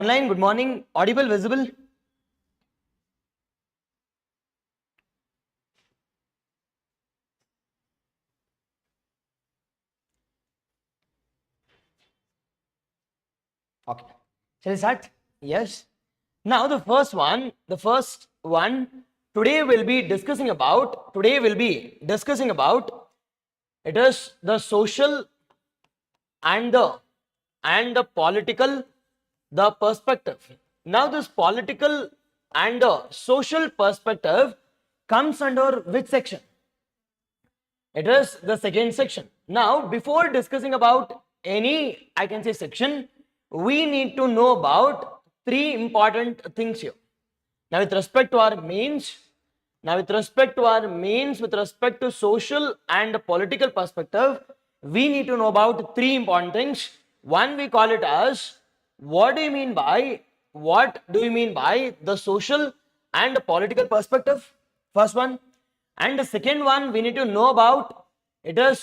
Online, good morning. Audible, visible? Okay. Shall we start? Yes. Now the first one, today we'll be discussing about, it is the social and the political, the perspective. Now this political and the social perspective comes under which section? It is the second section. Now, before discussing about any, I can say, section, we need to know about three important things here. Now, with respect to our mains, with respect to social and political perspective, we need to know about three important things. One, we call it as, what do you mean by the social and political perspective? First one. And the second one, we need to know about the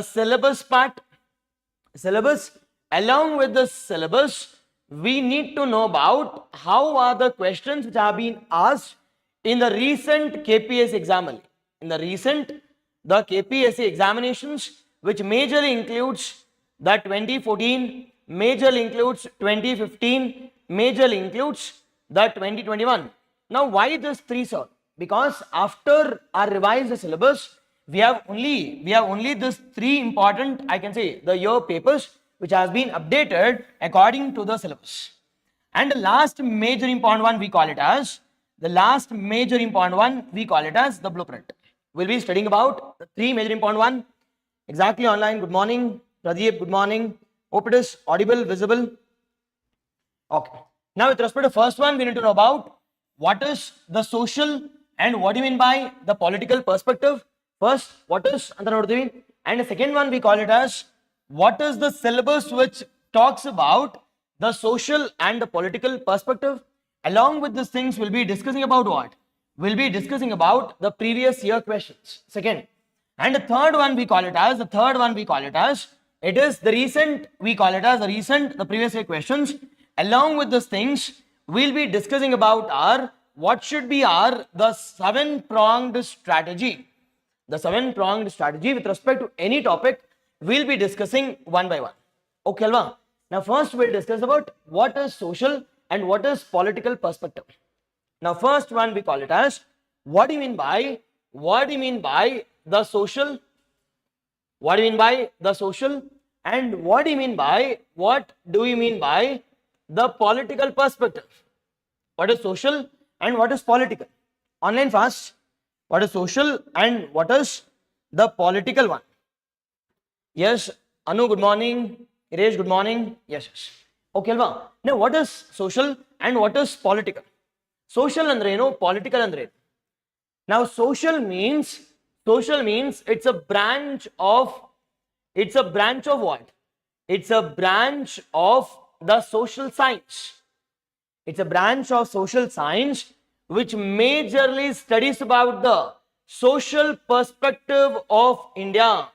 syllabus part. Along with the syllabus, we need to know about how are the questions which have been asked in the recent KPSC exam. The KPSC examinations, which majorly includes the 2014, majorly includes 2015, majorly includes the 2021. Now, why this three, sir? Because after our revised syllabus, we have only this three important, I can say, the year papers which has been updated according to the syllabus. And the last major important one, we call it as the blueprint. We'll be studying about the three major important one. Exactly online. Good morning, Pradeep. Good morning. Hope it is audible, visible. Okay. Now, with respect to first one, we need to know about what is the social and what do you mean by the political perspective. First, what is and the second one, we call it as what is the syllabus which talks about the social and the political perspective. Along with these things, we'll be discussing about what? We'll be discussing about the previous year questions. Second. And the third one, we call it as, it is the recent, the previous year questions. Along with these things, we'll be discussing about what should be the seven-pronged strategy. The seven-pronged strategy with respect to any topic, we'll be discussing one by one. Okay, Alva? Now, first we'll discuss about what is social and what is political perspective. Now, first one we call it as, what do you mean by the social? What do you mean by the social? And what do you mean by the political perspective? What is social and what is political? Online fast. What is social and what is the political one? Yes, Anu, good morning. Iresh, good morning. Yes. Okay, Alva. Now, what is social and what is political? Social andreno, political andreno. Now, social means it's a branch of what? It's a branch of the social science. It's a branch of social science which majorly studies about the social perspective of India,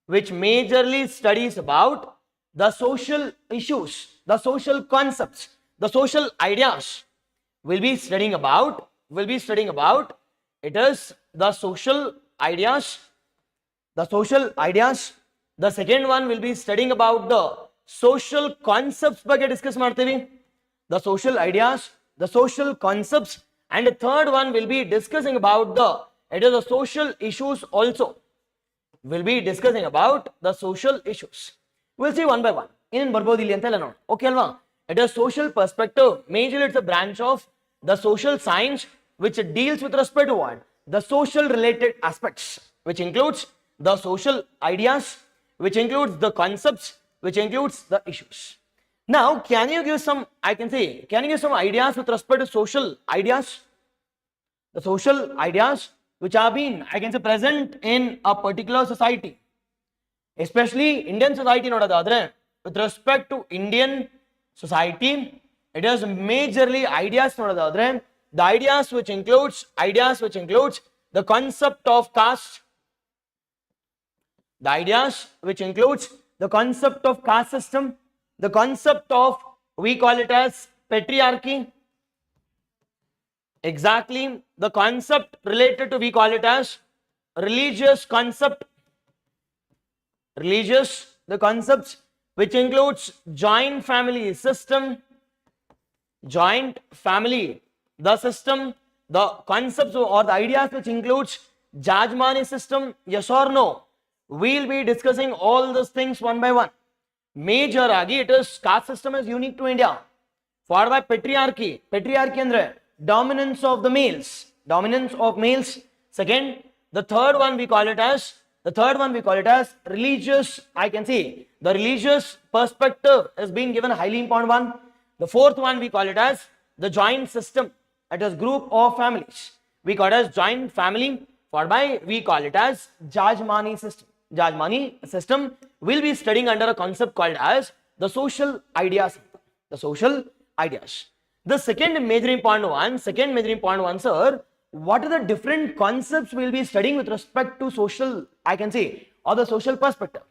which majorly studies about the social issues, the social concepts, the social ideas. We'll be studying about it is the social ideas. The second one will be studying about the social concepts ಬಗ್ಗೆ discuss ಮಾಡ್ತೀವಿ. The social ideas, the social concepts, and the third one will be discussing about the social issues also. We'll be discussing about the social issues. We'll see one by one. In Barbodili anta ella okay alva? It is social perspective. Majorly it's a branch of the social science which deals with respect to what? The social related aspects, which includes the social ideas, which includes the concepts, which includes the issues. Now, can you give some ideas with respect to social ideas? The social ideas which have been, present in a particular society, especially Indian society, with respect to Indian society, it is majorly ideas, the ideas which includes the concept of caste, the ideas which includes the concept of caste system, the concept of, we call it as patriarchy. Exactly, the concept related to, we call it as religious concept. Religious, the concepts which includes joint family system, joint family, the system, the concepts or the ideas which includes Jajmani system, yes or no? We'll be discussing all those things one by one. Major agi, it is caste system is unique to India. Followed by patriarchy. Patriarchy andre dominance of the males. Dominance of males. Second, the third one we call it as religious. I can see the religious perspective is being given a highly important one. The fourth one we call it as the joint system. It is group of families. We call it as joint family. Followed by we call it as Jajmani system. Jajmani system will be studying under a concept called as the social ideas. The social ideas. The second major important one, sir, what are the different concepts we'll be studying with respect to social, I can say, or the social perspective?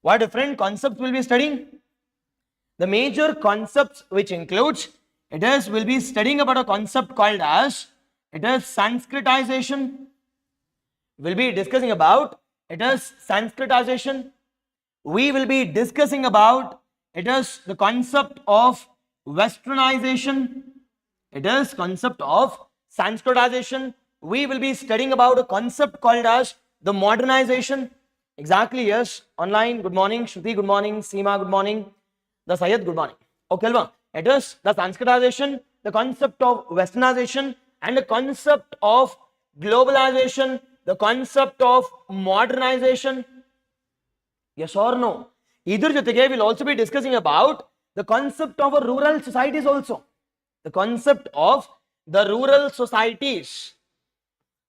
What different concepts we'll be studying? The major concepts which includes, we'll be studying about a concept called as, Sanskritization. We'll be discussing about, Sanskritization. We will be discussing about, the concept of Westernization. It is concept of Sanskritization. We will be studying about a concept called as the modernization. Exactly, yes. Online, good morning. Shruti, good morning. Seema, good morning. The Syed, good morning. Okay, Alva. It is the Sanskritization, the concept of Westernization, and the concept of globalization, the concept of modernization. Yes or no? Either jotege will also be discussing about the concept of a rural societies also. The concept of the rural societies.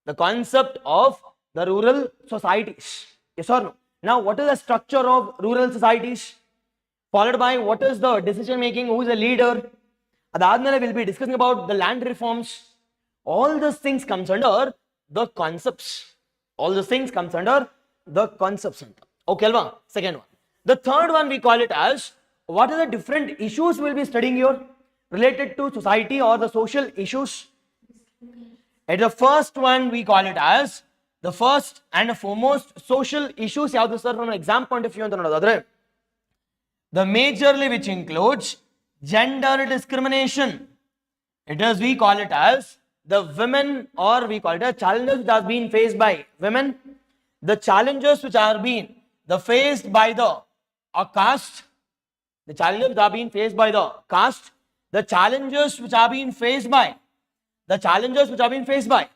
The concept of the rural societies. Yes or no? Now, what is the structure of rural societies? Followed by what is the decision making, who is the leader? Adadmele will be discussing about the land reforms. All those things comes under the concepts. All those things comes under the concepts. Okay, Alva? Second one. The third one we call it as, what are the different issues we'll be studying here related to society or the social issues? And the first one we call it as the first and foremost social issues. Yavadu sir from an exam point of view anta nodadre, the majorly which includes gender discrimination. It is, we call it as the women, or we call it as challenges which have been faced by women, the challenges which are being faced by the caste, the challenges which are being faced by the caste, the challenges which are being faced by,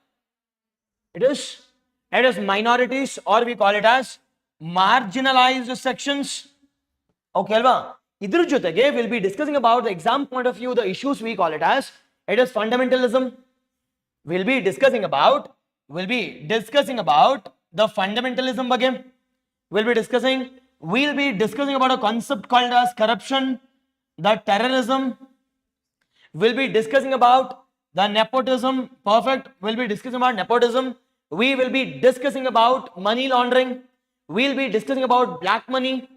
it is minorities, or we call it as marginalized sections. Okay, Alva? Idru jotege we'll be discussing about the exam point of view, the issues we call it as, it is fundamentalism. We'll be discussing about the fundamentalism again. We'll be discussing about a concept called as corruption, the terrorism. We'll be discussing about the nepotism. Perfect. We'll be discussing about nepotism. We will be discussing about money laundering. We'll be discussing about black money.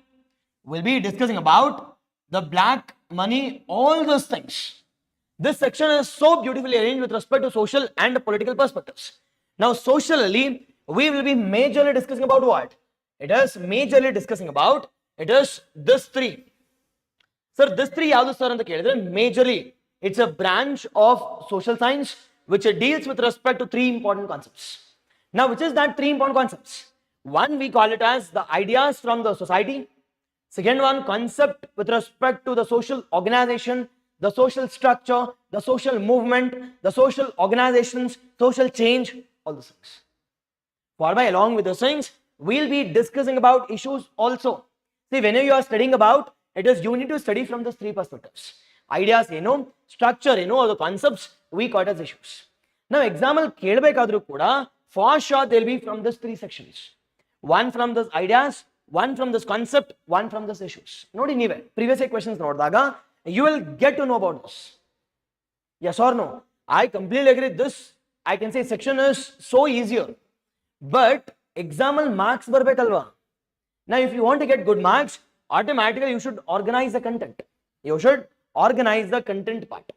We'll be discussing about the black money, all those things. This section is so beautifully arranged with respect to social and political perspectives. Now, socially, we will be majorly discussing about what? It is majorly discussing about, it is this three. Sir, this three yavadu sir anta kelidre, majorly it's a branch of social science which deals with respect to three important concepts. Now, which is that three important concepts? One, we call it as the ideas from the society. Second one, concept with respect to the social organization, the social structure, the social movement, the social organizations, social change, all those things. Followed by, along with those things, we'll be discussing about issues also. See, whenever you are studying about, it is you need to study from those three perspectives. Ideas, structure, or the concepts, we call it as issues. Now, example, kelbekadru kuda, for sure they'll be from these three sections. One from those ideas, one from this concept, one from these issues. Not anywhere. Previous questions nodaga, you will get to know about this. Yes or no? I completely agree. This, I can say, section is so easier. But example marks barbekalva. Now, if you want to get good marks, automatically you should organize the content. You should organize the content part.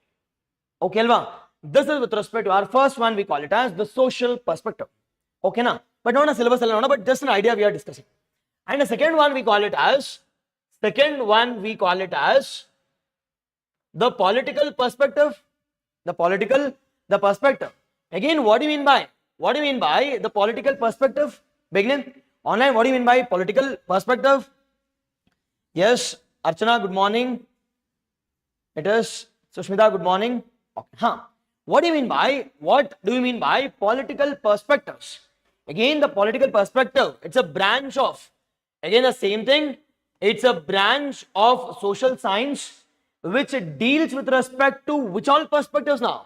Okay, Alva? This is with respect to our first one, we call it as the social perspective. Okay, na? But not a syllabus, but just an idea we are discussing. And the second one we call it as, the political perspective. The perspective. Again, what do you mean by the political perspective? Begin online. What do you mean by political perspective? Yes, Archana, good morning. It is Sushmita, good morning. Okay. What do you mean by political perspectives? Again, the political perspective, it's a branch of, again the same thing, it's a branch of social science which deals with respect to which all perspectives now?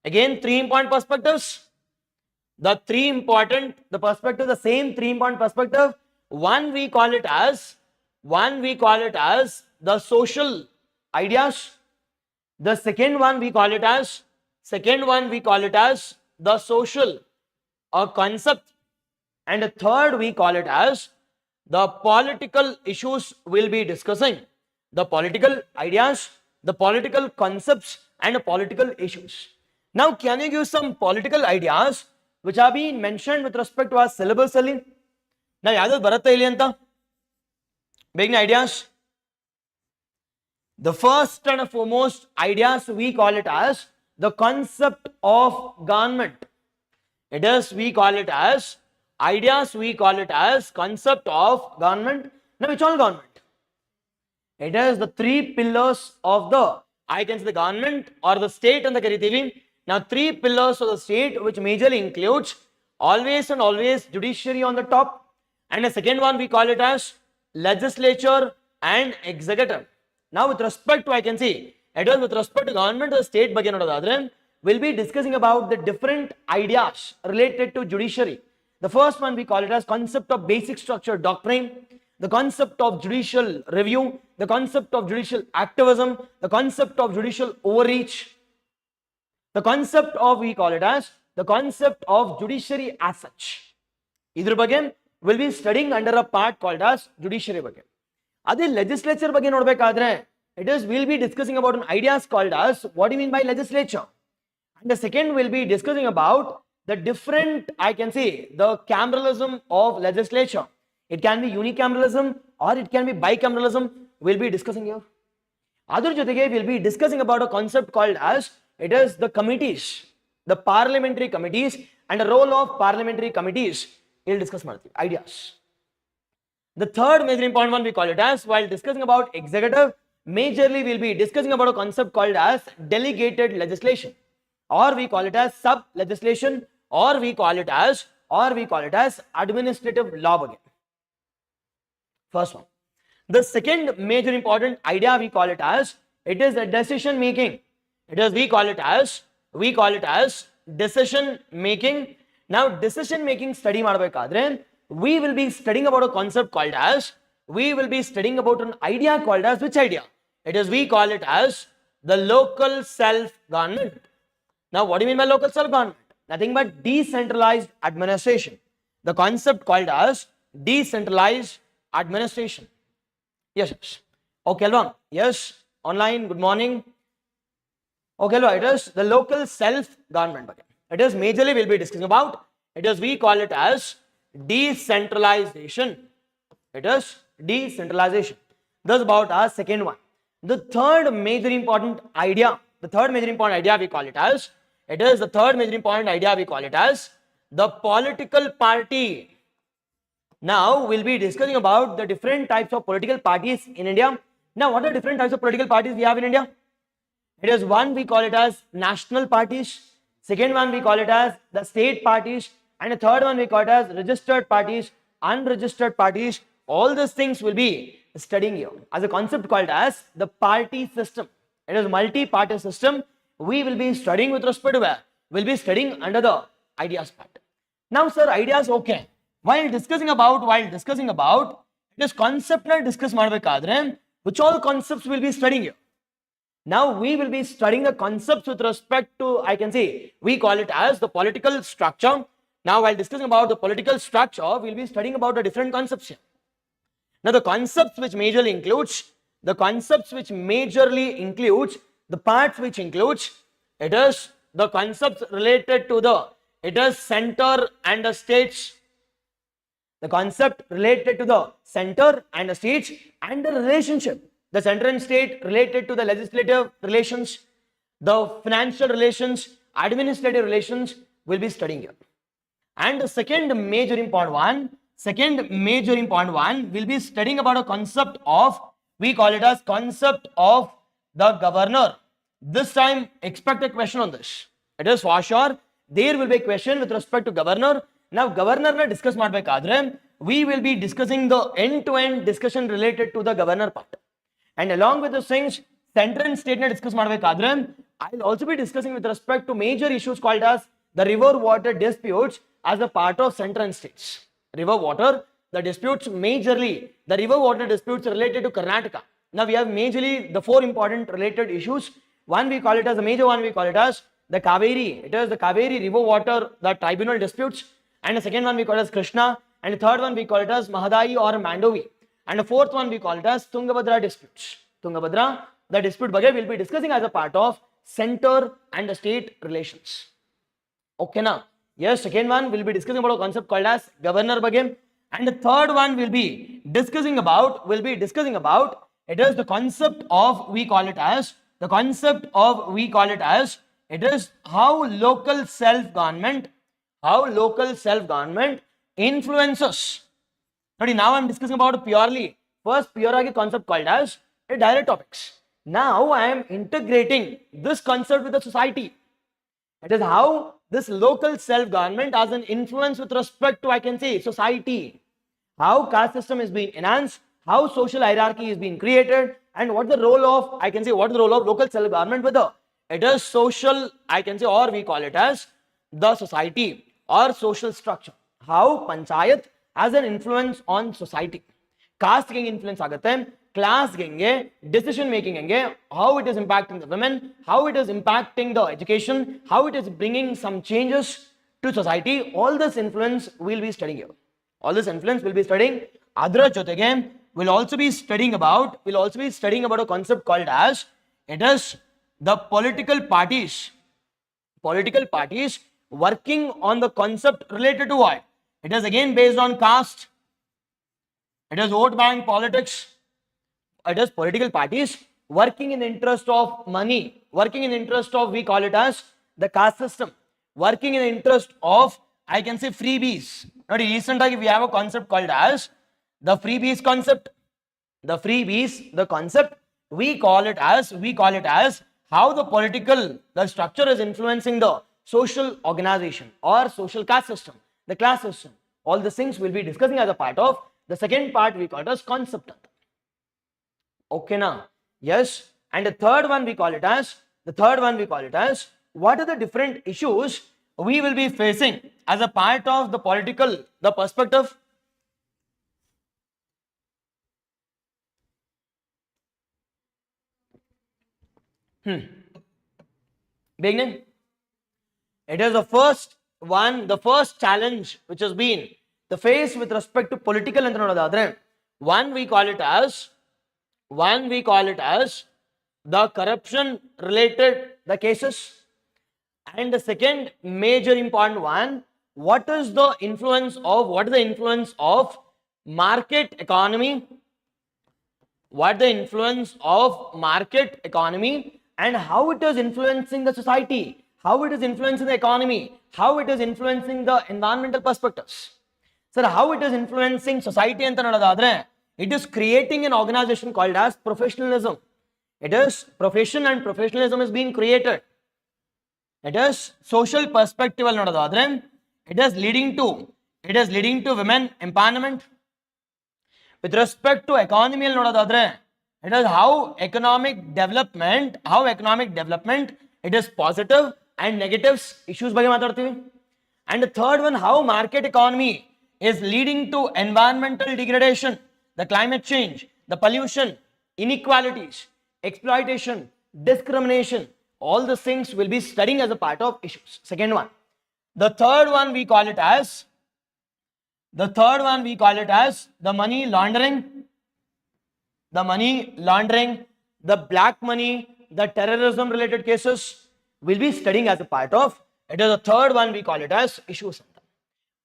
Again, 3 important perspectives. The same 3 important perspective. One we call it as the social ideas. The second one we call it as the social concept, and the third we call it as the political issues. We'll be discussing the political ideas, the political concepts, and the political issues. Now, can you give some political ideas which have been mentioned with respect to our syllabus? Now, yadu baratta illi anta beginning ideas. The first and foremost ideas we call it as the concept of government. It is we call it as concept of government. Now, which all government? It is the 3 pillars of the government or the state and the karithi. Now, 3 pillars of the state which majorly includes always judiciary on the top, and the second one we call it as legislature and executive. Now, with respect to with respect to government or state ಬಗ್ಗೆ ನೋಡೋದಾದ್ರೆ, we'll be discussing about the different ideas related to judiciary. The first one we call it as concept of basic structure doctrine, the concept of judicial review, the concept of judicial activism, the concept of judicial overreach, the concept of the concept of judiciary as such. Idhar ಬಗ್ಗೆ we'll be studying under a part called as judiciary ಬಗ್ಗೆ. Adi legislature ಬಗ್ಗೆ ನೋಡಬೇಕಾದ್ರೆ, it is we'll be discussing about an ideas called as what do you mean by legislature. And the second we'll be discussing about the different the cameralism of legislature. It can be unicameralism or it can be bicameralism. We'll be discussing here. Adar jotege we'll be discussing about a concept called as it is the committees, the parliamentary committees, and the role of parliamentary committees. We'll discuss ideas. The third major important one we call it as, while discussing about executive, majorly we'll be discussing about a concept called as delegated legislation, or we call it as sub legislation, or we call it as administrative law again. First one. The second major important idea we call it as it is a decision making. It is we call it as decision making. Now, decision making study ಮಾಡಬೇಕಾದ್ರೆ we will be studying about a concept called as an idea called as which idea? It is we call it as the local self government. Now, what do you mean by local self government? Nothing but decentralized administration. The concept called as decentralized administration. Yes. Okay, Alva. Yes. Online. Good morning. Okay, Alva. It is the local self government. It is majorly we'll be discussing about. It is we call it as decentralization. It is decentralization. That's about our second one. The third major important idea we call it as the political party. Now we'll be discussing about the different types of political parties in India. Now, what are different types of political parties we have in India? It is one we call it as national parties, second one we call it as the state parties, and the third one we call it as registered parties, unregistered parties. All these things will be studying here as a concept called as the party system. It is multi-party system. We will be studying with respect to where? We'll be studying under the ideas part. Now, sir, ideas okay. While discussing about this concept discuss ಮಾಡಬೇಕಾದ್ರೆ, which all concepts will be studying here? Now we will be studying the concepts with respect to, we call it as the political structure. Now, while discussing about the political structure, we'll be studying about the different concepts here. Now the concepts which majorly includes, the parts which includes, it is the concepts related to the, it is center and the states, the concept related to the center and the states and the relationship, the center and state related to the legislative relations, the financial relations, administrative relations will be studying here. And the second major important one will be studying about a concept of, we call it as concept of the governor. This time expect a question on this. It is for sure there will be a question with respect to governor. Now governor na discuss madbekadre, we will be discussing the end-to-end discussion related to the governor part. And along with those things, center and state na discuss madbekadre, I will also be discussing with respect to major issues called as the river water disputes as a part of center and states. River water, the disputes majorly, the river water disputes related to Karnataka. Now we have majorly the four important related issues. One we call it as, the major one we call it as the Kaveri. It is the Kaveri river water, the tribunal disputes. And the second one we call it as Krishna. And the third one we call it as Mahadayi or Mandovi. And the fourth one we call it as Tungabhadra disputes. Tungabhadra, the dispute bage will be discussing as a part of center and the state relations. Okay now. Yes, second one will be discussing about a concept called as governor bage. And the third one will be discussing about, it is the concept of, we call it as, it is how local self-government influences. Now I am discussing about pure concept called as a direct topics. Now I am integrating this concept with the society. It is how this local self-government has an influence with respect to, I can say, society. How caste system is being enhanced, how social hierarchy is being created, and what the role of, I can say, what is the role of local self-government with the, it is social, I can say, or we call it as the society or social structure. How panchayat has an influence on society. Caste ge influence agate, class genge, decision making genge, how it is impacting the women, how it is impacting the education, how it is bringing some changes to society. All this influence we'll be studying here. All this influence will be studying. Adra jotege we'll also be studying about a concept called as, it is the political parties working on the concept related to what? It is again based on caste. It is vote bank politics. It is political parties working in the interest of money, working in the interest of, we call it as the caste system, working in the interest of, I can say, freebies. Now recently we have a concept called as the freebies concept. The freebies, the concept, we call it as how the structure is influencing the social organization or social caste system, the class system. All these things we'll be discussing as a part of the second part we call it as concept. Okay now. Yes. And the third one we call it as, what are the different issues we will be facing as a part of the the perspective. Beginning. It is the first challenge which has been the face with respect to political and one we call it as the corruption related the cases. And the second major important one, what is the influence of market economy? What the influence of market economy and how it is influencing the society, how it is influencing the economy, how it is influencing the environmental perspectives. Sir, how it is influencing society anta nodadadre, it is creating an organization called as professionalism. It is profession and professionalism is being created. It is social perspective al nodadadre, it is leading to women empowerment. With respect to economy al nodadadre, it is how economic development, it is positive and negatives issues ಬಗ್ಗೆ ಮಾತಾಡ್ತೀವಿ. And the third one, how market economy is leading to environmental degradation, the climate change, the pollution, inequalities, exploitation, discrimination. All the things will be studying as a part of issues. Second one. The third one we call it as the money laundering the money laundering, the black money, the terrorism related cases. We'll be studying as a part of. It is the third one, we call it as issues.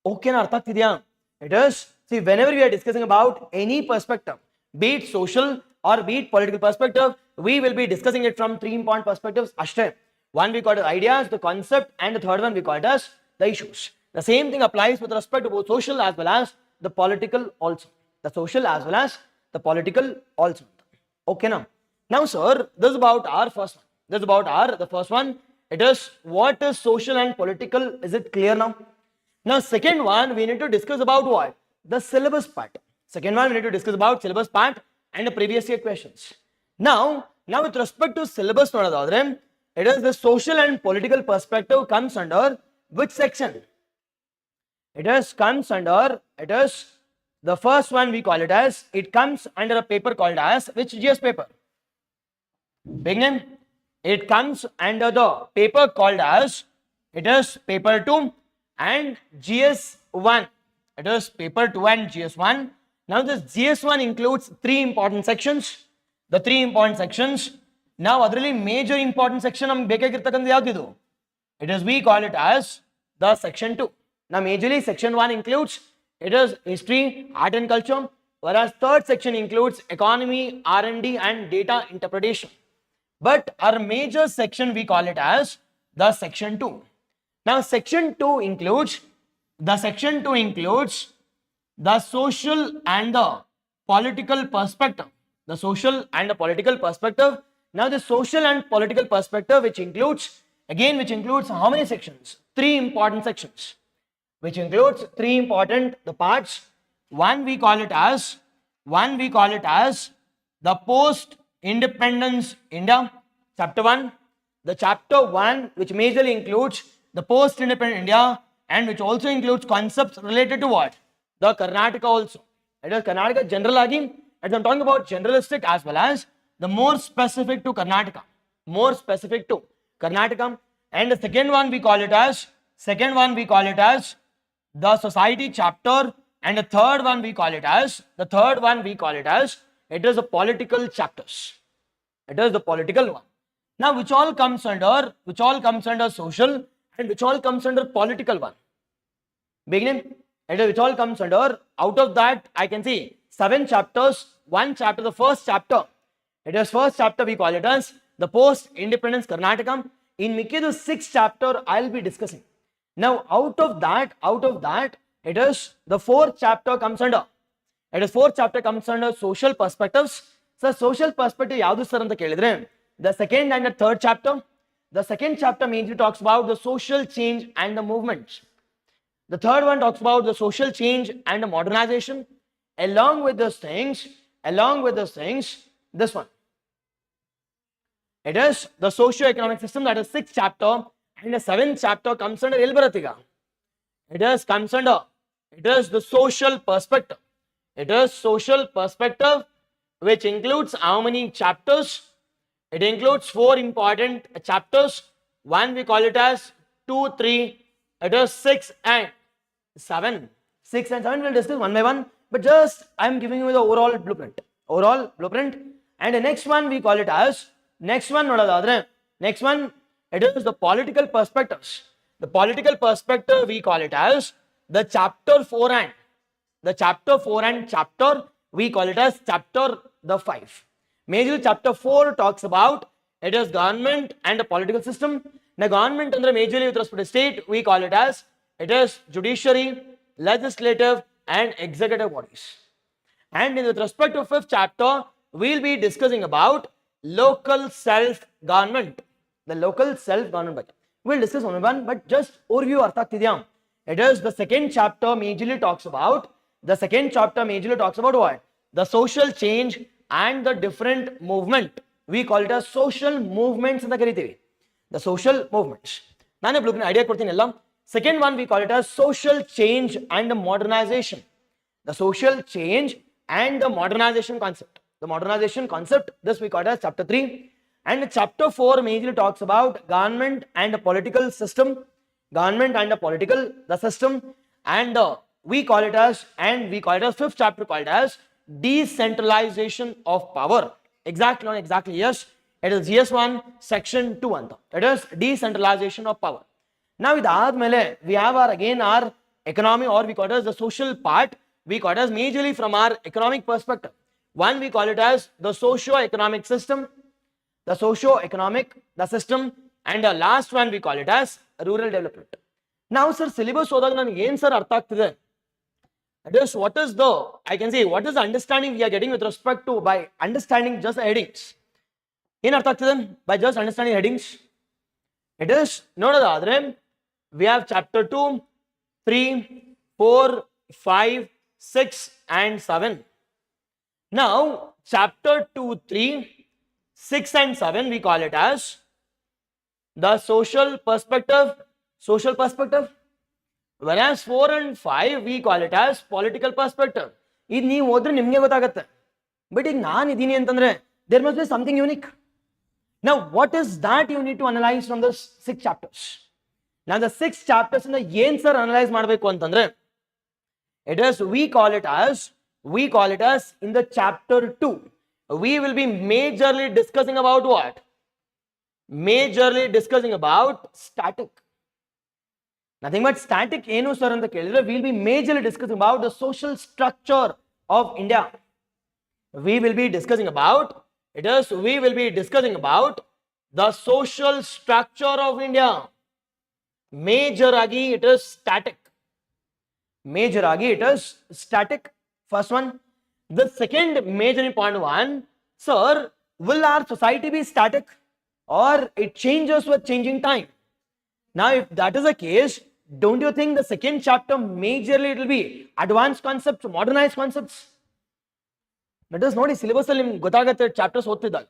Okay, na artha agtideya? It is, see, whenever we are discussing about any perspective, be it social or be it political perspective, we will be discussing it from 3 important perspectives. Ashte. One we call it ideas, the concept, and the third one we call it as the issues. The same thing applies with respect to both social as well as the political also. The social as well as the political also. Okay now. Now sir, this is about our first one. This is about our the first one. It is what is social and political. Is it clear now? Now second one we need to discuss about what? The syllabus part. Second one we need to discuss about syllabus part and the previous year questions. Now with respect to syllabus, it is the social and political perspective comes under which section? It is the first one we call it as, it comes under a paper called as which GS paper? Big name. It comes under the paper called as, it is paper 2 and GS-1. It is paper 2 and GS-1. Now this GS-1 includes 3 important sections. The 3 important sections. Now otherly major important section it is, we call it as the section 2. Now majorly section 1 includes, it is history, art and culture, whereas third section includes economy, R&D and data interpretation. But our major section we call it as the section 2. Now section 2 includes the social and the political perspective. The social and the political perspective. Now the social and political perspective which includes how many sections? 3 important sections. Which includes 3 important the parts. One we call it as the post-independence India, chapter 1. The chapter 1 which majorly includes the post-independent India and which also includes concepts related to what? The Karnataka also. It is Karnataka general agi, as I'm talking about generalistic as well as the more specific to Karnataka. And the second one we call it as the society chapter, and the third one we call it as it is the political chapters. It is the political one. Now which all comes under social and which all comes under political one? Beginning, which all comes under, out of that I can see 7 chapters, 1 chapter, the first chapter. It is first chapter we call it as the post-independence Karnataka. In Mickey the 6th chapter I'll be discussing. Now out of that, it is the 4th chapter comes under. It is 4th chapter comes under social perspectives. So social perspective yavadu sir anta kelidre, the second and the third chapter. The second chapter mainly talks about the social change and the movements. The third one talks about the social change and the modernization. Along with those things, this one. It is the socio-economic system, that is 6th chapter, and the 7th chapter comes under Ilbaratiga. It is the social perspective. It is social perspective which includes how many chapters? It includes 4 important chapters. One we call it as 2, 3. It is 6 and 7. 6 and 7 we'll discuss one by one. But just I am giving you the overall blueprint. And the next one we call it as, next one, it is the political perspectives. The political perspective we call it as the chapter 4 and chapter we call it as chapter the 5. Major chapter 4 talks about, it is government and the political system. The government under majorly with respect to state we call it as, it is judiciary, legislative and executive bodies. And with respect to 5th chapter, we will be discussing about local self-government. The local self-government. We will discuss one by one, but just overview artha agtideya. It is the 2nd chapter majorly talks about, what? The social change and the different movement. We call it as social movements anta karitivi. The social movements. Nane blueprint idea kodtini ella. Second one we call it as social change and the modernization. The social change and the modernization concept. The modernization concept, this we call it as chapter 3. And chapter 4 majorly talks about government and the political system. Government and the political, the system. And we call it as, 5th chapter called as decentralization of power. Exactly, yes. It is GS-1 section 2 anta. It is decentralization of power. Now we have our economy, or we call it as the social part. We call it as majorly from our economic perspective. One, we call it as the socio-economic system, the system, and the last one we call it as rural development. Now, sir, syllabus hodag nanage ಏನು sir ಅರ್ಥ ಆಗ್ತಿದೆ? It is what is the understanding we are getting with respect to by understanding just the headings. ಏನು ಅರ್ಥ ಆಗ್ತಿದೆ by just understanding headings? It is ನೋಡೋದಾದ್ರೆ we have chapter 2, 3, 4, 5, 6 and 7. Now chapter 2, 3, 6 and 7 we call it as the social perspective, whereas 4 and 5 we call it as political perspective. ಇದು ನೀವು ಓದ್ರೆ ನಿಮಗೆ ಗೊತ್ತಾಗುತ್ತೆ. But ಈಗ ನಾನು ಇದೀನಿ ಅಂತಂದ್ರೆ there must be something unique. Now what is that you need to analyze from the 6 chapters? Now the 6 chapters ಇಂದ ಏನ್ ಸರ್ ಅನಲೈಸ್ ಮಾಡಬೇಕು ಅಂತಂದ್ರೆ it is we call it as in the chapter 2 we will be majorly discussing about what? Majorly discussing about static. Nothing but static ಏನು sir ಅಂತ ಕೇಳಿದ್ರೆ we will be majorly discussing about the social structure of India. We will be discussing about the social structure of India. Major agi it is static. First one. The second major important one, sir, will our society be static or it changes with changing time? Now if that is the case, don't you think the second chapter majorly it will be advanced concepts, modernized concepts? Let us ನೋಡಿ syllabus ಅಲ್ಲಿ ನಿಮಗೆ ಗೊತ್ತಾಗುತ್ತೆ chapters ಓದ್ತಿದ್ದಾಗ.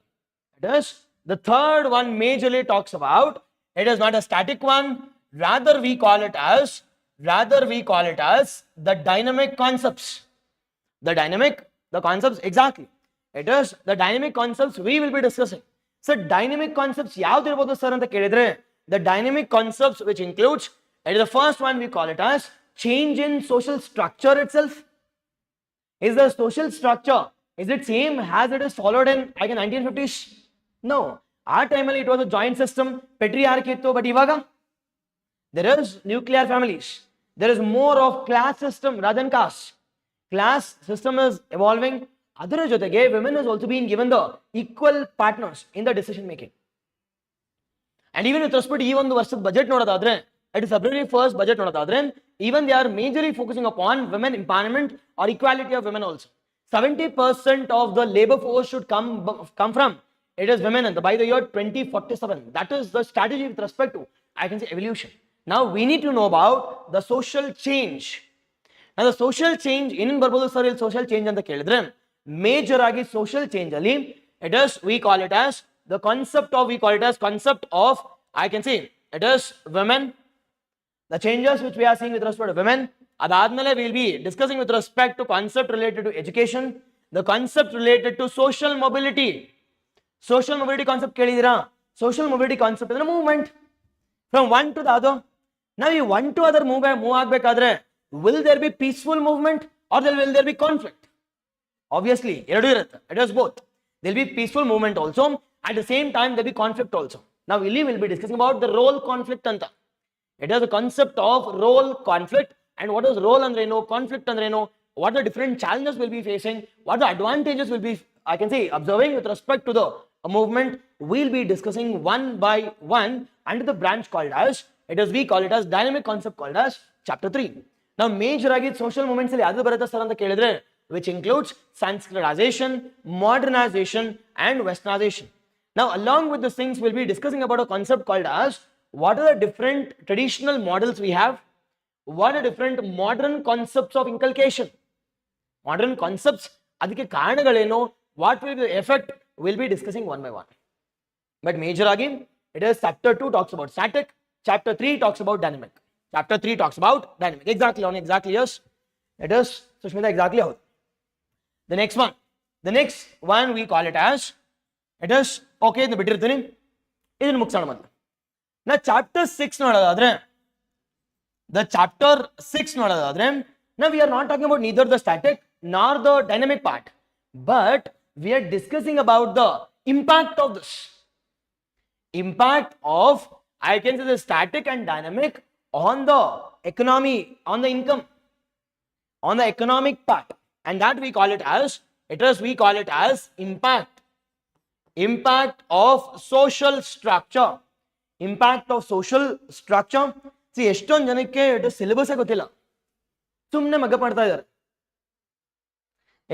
It is the third one majorly talks about, it is not a static one, rather we call it as the dynamic concepts. The concepts, exactly. It is the dynamic concepts we will be discussing. So dynamic concepts ಯಾವ್ದು ಇರಬಹುದು sir ಅಂತ ಕೇಳಿದ್ರೆ the dynamic concepts which includes, it is the first one we call it as change in social structure itself. Is the social structure, is it same as it is followed in like in 1950s? No. Our time it was a joint system, patriarchy ittu, but ivaga there is nuclear families. There is more of class system rather than caste. Class system is evolving. Adar jotege women is also being given the equal partners in the decision making. And even with respect to even the ವರ್ಷದ budget ನೋಡೋದಾದ್ರೆ, it is February 1st budget ನೋಡೋದಾದ್ರೆ, even they are majorly focusing upon women empowerment or equality of women also. 70% of the labor force should come from it is women, and by the year 2047. That is the strategy with respect to, I can say, evolution. Now we need to know about the social change. Now the social change in ಬರ್ಬೋದು sir ಇಲ್ಲಿ social change ಅಂತ ಕೇಳಿದ್ರೆ major ಆಗಿ social change ಅಲ್ಲಿ it is we call it as the concept of I can say it is women, the changes which we are seeing with respect to women. Adadmele we will be discussing with respect to concept related to education, the concept related to social mobility concept ಕೇಳಿದಿರಾ? Social mobility concept ಅಂದ್ರೆ movement from one to the other. Now you one to other move ಆಗಬೇಕಾದ್ರೆ will there be peaceful movement or will there be conflict? Obviously ಎರಡು ಇರುತ್ತೆ. It is both. There will be peaceful movement also, at the same time there will be conflict also. Now we will be discussing about the role conflict anta. It is a concept of role conflict, and what is role andre no, conflict andre no, what the different challenges will be facing, what the advantages will be, I can say, observing with respect to the movement. We'll be discussing one by one under the branch called as, we call it as dynamic concept called as chapter 3. Now major agi social movements ಅಲ್ಲಿ ಯಾವುದು ಬರುತ್ತೆ sir ಅಂತ ಕೇಳಿದ್ರೆ, which includes Sanskritization, modernization and westernization. Now along with these things we'll be discussing about a concept called as, what are the different traditional models we have, what are different modern concepts of inculcation, modern concepts, ಅದಕ್ಕೆ ಕಾರಣಗಳೇನು, what will be the effect, we'll be discussing one by one. But major agi it is chapter 2 talks about static, chapter 3 talks about dynamic. Exactly, yes. It is Sushmita, exactly how. The next one we call it as, it is okay the ಬಿಟ್ಟಿರ್ತೀನಿ ಇದನ್ನು ಮುಗಿಸೋಣ ಮೊದಲು. ನಾ chapter 6 ನೋಡೋದಾದ್ರೆ, now we are not talking about neither the static nor the dynamic part, but we are discussing about the impact of this. Impact of, I can say, the static and dynamic on the economy, on the income, on the economic part, and that we call it as, we call it as impact. Impact of social structure. Impact of social structure. See, ಎಷ್ಟೊಂದು ಜನಕ್ಕೆ ಇದು syllabus ಗೊತ್ತಿಲ್ಲ, ಸುಮ್ಮನೆ ಮಗ ಮಾಡ್ತಾ ಇದ್ದಾರೆ.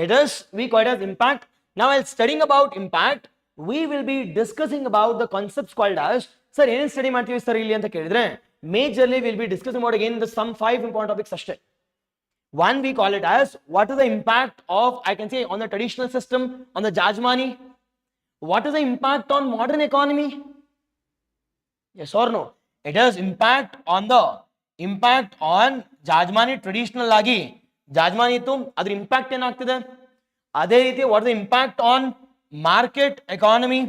It is, we call it as impact. Now, while studying about impact, we will be discussing about the concepts called as, sir, ಏನೇನು study ಮಾಡ್ತೀವಿ ಸರ್ ಇಲ್ಲಿ ಅಂತ ಕೇಳಿದ್ರೆ, majorly we'll be discussing about again the some 5 important topics ಅಷ್ಟೇ. One, we call it as, what is the impact of, I can say, on the traditional system, on the Jajmani? What is the impact on modern economy? Yes or no? It has impact on Jajmani traditional agi. Jajmani ittu adra impact ಏನಾಗ್ತಿದೆ. ಅದೇ ರೀತಿ what is the impact on market economy?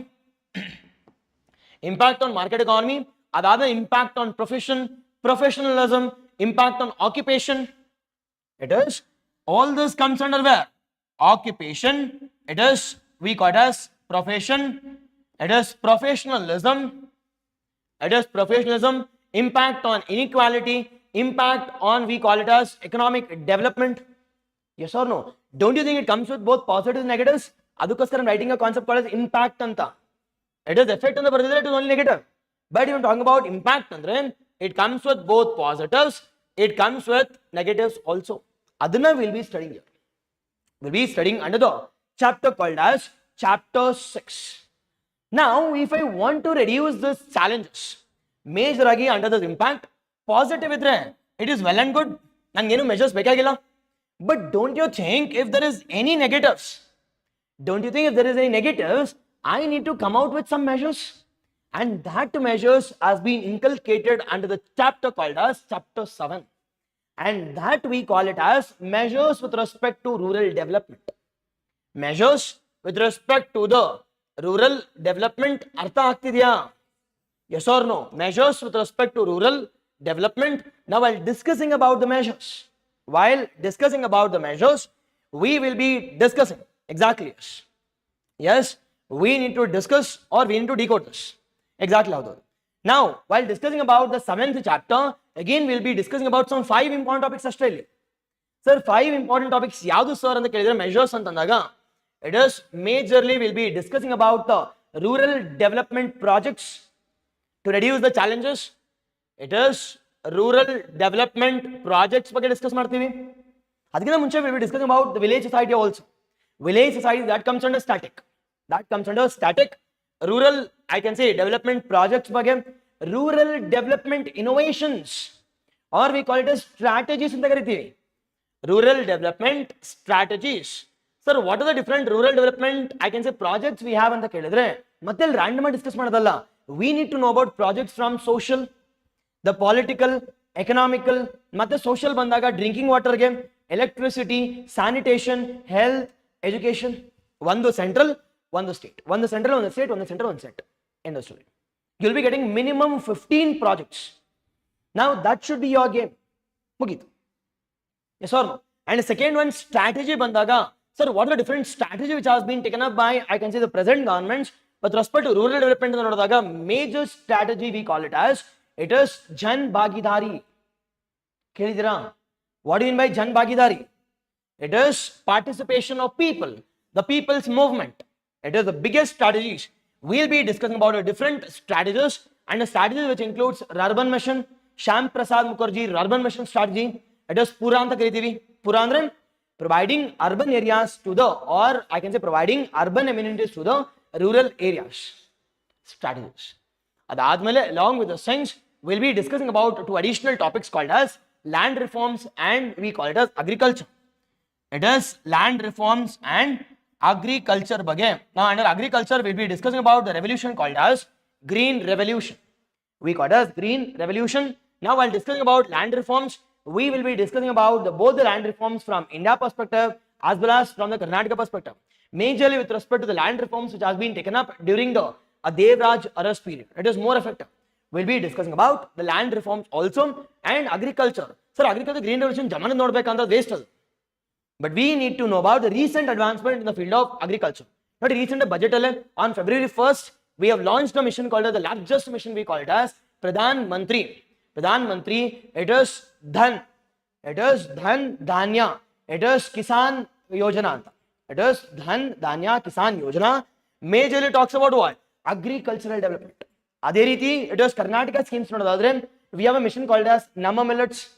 Impact on market economy. ಅದಾದ impact on professionalism, impact on occupation. It is, all this comes under where? Occupation. It is, we call it as profession. It is professionalism. It is professionalism. Impact on inequality. Impact on, we call it as economic development. Yes or no? Don't you think it comes with both positives and negatives? Adukoskara I'm writing a concept called as impact anta. It is effect on the particular, it is only negative. But if I'm talking about impact andre, it comes with both positives, it comes with negatives also. Adana we'll be studying here. We'll be studying under the chapter called as chapter 6. Now, if I want to reduce these challenges, major agi under this impact, positive idre, it is well and good. Nangenu measures bekagilla. But don't you think if there is any negatives, I need to come out with some measures? And that measures has been inculcated under the chapter called as chapter 7. And that we call it as measures with respect to rural development. Measures with respect to the rural development. Artha agtidya? Yes or no? Measures with respect to rural development. Now, while discussing about the measures, we will be discussing exactly yes. Yes, we need to discuss or we need to decode this. Exactly how though. Now, while discussing about the 7th chapter, again we'll be discussing about some 5 important topics Australia. Sir, 5 important topics yadu sir anta kelidre measures antandaga, it is majorly we'll be discussing about the rural development projects to reduce the challenges. It is rural development projects ಬಗ್ಗೆ discuss ಮಾಡ್ತೀವಿ. ಅದಕ್ಕಿಂತ ಮುಂಚೆ we'll be discussing about the village society also. Village society, that comes under static. Rural, I can say, development projects ಬಗ್ಗೆ, rural development innovations, or we call it as strategies ಅಂತ ಕರಿತೀವಿ. Rural development strategies. Sir, what are the different rural development, I can say, projects we have ಅಂತ ಕೇಳಿದ್ರೆ ಮತ್ತೆ random ಆಗಿ discuss ಮಾಡೋದಲ್ಲ. We need to know about projects from social, the political, economical, ಮತ್ತೆ social ಬಂದಾಗ drinking ವಾಟರ್ಗೆ, electricity, sanitation, health, education. ಒಂದು central, ಒಂದು ಸ್ಟೇಟ್, ಒಂದು ಸೆಂಟ್ರಲ್, ಒಂದು ಸ್ಟೇಟ್, ಒಂದು ಸೆಂಟ್ರಲ್, ಒಂದು set. End of story. You'll be getting minimum 15 projects. Now that should be your game. Mugitu. Yes or no? And the second one, strategy bandaga. Sir, what are the different strategy which has been taken up by, I can say, the present governments with respect to rural development? Major strategy we call it as, it is Jan Bhagidari. Kelidira? What do you mean by Jan Bhagidari? It is participation of people, the people's movement. It is the biggest strategies. We'll be discussing about the different strategies, and the strategies which includes urban mission, Shyam Prasad Mukherjee urban mission strategy. It is Pura anta karitivi. Pura andre providing urban areas to the, or I can say providing urban amenities to the rural areas. Strategies. Adadmele, along with the things, we'll be discussing about 2 additional topics called as land reforms, and we call it as agriculture. It is land reforms and agriculture ಬಗ್ಗೆ. Now under agriculture we'll be discussing about the revolution called as green revolution. We call it as green revolution. Now while discussing about land reforms, we will be discussing about both the land reforms from India perspective as well as from the Karnataka perspective. Majorly with respect to the land reforms which has been taken up during the Devraj arrest period. It is more effective. We'll be discussing about the land reforms also and agriculture. Sir, agriculture green revolution jamana nodbekandra waste adu. But we need to know about the recent advancement in the field of agriculture. Not recent budget on February 1st, we have launched a mission called as the largest mission, we call it as Pradhan Mantri. Pradhan Mantri, it is Dhan, Dhanya, it is Kisan Yojana. It is Dhan, Dhanya, Kisan Yojana. Majorly talks about what? Agricultural development. Adhe riti, it is Karnataka schemes. We have a mission called as Namma Millets.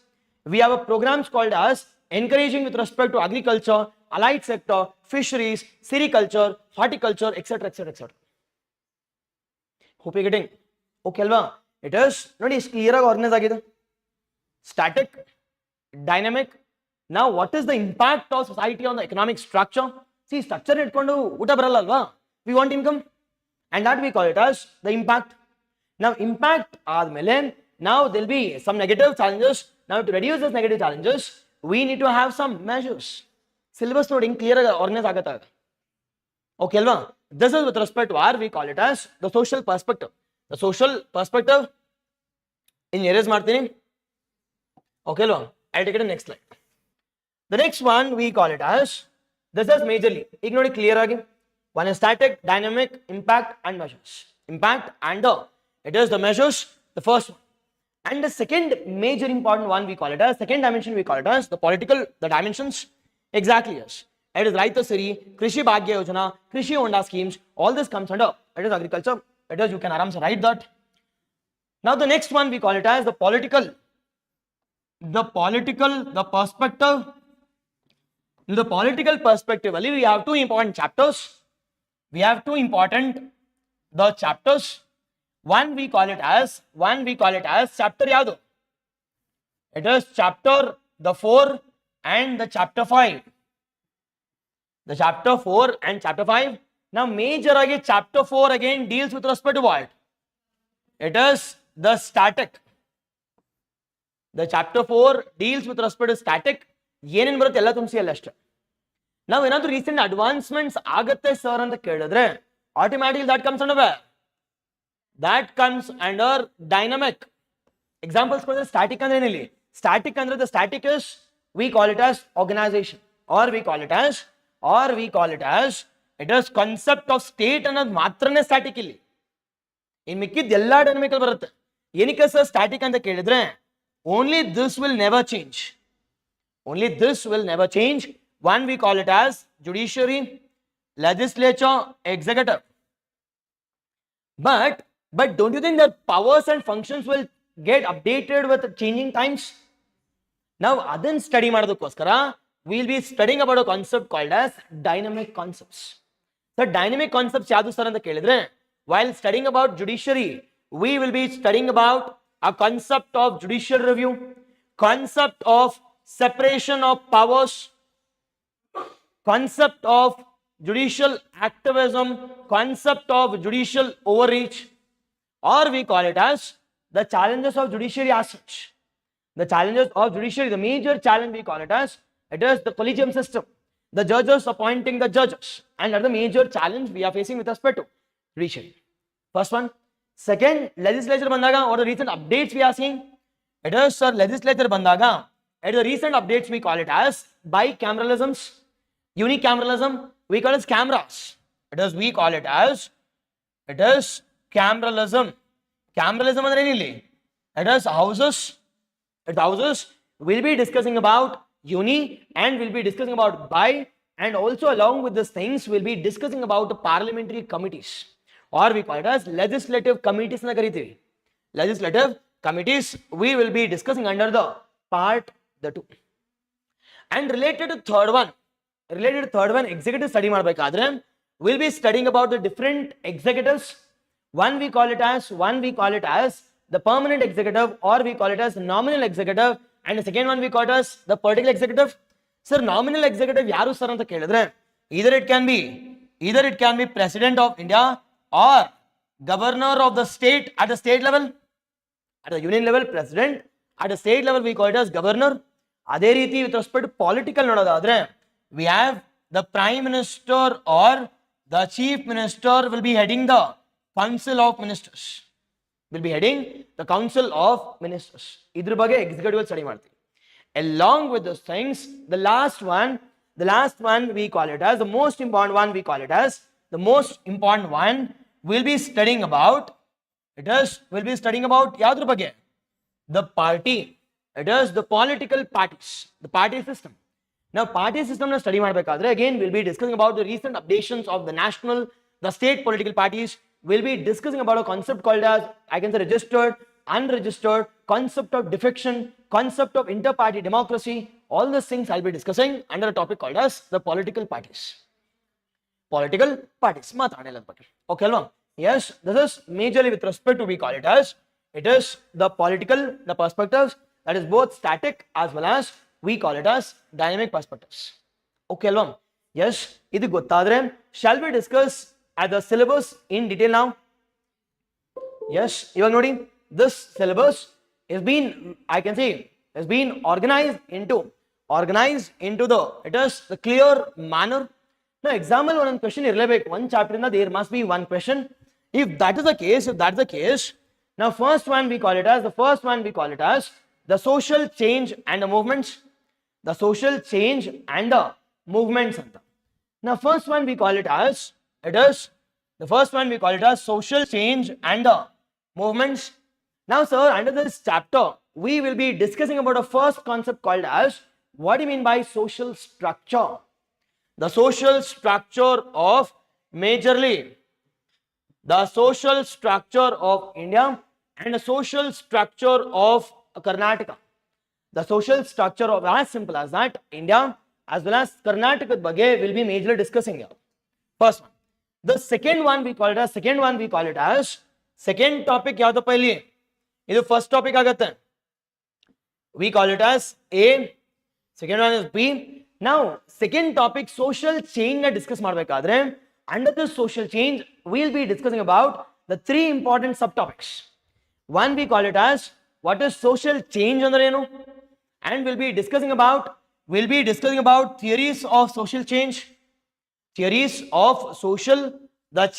We have a programs called as encouraging with respect to agriculture, allied sector, fisheries, sericulture, horticulture, etc., etc., etc. Hope you're getting. Okay, alva. It is not clear organized. Static, dynamic. Now, what is the impact of society on the economic structure? See, structure itkondu uta baralla alva. We want income, and that we call it as the impact. Now, impact admele. Now there will be some negative challenges. Now, to reduce these negative challenges, we need to have some measures. Syllabus loading clear organize agata. Okay, alva. This is with respect to our, we call it as the social perspective. The social perspective in areas martini. Okay, alva. I'll take it to the next slide. The next one we call it as, this is majorly. Ignore it clear again. One is static, dynamic, impact and measures. Impact and it is the measures, the first one. And the second major important one we call it as, second dimension we call it as the political, the dimensions. Exactly, yes. It is Raita Siri, Krishi Bhagya Yojana, Krishi Honda schemes, all this comes under, it is agriculture. It is, you can aram write that. Now the next one we call it as the political, the perspective. In the political perspective, we have two important chapters. We have two important chapters. One we call it as chapter yadu. It is chapter the 4 and the chapter 5. The chapter 4 and chapter 5. Now major again chapter 4 again deals with respect to what? It is the static. The chapter 4 deals with respect to static. Yenin barutte ella tumsiyalla ashte. Now ಏನಾದರೂ recent advancements ಆಗತ್ತೆ sir ಅಂತ ಕೇಳಿದ್ರೆ automatically that comes under where? That comes under dynamic. Examples for the static ಅಂದ್ರೆ ಏನಿಲ್ಲಿ? Static ಅಂದ್ರೆ the static is, we call it as organization, or we call it as it is concept of state ಅನ್ನೋದು ಮಾತ್ರನೇ static ಇಲ್ಲಿ. ಇನ್ನು ಮಿಕ್ಕಿದ ಎಲ್ಲ dynamic ಅಲ್ಲಿ ಬರುತ್ತೆ. ಏನಕ್ಕೆ ಸರ್ static ಅಂತ ಕೇಳಿದ್ರೆ only this will never change. Only this will never change. One we call it as judiciary, legislature, executive. But don't you think that powers and functions will get updated with changing times? Now, adhan study madodakoskara we will be studying about a concept called as dynamic concepts. So, dynamic concepts yadu sir anta kelidre, while studying about judiciary, we will be studying about a concept of judicial review, concept of separation of powers, concept of judicial activism, concept of judicial overreach, or we call it as the challenges of judiciary as such. The challenges of judiciary, the major challenge we call it as, it is the collegium system, the judges appointing the judges, and that is the major challenge we are facing with respect to judiciary. First one. Second, legislature bandaga, what are the recent updates we are seeing? It is, sir, legislature bandaga, it is the recent updates we call it as bicameralisms, unicameralism, we call it cameras. It is, we call it as, it is cameralism. Cameralism andre enilli? It is houses. We'll be discussing about uni and we'll be discussing about bi, and also along with these things we'll be discussing about the parliamentary committees, or we call it as legislative committees na karitivi. Legislative committees we will be discussing under the part the 2. And related to third one, executive study ಮಾಡಬೇಕಾದ್ರೆ we'll be studying about the different executives. One we call it as the permanent executive, or we call it as nominal executive, and the second one we call it as the political executive. Sir, nominal executive yaru sir anta kelidre, either it can be president of India or governor of the state at the state level, at the union level president, at the state level we call it as governor. Adhe riti with respect to political nodadadre, we have the prime minister or the chief minister will be heading the council of ministers. Idr ಬಗ್ಗೆ executive study ಮಾಡ್ತೀವಿ. Along with those things, the last one, The last one we call it as the most important one. We call it as the most important one. We'll be studying about. We'll be studying about yadr ಬಗ್ಗೆ the party. It is the political parties, the party system. Now party system na study ಮಾಡಬೇಕಾದ್ರೆ again we'll be discussing about the recent updations of the national, the state political parties. We'll be discussing about a concept called as, I can say, registered, unregistered, concept of defection, concept of inter-party democracy. All these things I'll be discussing under a topic called as the political parties. Political parties. Okay, along. Yes, this is majorly with respect to, we call it as, it is the political, the perspectives, that is both static as well as we call it as dynamic perspectives. Okay, along. Yes, idu gottadre, shall we discuss at the syllabus in detail now? Yes, even noting this syllabus is been, I can say, has been organized into the, it is the clear manner. Now example one question irrelevant, one chapter in there must be one question. If that is the case, now first one we call it as the social change and the movements. The social change and the movements. Now first one we call it as, social change and the movements. Now sir, under this chapter we will be discussing about a first concept called as, what do you mean by social structure? The social structure of majorly the social structure of India and the social structure of Karnataka. The social structure of, as simple as that, India as well as Karnataka bagge will be majorly discussing here. First one. The second one we call it as second topic yavado pehli. Idu first topic agatte. We call it as A. Second one is B. Now second topic social change na discuss ಮಾಡಬೇಕಾದ್ರೆ, under this social change we'll be discussing about the three important subtopics. One we call it as what is social change andre enu, and we'll be discussing about theories of social change, the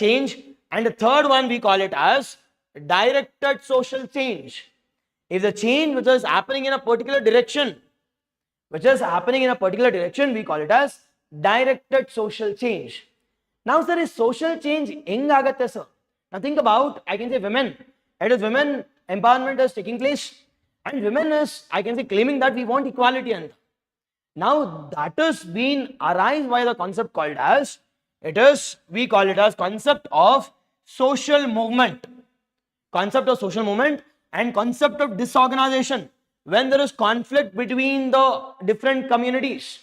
change, and the third one we call it as directed social change. If the change which is happening in a particular direction, we call it as directed social change. Now sir, is social change eng agatte sir? Now think about, I can say women. It is women empowerment is taking place, and women is, I can say, claiming that we want equality. And now that is being arise by the concept called as, we call it as concept of social movement and concept of disorganization. When there is conflict between the different communities,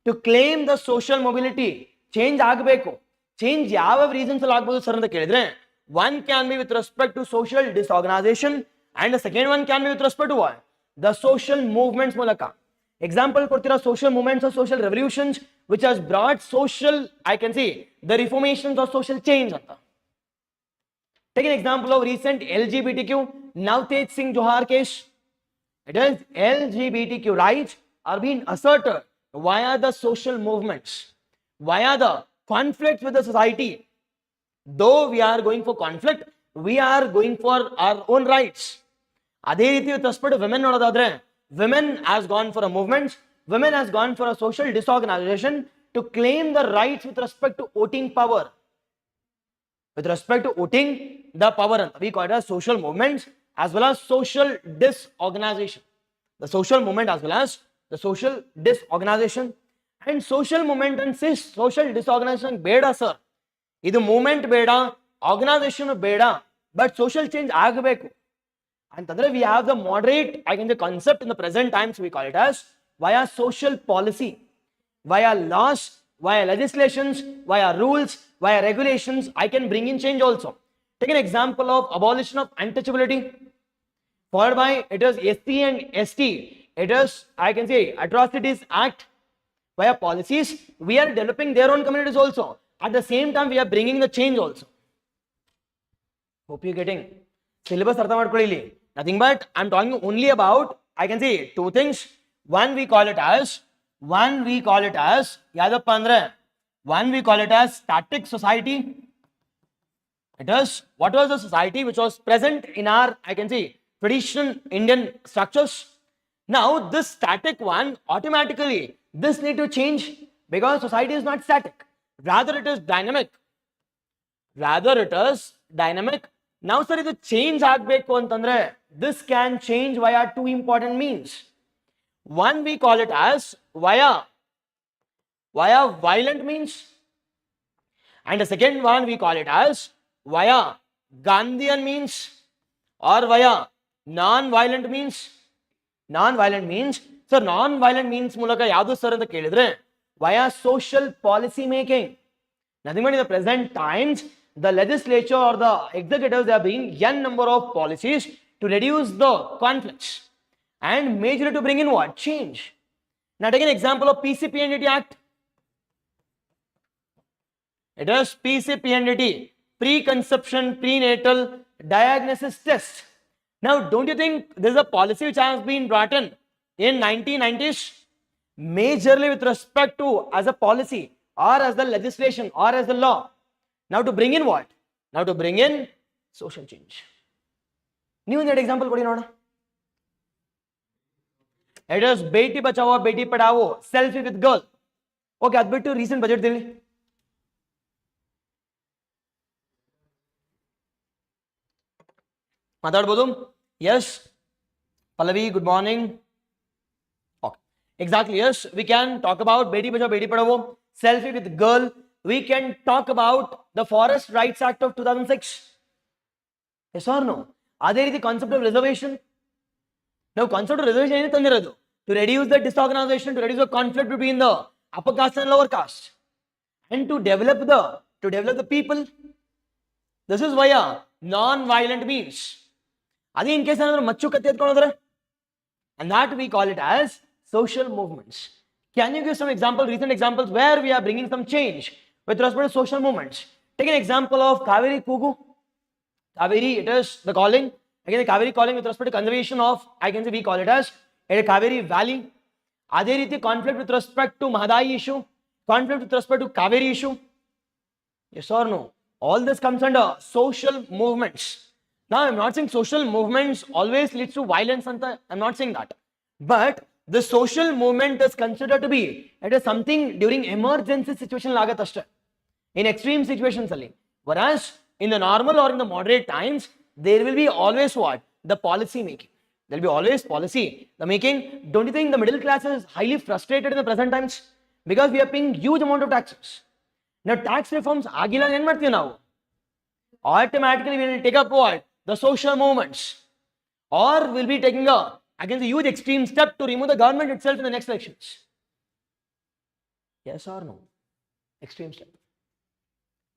to claim the social mobility, change ಆಗಬೇಕು. Change ಯಾವ reasons ಅಲ್ಲಿ ಆಗಬಹುದು sir ಅಂತ ಕೇಳಿದ್ರೆ, one can be with respect to social disorganization and the second one can be with respect to what? The social movements ಮೂಲಕ. Example ಕೊಡ್ತೀರಾ, social movements or social revolutions which has brought social, I can see, the reformations or social change ಅಂತ. Take an example of recent LGBTQ Navtej Singh Johar case. It is LGBTQ rights are being asserted via the social movements, via the conflicts with the society. Though we are going for conflict, we are going for our own rights. ಅದೇ ರೀತಿ with respect to women ನೋಡೋದಾದ್ರೆ, women has gone for a movement, women has gone for a social disorganization to claim the rights with respect to voting power. With respect to voting the power, we call it as social movements as well as social disorganization. The social movement as well as the social disorganization. And social movement and social disorganization ಬೇಡ sir, ಇದು movement ಬೇಡ, organisation ಬೇಡ, but social change ಆಗಬೇಕು ಅಂತಂದ್ರೆ we have the moderate, I can say, concept in the present times. We call it as via social policy, via laws, via legislations, via rules, via regulations, I can bring in change also. Take an example of abolition of untouchability, followed by it is SC and ST, it is, I can say, atrocities act. Via policies we are developing their own communities also, at the same time we are bringing the change also. Hope you getting syllabus artha madಕೊಳ್ಳಿ ಇಲ್ಲಿ. Nothing but I'm talking only about, I can say, two things. One we call it as yadappa andre, one we call it as static society. It is what was the society which was present in our, I can say, traditional Indian structures. Now this static one, automatically this need to change because society is not static, rather it is dynamic. Now sir, idu change agbeku antandre this can change via two important means. One we call it as via violent means, and the second one we call it as via Gandhian means or via non-violent means. So non-violent means ಮೂಲಕ ಯಾವುದು sir ಅಂತ ಕೇಳಿದ್ರೆ via social policy making. Nothing but in the present times the legislature or the executives are bringing n number of policies to reduce the conflicts and majorly to bring in what? Change. Now take an example of PCPNDT Act. It is PCPNDT, preconception prenatal diagnosis test. Now don't you think this is a policy which has been brought in 1990s majorly with respect to as a policy or as the legislation or as the law? Now to bring in what? Now to bring in social change. New in that example kodi noda. It is Beti Bachao Beti Padhao, selfie with girl. Okay, ad bittu recent budget dilli. ಮಾತಾಡ್ಬೋದು? Yes, Pallavi, good morning. Okay, exactly, yes, we can talk about Beti Bachao Beti Padhao, selfie with girl. We can talk about the Forest Rights Act of 2006. Yes or no? Are there the concept of reservation? Now concept of reservation is to reduce the disorganization, to reduce the conflict between the upper caste and lower caste, and to develop the people. This is via non-violent means. Adi in case another machu katte edkonodre, and that we call it as social movements. Can you give some examples, recent examples where we are bringing some change with respect to social movements? Take an example of Kaveri Kugu. Kaveri, it is the calling. Again, the Kaveri calling with respect to conservation of, I can say we call it as a Kaveri Valley. Adhe riti conflict with respect to Mahadai issue, conflict with respect to Kaveri issue. Yes or no? All this comes under social movements. Now, I'm not saying social movements always leads to violence. I'm not saying that. But the social movement is considered to be, it is something during emergency situation lagatashte, in extreme situations only. Whereas in the normal or in the moderate times, there will be always what? The policy making. There will be always policy, the making. Don't you think the middle class is highly frustrated in the present times? Because we are paying huge amount of taxes. Now tax reforms agila en marthive now. Automatically we will take up what? The social movements. Or will be taking against a huge extreme step to remove the government itself in the next elections. Yes or no? Extreme step.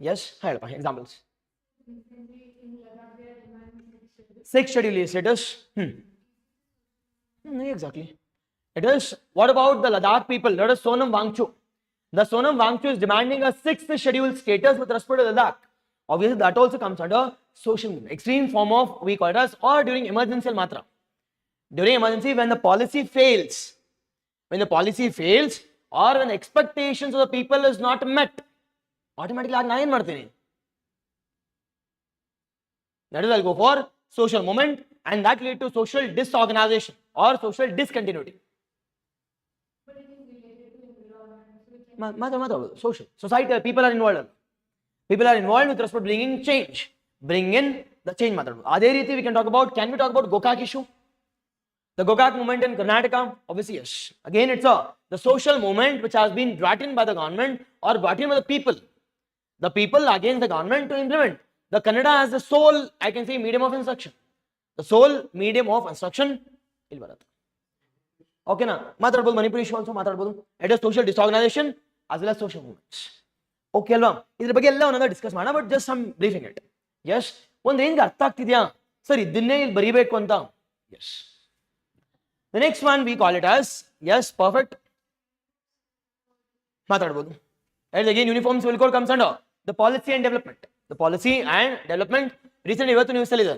Yes? Examples. 6th schedule is status. Exactly. It is, what about the Ladakh people? Let us Sonam Wangchu. The Sonam Wangchu is demanding a 6th schedule status with respect to Ladakh. Obviously, that also comes under social movement. Extreme form of, we call it as, or during emergency matra. During emergency, when the policy fails, or when expectations of the people is not met, automatically I am martini. That is, I'll go for social movement, and that lead to social disorganization or social discontinuity. Social society, people are involved. People are involved with respect to bringing change. Bring in the change method. Adhe we can talk about. Can we talk about Gokak issue? The Gokak movement in Karnataka, obviously yes. Again, it's the social movement which has been brought in by the government or brought in by the people. The people against the government to implement. The Kannada as the sole, I can say, medium of instruction. The sole medium of instruction. Okay, na. Matadbodu Manipur issue also matadbodu. It is social disorganization as well as social movements. Okay, alva. Idra ಬಗ್ಗೆ ಎಲ್ಲ ಒಂದೊಂದು discuss ಮಾಡೋಣ, but just some briefing it. Yes, ಒಂದು ರೇಂಜ್ಗೆ ಅರ್ಥ ಆಗ್ತಿದ್ಯಾ sir? ಇದನ್ನೇ ಇಲ್ಲಿ ಬರೀಬೇಕು ಅಂತ. Yes. The next one we call it as, yes, perfect. ಮಾತಾಡ್ಬೋದು. And again, uniform civil code comes under the policy and development. The policy and development. Recently, ಇವತ್ತು ನ್ಯೂಸ್ ಅಲ್ಲಿ ಇದೆ.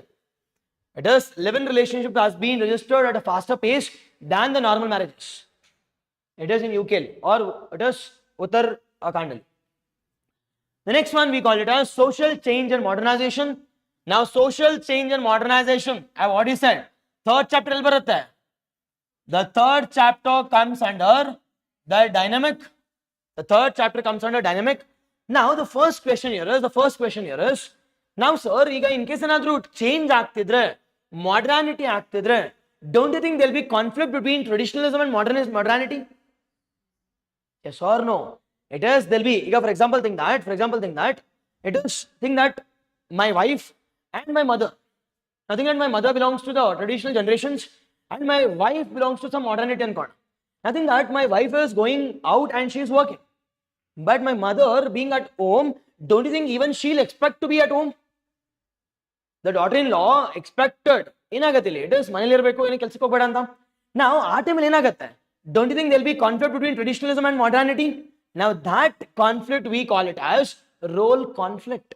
It is live-in relationship has been registered at a faster pace than the normal marriages. It is in UK or it is Uttarakhand. The next one we call it as social change and modernization. Now, social change and modernization, I have already said, third chapter al barutte. The third chapter comes under the dynamic. The third chapter comes under dynamic. Now the first question here is, now sir, ಈಗ in case ಏನಾದರೂ change ಆಗ್ತಿದ್ರೆ, modernity ಆಗ್ತಿದ್ರೆ, don't you think there will be conflict between traditionalism and modernity? Yes or no? It is, there will be, ಈಗ for example think that, it is, think that my wife and my mother, I think that my mother belongs to the traditional generations and my wife belongs to some modernity and con. I think that my wife is going out and she is working. But my mother being at home, don't you think even she'll expect to be at home? The daughter-in-law expected, ಏನಾಗತ್ತಿಲ್ಲ, it is ಮನೇಲಿ ಇರಬೇಕು, ಏನು ಕೆಲಸಕ್ಕೆ ಹೋಗಬೇಡ ಅಂತ. Now ಆ ಟೈಮಲ್ಲಿ ಏನಾಗುತ್ತೆ? Don't you think there will be conflict between traditionalism and modernity? Now that conflict we call it as role conflict.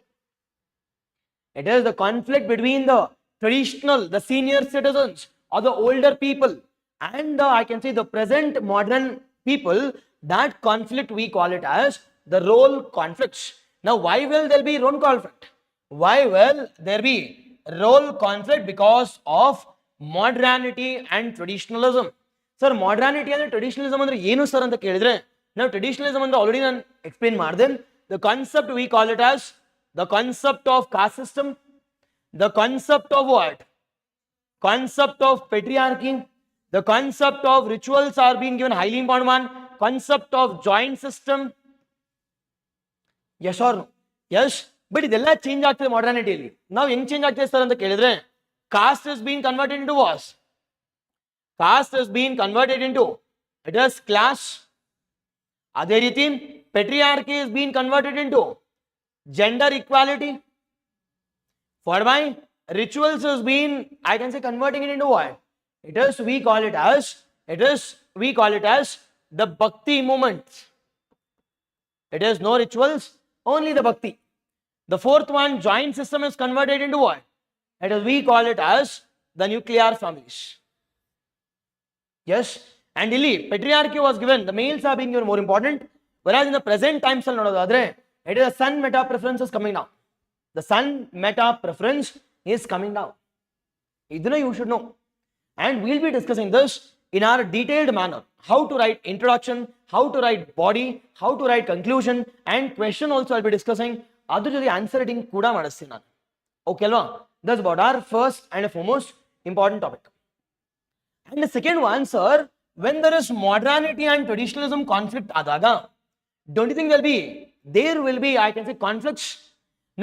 It is the conflict between the traditional, the senior citizens or the older people and the, I can say, the present modern people. That conflict we call it as the role conflicts. Now why will there be role conflict? Why will there be role conflict? Because of modernity and traditionalism. Sir, modernity and traditionalism andre ಏನು sir ಅಂತ ಕೇಳಿದ್ರೆ, ನಾವು traditionalism ಅಂದ್ರೆ already ನಾನು explain ಮಾಡಿದೆ. The concept we call it as the concept of caste system, the concept of what? Concept of patriarchy, the concept of rituals are being given highly important one, concept of joint system. Yes or no? Yes, but ಇದೆಲ್ಲ change ಆಗ್ತದೆ ಮಾಡರ್ನಿಟಿಯಲ್ಲಿ. ನಾವು ಹೆಂಗ್ change ಆಗ್ತದೆ sir ಅಂತ ಕೇಳಿದ್ರೆ, caste is being converted into what? Caste is being converted into, it is class. ಅದೇ ರೀತಿ patriarchy is being converted into gender equality. Followed by rituals is being, I can say, converting it into what? It is, we call it as the bhakti movement. It is no rituals, only the bhakti. The fourth one, joint system, is converted into what? It is, we call it as the nuclear families. Yes, and illi patriarchy was given, the males are being given more important, whereas in the present times nododadre, it is the sun meta preference is coming down. The sun meta preference is coming down. Iduna you should know, and we'll be discussing this in our detailed manner. How to write introduction, how to write body, how to write conclusion, and question also I'll be discussing. Adu jodi answer writing kuda madisತೀನಿ ನಾನು. Okay alva? That's about our first and foremost important topic. And the second one, sir, when there is modernity and traditionalism conflict adaga, don't you think there will be, I can say, conflicts?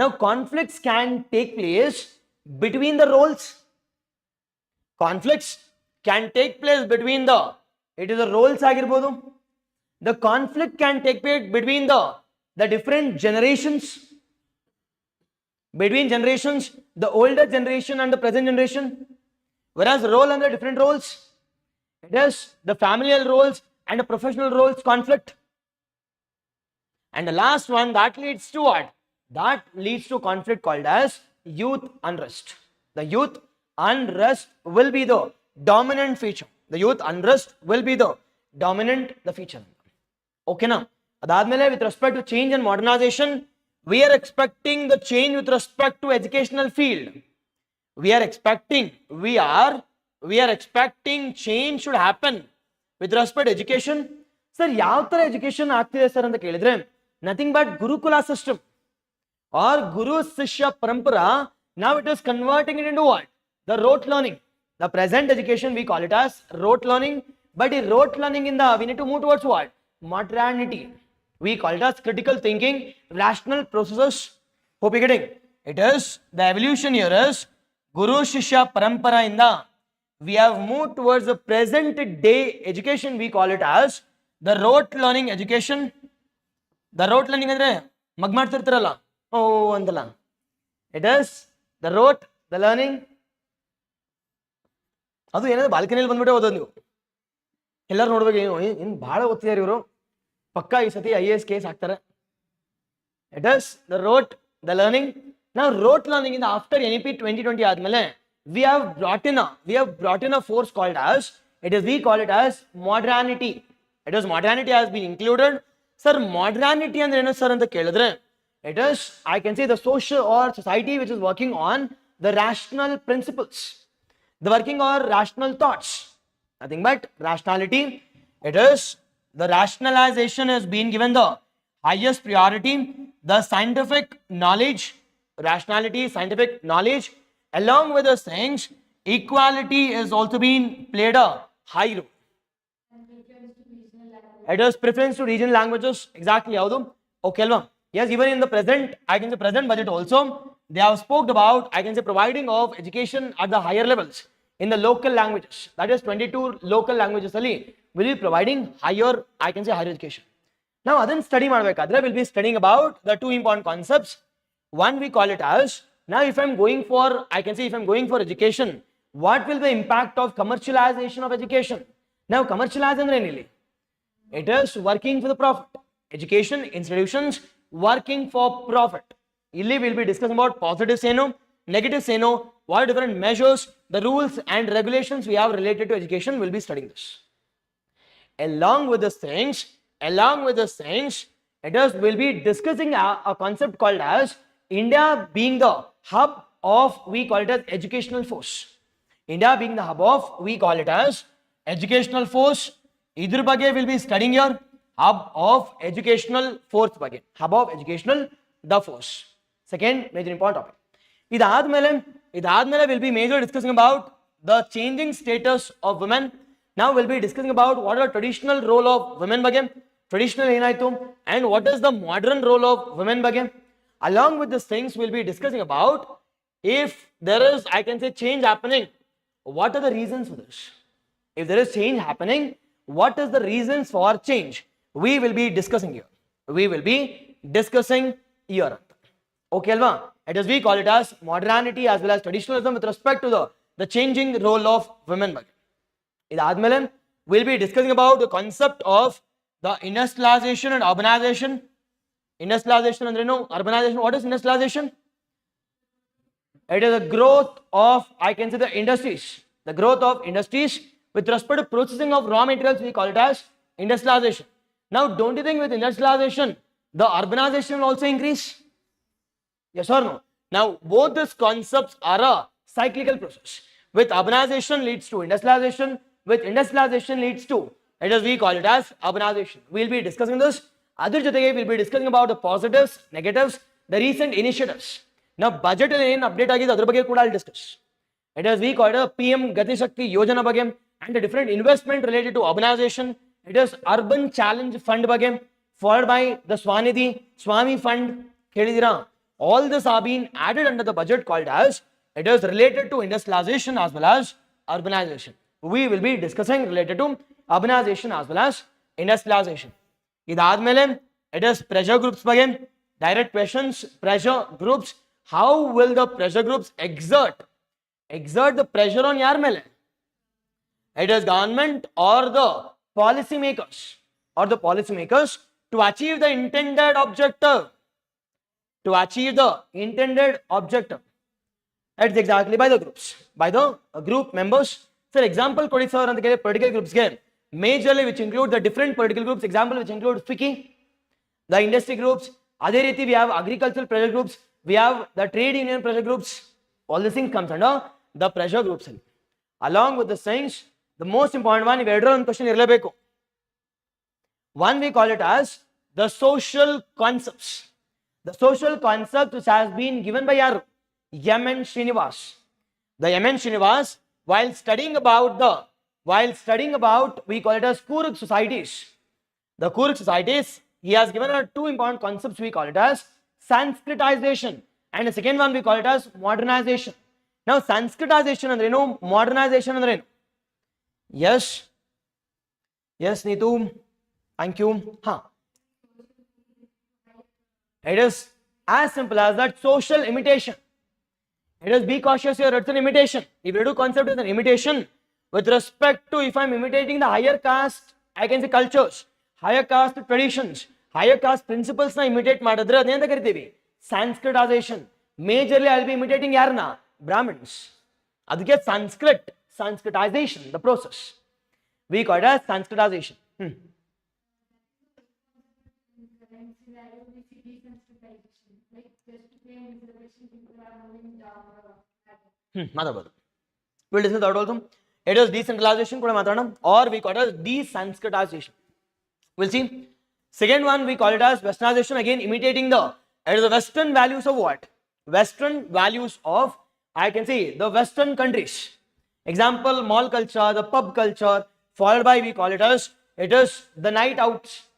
Now conflicts can take place between the roles. Conflicts can take place between the, it is the roles ಆಗಿರ್ಬೋದು. The conflict can take place between the different generations, between generations, the older generation and the present generation. Whereas role and the different roles, it is the familial roles and the professional roles conflict. And the last one, that leads to what? That leads to conflict called as youth unrest. The youth unrest will be the dominant feature. The youth unrest will be the dominant feature. Okay now, adadmele with respect to change and modernization, we are expecting the change with respect to educational field. We are expecting change should happen with respect to education. Sir, ಯಾವ ತರ education ಆಗ್ತಿದೆ sir ಅಂತ ಕೇಳಿದ್ರೆ, nothing but Gurukula system or Guru Shishya Parampara. Now it is converting it into what? The rote learning. The present education we call it as rote learning, but the rote learning we need to move towards what? Modernity. We call it as critical thinking, rational processes. Hope you're getting it. Is the evolution here is Guru Shishya Parampara we have moved towards the present day education. We call it as the rote learning education. The rote learning andre mag ಮಾಡ್ತಿರ್ತಾರಲ್ಲ, ಓ ಅಂತಲ್ಲ, it is the rote, the learning. ಅದು ಏನಾದ್ರು ಬಾಲ್ಕನಿಯಲ್ಲಿ ಬಂದ್ಬಿಟ್ಟೆ ಓದೋದು ನೀವು ಎಲ್ಲರೂ ನೋಡ್ಬೇಕು, ಏನು ಭಾಳ ಓದ್ತಿದ್ದಾರೆ ಇವರು, ಪಕ್ಕ ಈ ಸತಿ IAS ಕೇಸ್ ಹಾಕ್ತಾರೆ. It is the rote, the learning. Now rote learning in the after NEP 2020 ಆದ್ಮೇಲೆ we have brought in a force called as, we call it as modernity. It is modernity has been included. Sir, modernity ಅಂದ್ರೆ ಏನು sir ಅಂತ ಕೇಳಿದ್ರೆ, it is, I can say, the social or society which is working on the rational principles, the working or rational thoughts, nothing but rationality. It is the rationalization has been given the highest priority. The scientific knowledge, rationality, scientific knowledge, along with the things, equality is also been played a high role. It is preference to regional languages. Exactly. Okay, yes, even in the present, I can say present budget also, they have spoke about, I can say, providing of education at the higher levels in the local languages. That is 22 local languages only will be providing higher, I can say, higher education. Now, other study madbekadre will be studying about the two important concepts. One we call it as, now if I'm going for, I can say, if I'm going for education, what will be the impact of commercialization of education? Now, commercialization really, it is working for the profit. Education institutions working for profit. Illi will be discussing about positive say no, negative say no, what are different measures, the rules and regulations we have related to education. Will be studying this. Along with the things, it is will be discussing a concept called as India being the hub of, we call it as educational force. India being the hub of, we call it as educational force. Idhar ಬಗ್ಗೆ will be studying your hub of educational force ಬಗ್ಗೆ, hub of educational the force. Second major important topic. ಇದಾದ್ಮೇಲೆ will be major discussing about the changing status of women. Now we'll be discussing about what are the traditional role of women ಬಗ್ಗೆ, traditional ಏನಾಯ್ತು, and what is the modern role of women ಬಗ್ಗೆ. Along with these things we'll be discussing about if there is, I can say, change happening, what are the reasons for this? If there is change happening, what is the reasons for change? We will be discussing here. Okay, alva? It is we call it as modernity as well as traditionalism with respect to the changing role of women. Idadmele we'll be discussing about the concept of the industrialization and urbanization. Industrialization and urbanization. What is industrialization? It is a growth of, I can say, the industries. The growth of industries with respect to processing of raw materials, we call it as industrialization. Now, don't you think with industrialization, the urbanization will also increase? Yes or no? Now, both these concepts are a cyclical process. With urbanization leads to industrialization, with industrialization leads to, it is we call it as urbanization. We'll be discussing this. Other jotege we'll be discussing about the positives, negatives, the recent initiatives. Now, budget and update agide adar ಬಗ್ಗೆ ಕೂಡ I'll discuss. It is we call it a PM Gati Shakti Yojana ಬಗ್ಗೆ and the different investment related to urbanization. It is Urban Challenge Fund ಬಗ್ಗೆ, followed by the Swanidhi, Swami Fund. All this are being added under the budget called as, it is related to industrialization as well as urbanization. We will be discussing related to urbanization as well as industrialization. Idadmele, it is pressure groups again. Direct questions, pressure groups. How will the pressure groups exert the pressure on yaar mele? It is government or the policymakers to achieve the intended objective. It's exactly by the groups, by the group members. For example, political groups game majorly which include the different political groups. Example which include FICCI, the industry groups. Adhe riti we have agricultural pressure groups, we have the trade union pressure groups. All these things comes under the pressure groups. Along with the things, the most important one, if one question irlebeku. One we call it as the social concepts. The social concept which has been given by our M.N. Srinivas. The M.N. Srinivas, while studying about, we call it as Kuruk societies. The Kuruk societies, he has given us two important concepts. We call it as Sanskritization, and the second one we call it as modernization. Now, Sanskritization and modernization and yes, Neetu, thank you. It is as simple as that. Social imitation. It is be cautious here. It's an imitation. If you do concept is an imitation with respect to, if I'm imitating the higher caste, I can say cultures, higher caste traditions, higher caste principles na imitate madadre adenta karitivi Sanskritization. Majorly I'll be imitating yarna Brahmins. Adike Sanskritization, the process we call it as Sanskritization. We'll discuss that also. It is decentralization or we call it as desanskritization. We'll see. Second one, we call it as westernization, again imitating the Western values of what? Western values of, I can say, the Western countries. Example, mall culture, the pub culture, followed by, we call it as, it is the night outs.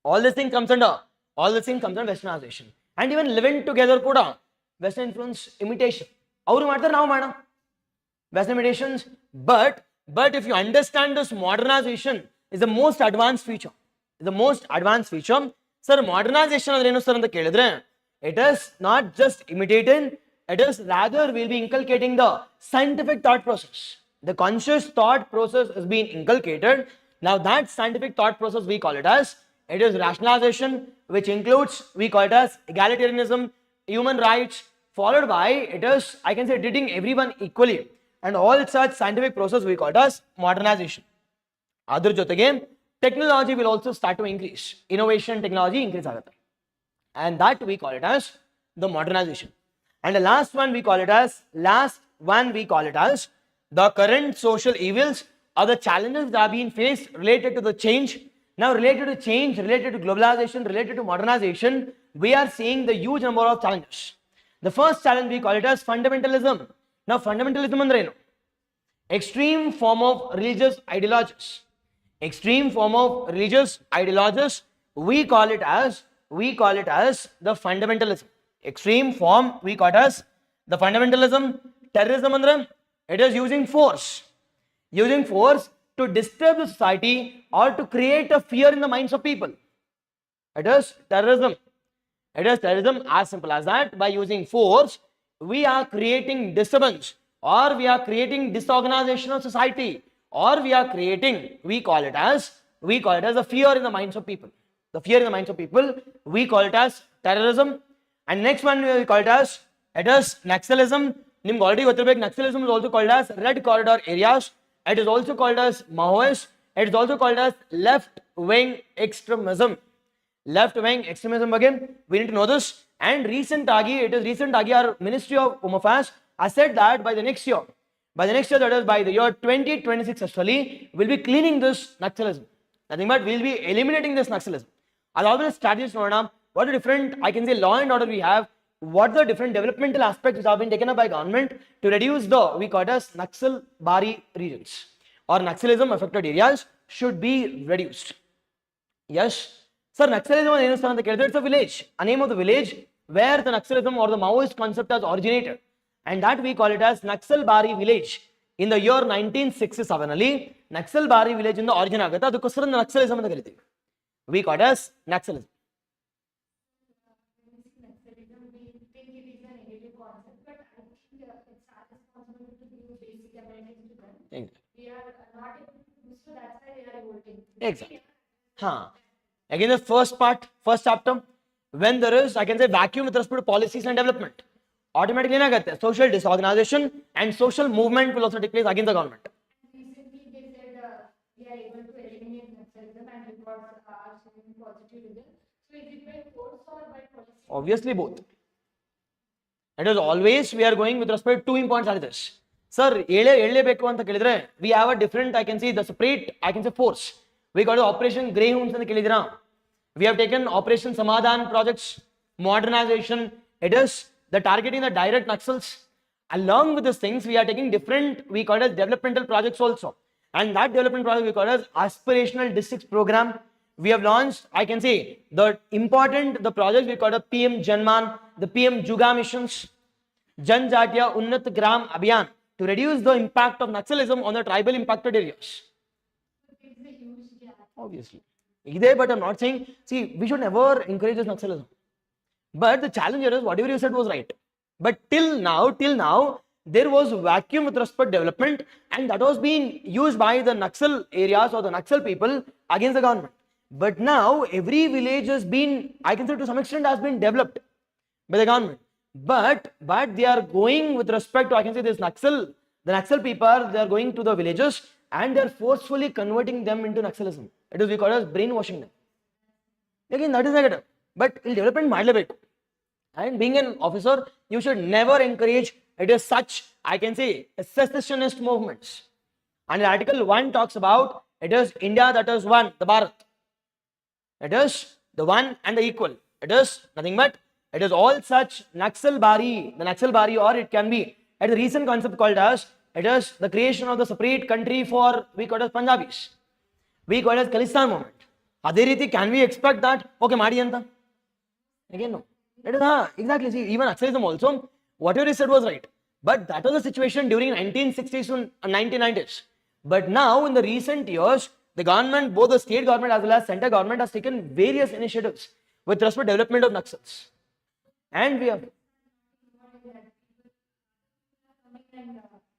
All this thing comes under westernization. And even living together kuda, Western influence imitation. Avaru ಮಾಡ್ತಾರೆ ನಾವು ಮಾಡೋಣ. Western imitations, but if you understand this, modernization is the most advanced feature. Sir, modernization ಅಂದ್ರೆ ಏನು sir ಅಂತ ಕೇಳಿದ್ರೆ, it is not just imitating, it is rather will be inculcating the scientific thought process. The conscious thought process is being inculcated. Now that scientific thought process, we call it as, it is rationalization, which includes, we call it as egalitarianism, human rights, followed by, it is, I can say, treating everyone equally. And all such scientific process we call it as modernization. Adar jotege technology will also start to increase. Innovation, technology increase agutte. And that we call it as the modernization. And the last one we call it as the current social evils or the challenges that are being faced related to the change. Now related to change, related to globalization, related to modernization, we are seeing the huge number of challenges. The first challenge we call it as fundamentalism. Now fundamentalism andre enu? Extreme form of religious ideologies. We call it as the fundamentalism. Extreme form, we call it as the fundamentalism. Terrorism andre, it is using force to disturb the society or to create a fear in the minds of people. It is terrorism. As simple as that. By using force, we are creating disturbance, or we are creating disorganization of society, or we are creating, we call it as a fear in the minds of people. We call it as terrorism. And next one we call it as, it is Naxalism. Nimge already gothirbeku, Naxalism is also called as red corridor areas. It is also called as Maoist. It is also called as left-wing extremism. Again, we need to know this. And recent agi, our Ministry of Home Affairs has said that by the next year, that is by the year 2026 actually, we'll be cleaning this Naxalism. Nothing but we'll be eliminating this Naxalism. I'll always strategies know what the different, I can say, law and order we have, what the different developmental aspects which have been taken up by government to reduce the, we call it as Naxal Bari regions or Naxalism affected areas should be reduced. Yes. Sir, Naxalism it's a village, a name of the village where the Naxalism or the Maoist concept has originated. And that we call it as Naxal Bari village. In the year 1967, Naxal Bari village in the origin agata, the Naxalism. We call it as Naxalism. Exactly. Again, the first chapter, when there is, I can say, vacuum with respect to policies and development, automatically social disorganization and social movement will also take place against the government. Recently, they said we are able to eliminate Naxalism and reports are showing positive results. So, is it by force or by policy? Obviously, both. It is always we are going with respect to 2 important charges. Sir, we have a different, I can say, the separate, I can say, force. We got Operation Grey Hounds in the we have taken Operation Samadhan projects, modernization. It is the targeting the direct Naxals. Along with these things, we are taking different, we call it as developmental projects also. And that development project we call it as aspirational districts program. We have launched, I can say, the projects we call it PM Janman, the PM Juga missions, Janjatiya Unnat Gram Abhiyan to reduce the impact of Naxalism on the tribal impacted areas. Obviously. But I'm not saying, see, we should never encourage this Naxalism. But the challenge here is whatever you said was right. But till now, there was vacuum with respect to development, and that was being used by the Naxal areas or the Naxal people against the government. But now, every village has been, I can say to some extent, has been developed by the government. But they are going with respect to, I can say, this Naxal, the Naxal people, they are going to the villages and they are forcefully converting them into Naxalism. It is we call as brainwashing them. Again, that is negative. But in development, madlebeku. And being an officer, you should never encourage it is such, I can say, secessionist movements. And Article 1 talks about it is India that is one, the Bharat. It is the one and the equal. It is nothing but, it is all such Naxalbari, the Naxalbari, or it can be at the recent concept called as, it is the creation of the separate country for, we call it as Punjabis. We call it as Khalistan movement. Adhe riti, can we expect that? Okay, Madi anta. Again, no. It is, exactly. See, even Naxalism also, whatever he said was right. But that was the situation during 1960s to 1990s. But now, in the recent years, the government, both the state government as well as center government, has taken various initiatives with respect to development of Naxals. And we have...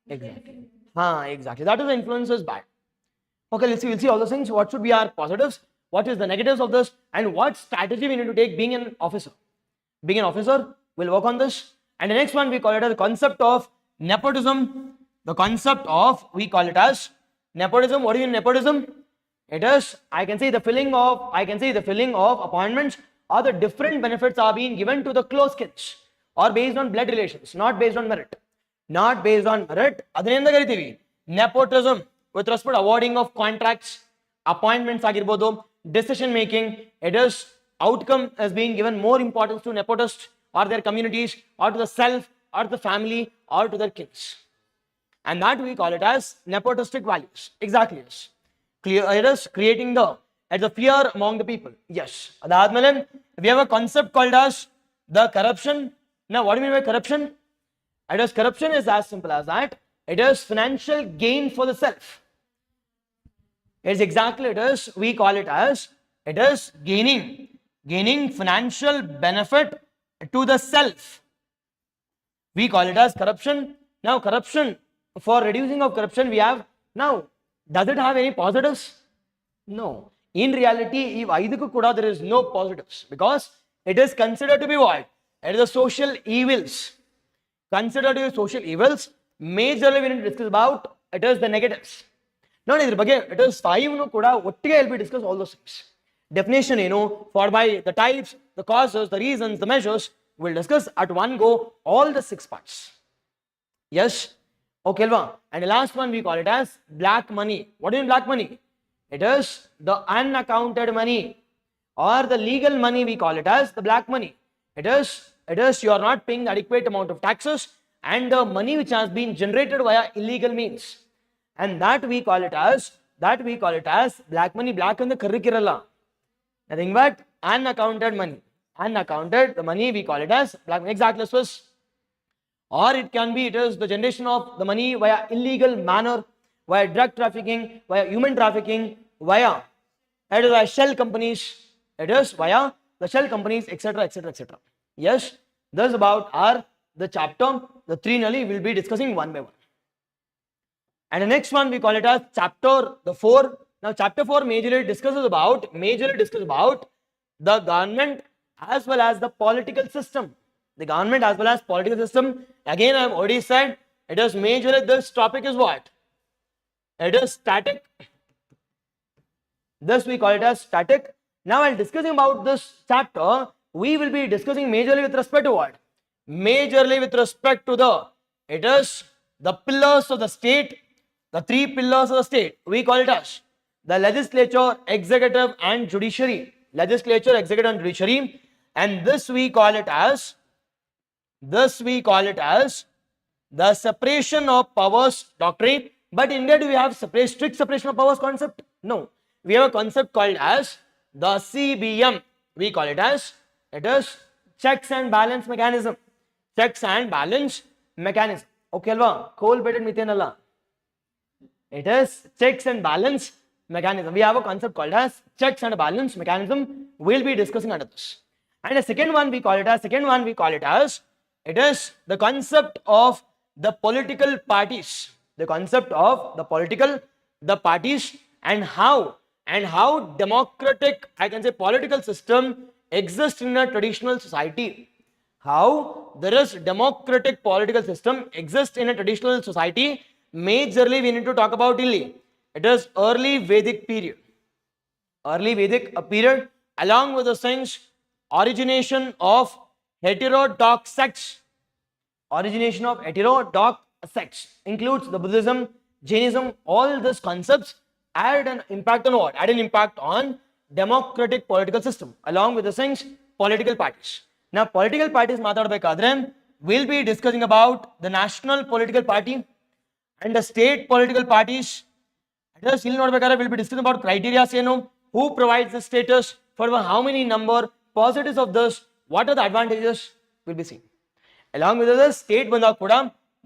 Exactly. Exactly. That is the influence is bad. Okay, let's see. We'll see all those things. What should be our positives? What is the negatives of this? And what strategy we need to take being an officer? Being an officer, we'll work on this. And the next one, we call it as the concept of nepotism. The concept of, we call it as nepotism. What do you mean nepotism? It is, I can say the filling of appointments, or the different benefits are being given to the close kids, or based on blood relations, not based on merit. Not based on merit. Adinenda karitivi. Nepotism with respect to awarding of contracts, appointments agirbodu, decision making. It is outcome is being given more importance to nepotists or their communities, or to the self, or to the family, or to their kids. And that we call it as nepotistic values. Exactly, yes. It is creating the fear among the people. Yes. Adadmale, we have a concept called as the corruption. Now, what do you mean by corruption? It is, corruption is as simple as that. It is financial gain for the self. It is exactly, it is, we call it as, it is gaining financial benefit to the self. We call it as corruption. Now, corruption, for reducing of corruption, we have, now, does it have any positives? No. In reality, there is no positives, because it is considered to be what? It is a social evils. Considered to be social evils. Majorly we need to discuss about, it is the negatives. Now, it is 5 no kuda ottige will be discuss all those things. Definition, for by the types, the causes, the reasons, the measures, we'll discuss at one go all the 6 parts. Yes? Okay, and the last one we call it as black money. What do you mean black money? It is the unaccounted money, or the legal money, we call it as the black money. It is you are not paying the adequate amount of taxes, and the money which has been generated via illegal means. And that we call it as black money. Black in the curriculum. Nothing but unaccounted money. Unaccounted, the money we call it as black money. Exactly, Swiss. Or it can be, it is the generation of the money via illegal manner, via drug trafficking, via human trafficking, via, it is via shell companies, it is via the shell companies, etc., etc., etc. Yes, this is about the chapter. The 3 Nali will be discussing one by one. And the next one we call it as chapter 4. Now, chapter 4 majorly discusses about the government as well as the political system. The government as well as political system. Again, I have already said, it is majorly, this topic is what? It is static. This we call it as static. Now, while discussing about this chapter, we will be discussing majorly with respect to what? Majorly with respect to it is the pillars of the state, the 3 pillars of the state. We call it as the legislature, executive, and judiciary. Legislature, executive, and judiciary. And this we call it as the separation of powers doctrine. But in India, do we have strict separation of powers concept? No. We have a concept called as the CBM. We call it as, it is checks and balance mechanism. Checks and balance mechanism. Okay, alva? Coal-bedded methane alla. It is checks and balance mechanism. We have a concept called as checks and balance mechanism. We'll be discussing under this. And the second one we call it as, it is the concept of the political parties. The concept of the parties, and how democratic, I can say, political system exists in a traditional society. How there is democratic political system exists in a traditional society. Majorly we need to talk about it is early Vedic period. Early Vedic period, along with the things, origination of heterodox sects. Origination of heterodox sects includes the Buddhism, Jainism. All these concepts add an impact on what? Add an impact on democratic political system. Along with the things, political parties. Now, political parties ಮಾತಾಡಬೇಕಾದ್ರೆ we'll be discussing about the national political party and the state political parties. Address ಇಲ್ಲಿ ನೋಡಬೇಕಾದ್ರೆ we'll be discussing about criteria ಏನು, who provides the status, for how many number, positives of this, what are the advantages will be seen. Along with the state ಬಂದಾಗ ಕೂಡ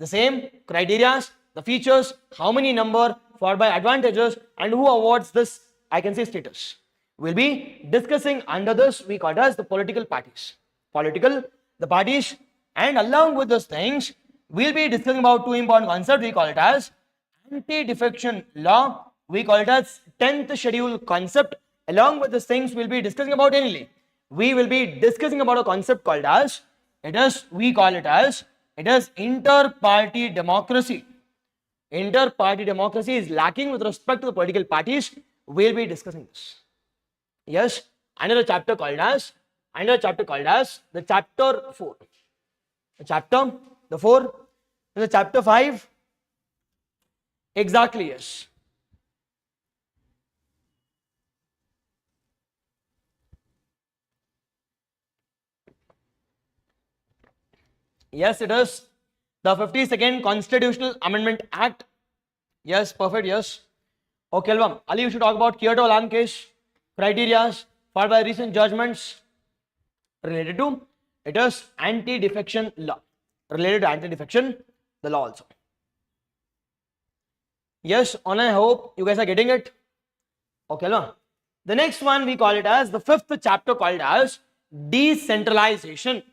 the same criteria, the features, how many number, for by advantages, and who awards this, I can say, status. We'll be discussing under this, we call it as the political parties. The parties, and along with those things, we'll be discussing about two important concepts. We call it as anti-defection law. We call it as 10th schedule concept. Along with these things, we'll be discussing about annually. We will be discussing about a concept called as, we call it as, it is inter-party democracy. Inter-party democracy is lacking with respect to the political parties. We'll be discussing this. Yes, another chapter called as the chapter 4. The 4, the chapter 5. Exactly, yes. Yes, it is the 52nd Constitutional Amendment Act. Yes, perfect, yes. Okay, Alvam, Ali, you should talk about Kyoto Land case, criteria, followed by recent judgments related to, it is anti-defection law. Related to anti-defection, the law also. Yes, and I hope you guys are getting it. Okay, Alvam. The next one, we call it as the 5th chapter called as decentralization.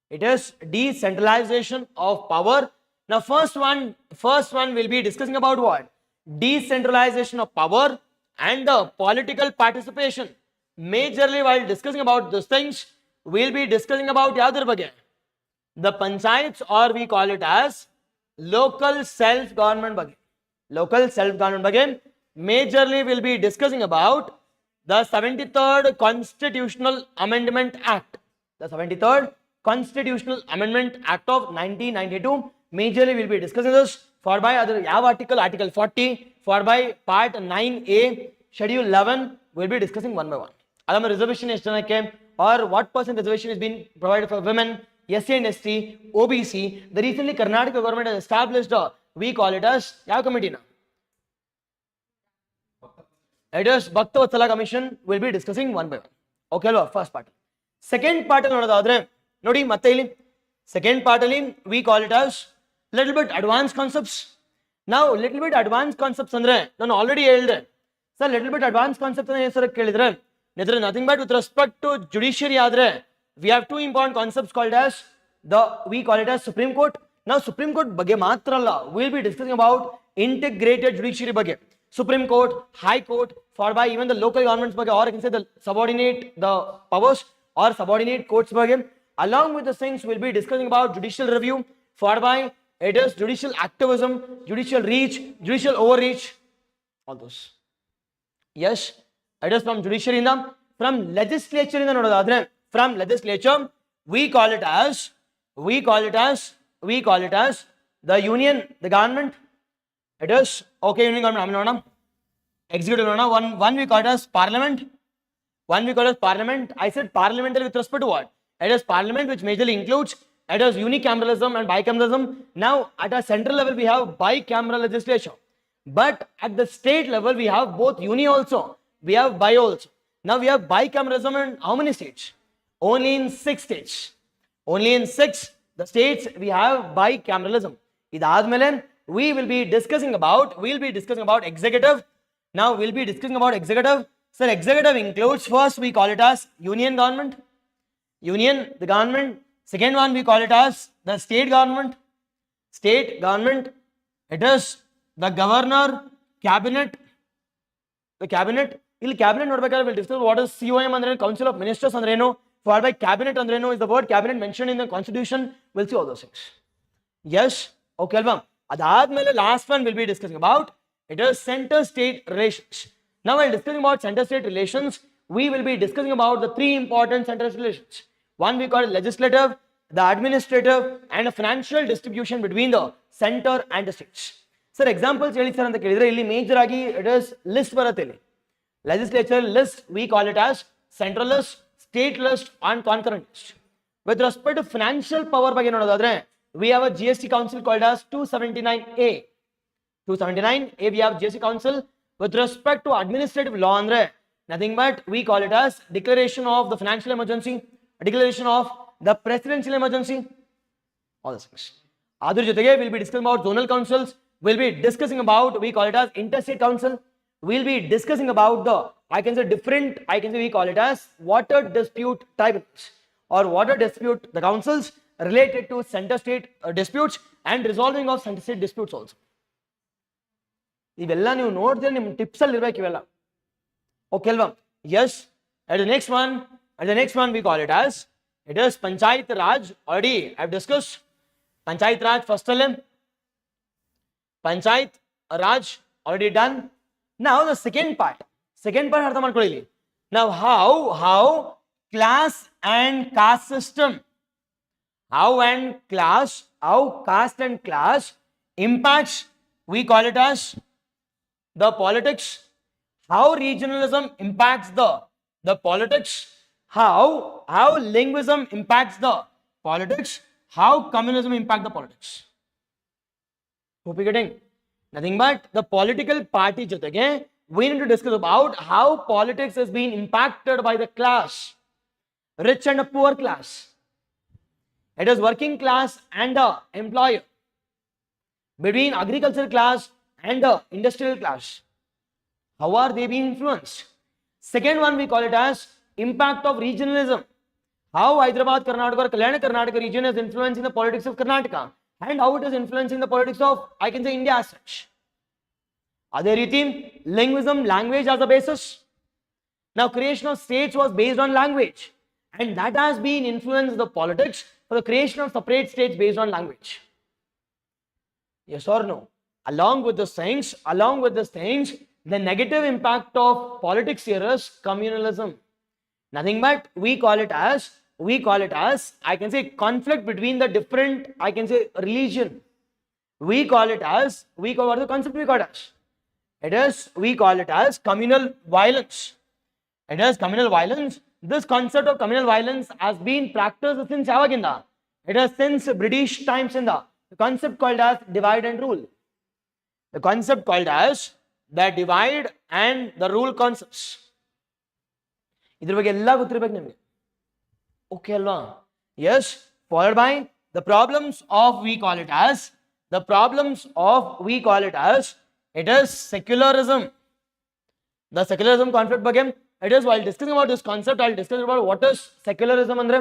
It is decentralization of power. Now, first one will be discussing about what? Decentralization of power and the political participation. Majorly, while discussing about those things, we'll be discussing about yadar bagay, the panchayats, or we call it as local self-government bagay. Local self-government bagay. Majorly, we'll be discussing about the 73rd Constitutional Amendment Act. The 73rd Constitutional Amendment Act of 1992. Majorly we'll be discussing this. For by other article 40, for by part 9A, schedule 11, we'll be discussing one by one. Adama reservation is or what percent reservation is being provided for women, SC and ST, OBC. The recently Karnataka government has established we call it as ಯಾವ committee na? It is Bhakta Vatsala Commission. We'll be discussing one by one. Okay, first part. Second part ನೋಡೋದಾದ್ರೆ ನೋಡಿ ಮತ್ತೆ ಇಲ್ಲಿ second part ಅಲ್ಲಿ we call it as little bit advanced concepts. Now little bit advanced concepts ಅಂದ್ರೆ ನಾನು already ಹೇಳಿದೆ sir, little bit advanced concepts ಅಂದ್ರೆ ಏನು ಸರ್ ಕೇಳಿದ್ರೆ nothing but with respect to judiciary ಆದ್ರೆ we have two important concepts called as we call it as Supreme Court. Now Supreme Court ಬಗ್ಗೆ ಮಾತ್ರ ಅಲ್ಲ, we'll be discussing about integrated judiciary ಬಗ್ಗೆ, Supreme Court, High Court, followed by even the local governments ಬಗ್ಗೆ, or I can say the subordinate the powers or subordinate courts ಬಗ್ಗೆ. Along with the things, we'll be discussing about judicial review, followed by it is judicial activism, judicial reach, judicial overreach, all those. Yes, it is from judiciary from legislature from legislature, we call it as the union, the government. It is okay, union government. Executive one we call it as parliament. One we call it parliament. I said parliamentary with respect to what? It is parliament, which majorly includes it is unicameralism and bicameralism. Now at a central level we have bicameral legislation, but at the state level we have both uni also, we have bi also. Now we have bicameralism in how many states? Only in 6 states. Only in 6 the states we have bicameralism. Idadmele we'll be discussing about executive. Now we'll be discussing about executive. So executive includes, first we call it as union government, the government. Second one we call it as the state government. It is the governor, cabinet. The cabinet, ಇಲ್ಲಿ cabinet ನೋಡಬೇಕಾದ್ರೆ we'll discuss what is COM ಅಂದ್ರೆ, council of ministers ಅಂದ್ರೆ ಏನು, followed by cabinet ಅಂದ್ರೆ ಏನು, is the word cabinet mentioned in the constitution. We'll see all those things. Yes, okay alva. ಅದಾದ್ಮೇಲೆ last one we'll be discussing about, it is center state relations. Now while discussing about center state relations, we will be discussing about the 3 important center state relations. One we call it legislative, the administrative, and a financial distribution between the center and the states. Sir, examples ಹೇಳಿ sir ಅಂತ ಕೇಳಿದ್ರೆ ಇಲ್ಲಿ major ಆಗಿ it is list ಬರುತ್ತೆ. ಇಲ್ಲಿ Legislature list, we call it as central list, state list, and concurrent list. With respect to financial power ಬಗ್ಗೆ ನೋಡೋದಾದ್ರೆ, we have a GST council called as 279A. 279A, we have GST council. With respect to administrative law andre, nothing but we call it as declaration of the financial emergency, declaration of the presidential emergency, all those things. Adar jotege we'll be discussing about zonal councils, we'll be discussing about, we call it as interstate council, we'll be discussing about the, I can say different, I can say we call it as water dispute tribunals or water dispute, the councils related to center state disputes and resolving of center state disputes also. ಇವೆಲ್ಲ ನೀವು ನೋಡಿದ್ರೆ ನಿಮ್ಮ tips ಅಲ್ಲಿ ಇರಬೇಕು ಇವೆಲ್ಲ. Okay ಅಲ್ವಾ? S. And the next one we call it as, it is Panchayat Raj. Already I have discussed Panchayat Raj first ಅಲ್ಲಿ. Panchayat Raj already done. Now the second part ಅರ್ಥ ಮಾಡ್ಕೊಳ್ಳಿ ಇಲ್ಲಿ. Now how class and caste system, how caste and class impacts, we call it as the politics, how regionalism impacts the politics, how linguism impacts the politics, how communism impacts the politics. Hope you getting? Nothing but the political party jotege we need to discuss about how politics has been impacted by the class, rich and poor class. It is working class and the employer, between agricultural class and the industrial class. How are they being influenced? Second one we call it as impact of regionalism. How Hyderabad, Karnataka or Kalyana Karnataka region is influencing the politics of Karnataka and how it is influencing the politics of, I can say, India as such. Other riti, linguism, language as a basis. Now creation of states was based on language and that has been influenced the politics for the creation of separate states based on language. Yes or no? Along with these things, the negative impact of politics here is communalism. Nothing but we call it as, I can say, conflict between the different, I can say, religion. We call it as, what is the concept we call it as? We call it as communal violence. It is communal violence. This concept of communal violence has been practiced since yavaginda. It is since British times in the concept called as divide and rule. The concept called as the divide and the rule concepts. ಇದ್ರ ಬಗ್ಗೆ ಎಲ್ಲ ಗೊತ್ತಿರಬೇಕು ನಿಮಗೆ. Okay ಅಲ್ವಾ? Yes. Followed by the problems of, we call it as, it is secularism. The secularism conflict ಬಗ್ಗೆ, it is, while discussing about this concept, I'll discuss about what is secularism andre,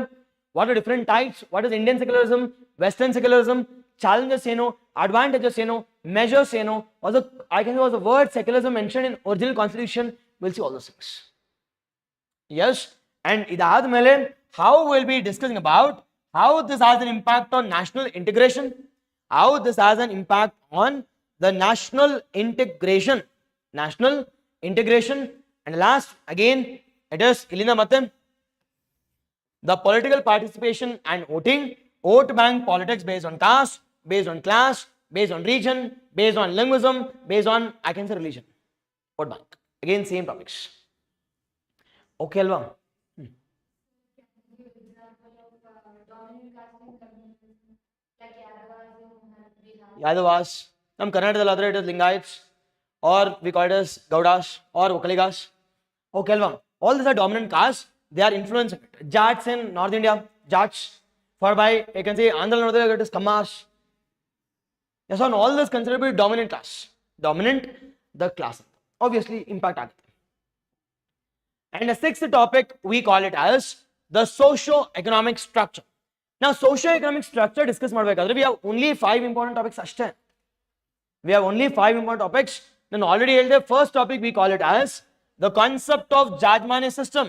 what are different types, what is Indian secularism, Western secularism, challenges ಏನು, advantages ಏನು, measures ಏನು, was the word secularism mentioned in original constitution. We'll see all those things. Yes. And idadmele how we'll be discussing about how this has an impact on national integration, the national integration, and last again it is ilina matte the political participation and voting, vote bank politics based on caste, based on class, based on region, based on linguism, based on, I can say, religion. Vote bank, again same topics. Okay alva? Yadavas, ನಮ್ಮ ಕರ್ನಾಟಕದಲ್ಲಿ it is Lingayats, or we call it as Gaudas or Vakaligas. Okay alva? All these are dominant castes. They are influencing it. Jats in North India, Jats, followed by, I can say, Andhra Pradesh, it is Kammas. Yes, on all this considered to be dominant class. Dominant the class. Obviously, impact aಗುತ್ತೆ. And the sixth topic, we call it as the socio-economic structure. Now, socio-economic structure discuss ಮಾಡಬೇಕಾದ್ರೆ we have only 5 important topics ಅಷ್ಟೇ. We have only 5 important topics. ನಾನು already ಹೇಳಿದೆ, first topic we call it as the concept of Jajmani system.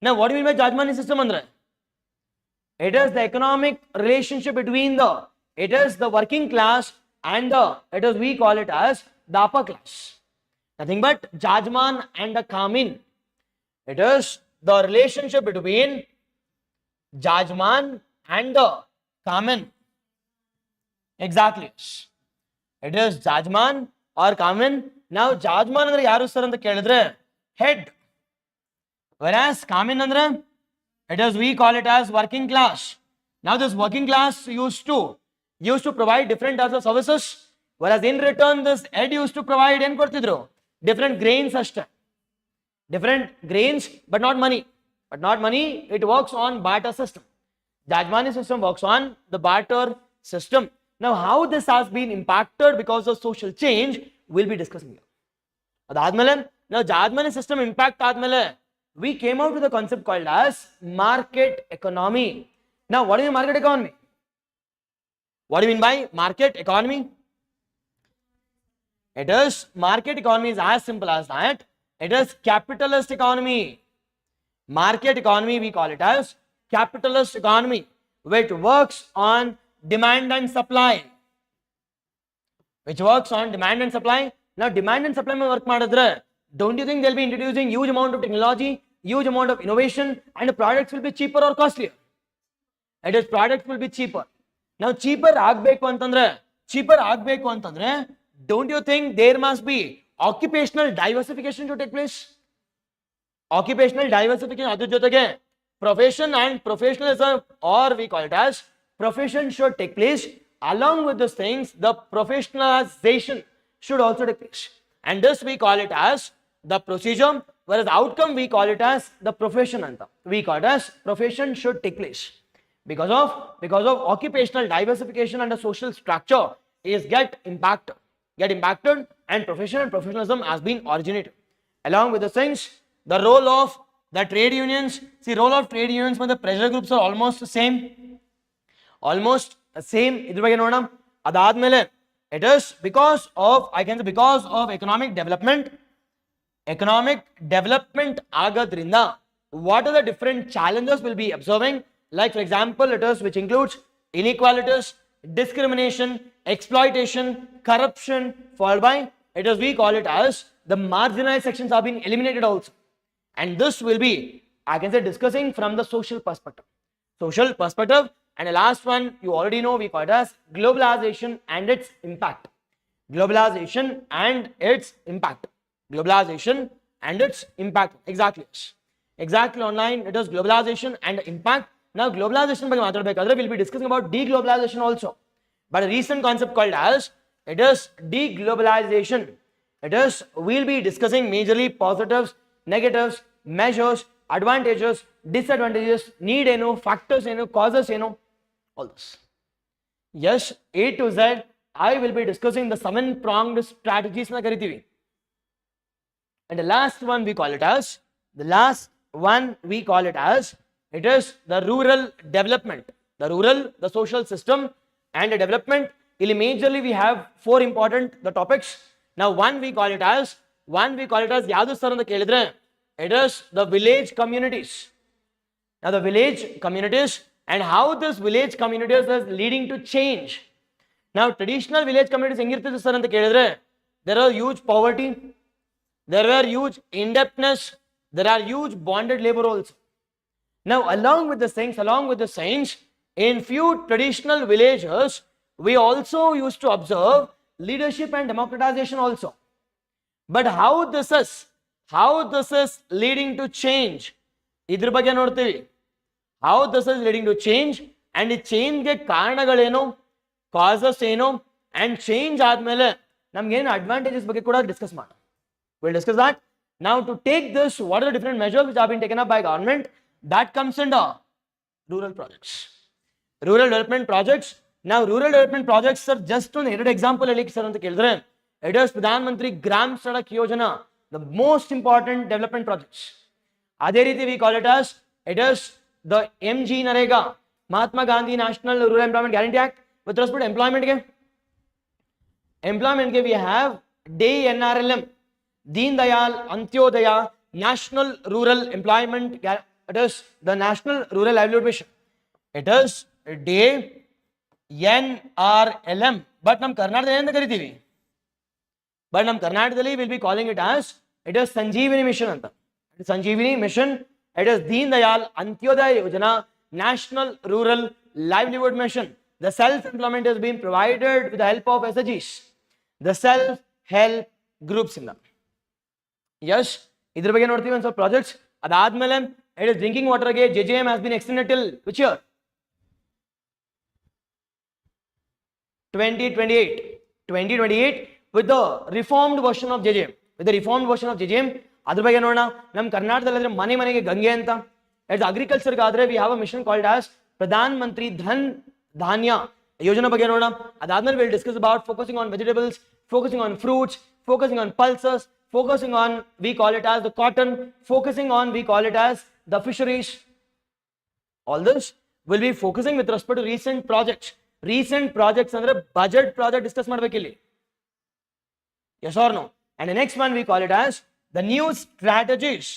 Now, what do you mean by Jajmani system andre? It is the economic relationship between the working class and we call it as the upper class. Nothing but Jajman and the Kamin. It is the relationship between Jajman and the Kamin. Exactly. It is Jajman or Kamin. Now, Jajman andre yaru sir anta kelidre, head. Whereas Kamin andre, it is we call it as working class. Now this working class used to provide different types of services, whereas in return this head used to provide en kortidru different grains ashte. Different grains, but not money. But not money, it works on barter system. The Ajmani system works on the barter system. Now, how this has been impacted because of social change, we'll be discussing here. Adadmele, now Ajmani system impact admele, we came out with a concept called as market economy. Now, what do you mean market economy? What do you mean by market economy? It is, market economy is as simple as that. It is capitalist economy. Market economy, we call it as capitalist economy, which works on demand and supply. Which works on demand and supply. Now, demand and supply work madadre, don't you think they'll be introducing huge amount of technology, huge amount of innovation, and the products will be cheaper or costlier? It is, products will be cheaper. Now, cheaper agbeku antandre, don't you think there must be occupational diversification to take place? Occupational diversification, adu jotege profession and professionalism, or we call it as profession, should take place. Along with these things, the professionalization should also take place. And this we call it as the procedure, whereas outcome we call it as the profession anta. We call it as profession should take place. Because of occupational diversification and the social structure is get impacted, and profession and professionalism has been originated. Along with the things, the role of the trade unions, role of trade unions when the pressure groups are almost the same. Iದ್ರ ಬಗ್ಗೆ ನೋಡೋಣ. ಅದಾದ್ಮೇಲೆ it is because of, I can say, because of economic development ಆಗೋದ್ರಿಂದ what are the different challenges we'll be observing? Like for example, it is which includes inequalities, discrimination, exploitation, corruption, followed by, it is we call it as the marginalized sections are being eliminated also. And this will be, I can say, discussing from the social perspective. And the last one, you already know, we call it as globalization and its impact. Globalization and its impact. Exactly online, it is globalization and impact. Now, globalization we'll be discussing about deglobalization also. But a recent concept called as, it is deglobalization. It is, we'll be discussing majorly positives, negatives, measures, advantages, disadvantages, need factors, causes, all this. Yes, A to Z, I will be discussing the 7 pronged strategies na karitivi. And the last one we call it as, it is the rural development. The social system and the development. Majorly we have 4 important the topics. Now one we call it as yadu sir anta kelidre, it is the village communities. Now the village communities and how this village communities is leading to change. Now traditional village communities hengirtide sir anta kelidre, there are huge poverty, there were huge indebtedness, there are huge bonded labor also. Now along with the things, in few traditional villages we also used to observe leadership and democratization also. But how this is leading to change, idr ಬಗ್ಗೆ ನೋಡ್ತೀವಿ. How this is leading to change, and ಈ change ಗೆ ಕಾರಣಗಳೇನು, causes ಏನು, and change ಆದ್ಮೇಲೆ ನಮ್ಗೆ ಏನು advantages ಬಗ್ಗೆ ಕೂಡ discuss ಮಾಡೋಣ. We'll discuss that. Now to take this, what are the different measures which have been taken up by government that comes under rural projects, rural development projects. Now rural development projects are just on ಎರಡು example ಹೇಳಿಕ್ಕೆ sir ಅಂತ ಕೇಳಿದ್ರೆ, it is Pradhan Mantri Gram Sadak Yojana, the most important development projects. ಅದೇ ರೀತಿ we call it as, it is the MG Narega, Mahatma Gandhi National Rural Employment Guarantee Act. With respect to employment ke we have DNRLM, Deen Dayal Antyodaya National Rural Employment, it is the National Rural Livelihood Mission. It is DNRLM, but nam Karnataka enda kariತೀವಿ. But nam Karnataka will be calling it as, it is Sanjeevani Mission anta. It is Sanjeevani Mission. It is Deen Dayal Antyodaya Yojana National Rural Livelihood Mission. The self-employment is being provided with the help of SHGs, the self-help groups in them. Yes, ಇದ್ರ ಬಗ್ಗೆ ನೋಡ್ತೀವಿ ಒಂದು ಸ್ವಲ್ಪ projects. ಅದಾದ್ಮೇಲೆ it is drinking water ಗೆ JJM has been extended till which year? 2028 with the reformed version of JJM. With the reformed version of JJM, ಅದ್ರ ಬಗ್ಗೆ ನೋಡೋಣ. ನಮ್ಮ ಕರ್ನಾಟಕದಲ್ಲಿ ಮನೆ ಮನೆಗೆ ಗಂಗೆ ಅಂತ. ಇಟ್ಸ್ ಅಗ್ರಿಕಲ್ಚರ್ಗೆ ಆದ್ರೆ we have a mission called as Pradhan Mantri Dhan Dhanya Yojana ಬಗ್ಗೆ ನೋಡೋಣ. ಅದಾದ್ಮೇಲೆ will discuss about focusing on vegetables, focusing on fruits, focusing on pulses, focusing on we call it as the cotton, focusing on we call it as the fisheries. All this will be focusing with respect to recent projects. Recent projects andre budget project discuss ಮಾಡಬೇಕಿಲ್ಲಿ. Yes or no? And the next one we call it as the new strategies.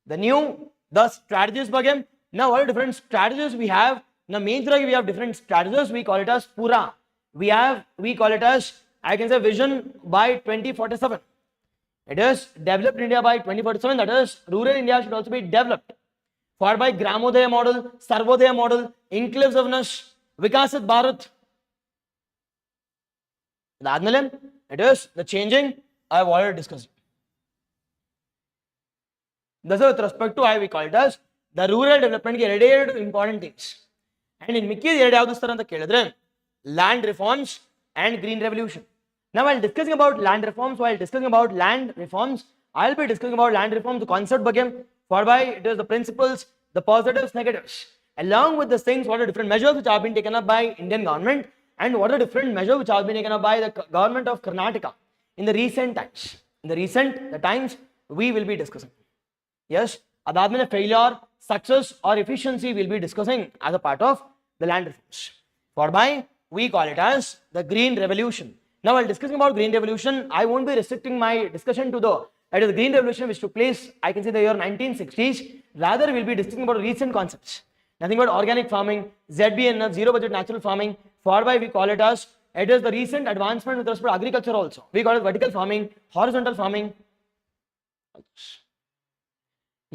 The strategies ಬಗ್ಗೆ. Now all different strategies we have. Now majorly we have different strategies. We call it as Pura. We call it as, I can say, vision by 2047. It is developed India by 2047. That is, rural India should also be developed. Followed by Gramodaya model, Sarvodaya model, inclusiveness, Vikasit Bharat. It is the changing I have already discussed. This is with respect to, we call it as the rural development related important things. And in Mickey, land reforms and green revolution. Now, while discussing about land reforms, I'll be discussing about land reforms, the concept again, followed by it is the principles, the positives, negatives. Along with these things, what are different measures which have been taken up by Indian government, and what are different measures which have been taken up by the government of Karnataka in the recent times. In the times we will be discussing. Yes, adadmele failure, success or efficiency will be discussing as a part of the land reforms. Followed by we call it as the green revolution. Now, while discussing about green revolution, I won't be restricting my discussion to the green revolution which took place, I can say, the year 1960s. Rather, we'll be discussing about recent concepts. Nothing but organic farming, ZBNF, zero budget natural farming. Followed by we call it as, it is the recent advancement with respect to agriculture also. We call it vertical farming, horizontal farming.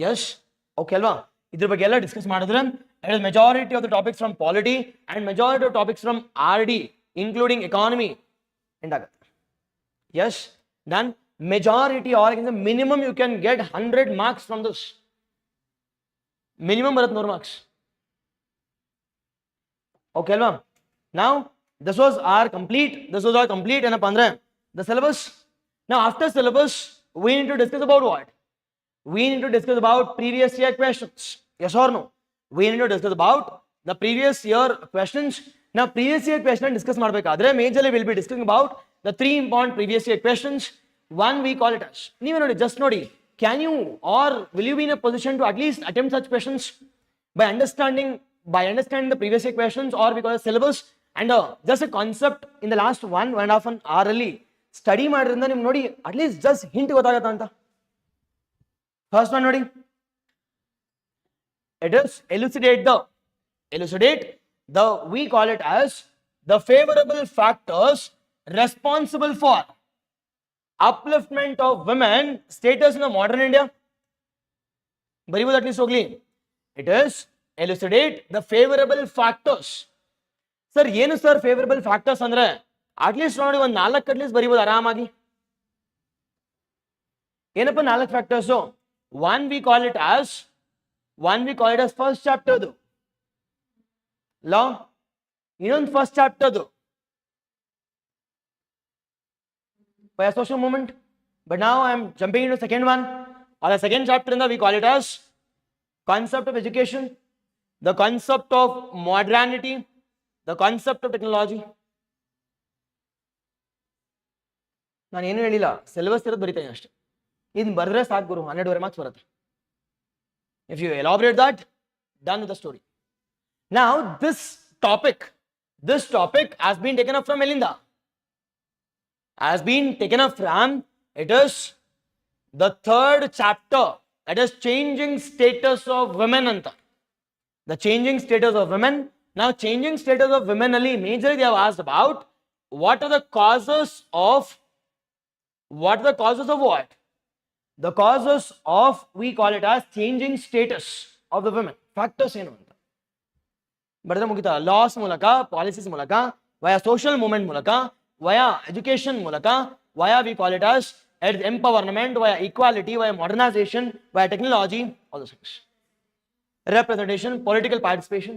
Yes, okay alva. Idra ಬಗ್ಗೆ ಎಲ್ಲ discuss ಮಾಡಿದ್ರೆ it is majority of the topics from polity and majority of topics from RD, including economy. Yes, then majority or minimum you can get 100 marks from this. Minimum 100 marks. Okay, now this was our complete ಏನಪ್ಪ ಅಂದ್ರೆ the syllabus. Now after syllabus we need to discuss about what? We need to discuss about previous year questions. Yes or no? We need to discuss about the previous year questions. Now previous year question discuss ಮಾಡಬೇಕಾದ್ರೆ majorly we'll be discussing about the 3 important previous year questions. One we call it as, ನೀವೇ ನೋಡಿ, just ನೋಡಿ, can you or will you be in a position to at least attempt such questions by understanding the previous year questions, or because syllabus and just a concept in the last 1.5 hour ಅಲ್ಲಿ study ಮಾಡಿದ್ರಿಂದ ನಿಮ್ಗೆ ನೋಡಿ at least just hint ಗೊತ್ತಾಗತ್ತ ಅಂತ. First one ನೋಡಿ, it is elucidate the we call it as the favorable factors responsible for upliftment of women status in the modern India. ಬರೀಬೋದು at least ಹೋಗ್ಲಿ. It is elucidate the favorable factors. Sir ಏನು sir favourable factors ಅಂದ್ರೆ at least ನೋಡಿ ಒಂದು 4 at least ಬರೀಬೋದು ಆರಾಮಾಗಿ. ಏನಪ್ಪ 4 factors? One we call it as first chapter law, ಇನ್ನೊಂದು first chapter by a social movement. But now I am jumping into second one, or the second chapter in the we call it as concept of education, the concept of modernity, the concept of technology. ನಾನು ಏನು ಹೇಳಿಲ್ಲ, syllabus ಇರೋದು ಬರೀತೇನೆ ಅಷ್ಟೇ. ಇದನ್ನ ಬರೆದ್ರೆ ಸಾಕು ಗುರು, 100 marks ಬರುತ್ತೆ. If you elaborate that, done with the story. Now this topic has been taken up from Melinda. It is the 3rd chapter, that is changing status of women anta. The changing status of women. Now changing status of women ali majorly they have asked about what are the causes of what? The causes of we call it as changing status of the women. Factors ಏನು ಅಂತ ಬರೆದ್ರೆ ಮುಗಿತಾ. Loss ಮೂಲಕ, policies ಮೂಲಕ, via social movement ಮೂಲಕ, via education ಮೂಲಕ, via V call it as It's empowerment via equality, via modernization, via technology, all those things. Representation, political participation.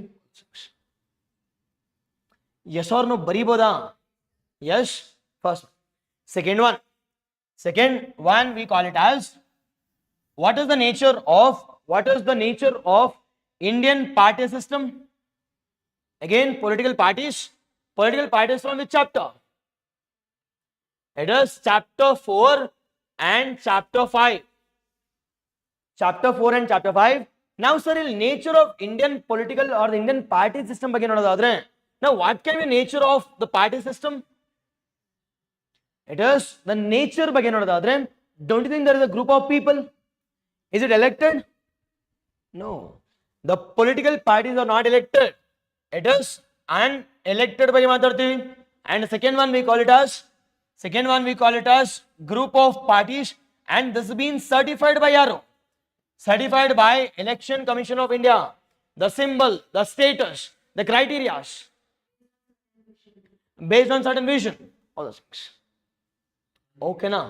Yes or no? Bariboda. Yes. First. Second one we call it as what is the nature of Indian party system? Again, political parties from which chapter? It is chapter 4 and chapter 5. Chapter 4 and chapter 5. Now, sir, the nature of Indian political or the Indian party system ಬಗ್ಗೆ ನೋಡೋದಾದ್ರೆ, now what can be nature of the party system? It is the nature ಬಗ್ಗೆ ನೋಡೋದಾದ್ರೆ, don't you think there is a group of people? Is it elected? No. The political parties are not elected. It is unelected ಬಗ್ಗೆ ಮಾತಾಡ್ತೀವಿ. And the second one we call it as group of parties, and this has been certified by ಯಾರು? Certified by Election Commission of India. The symbol, the status, the criteria based on certain vision, all those things. Okay na?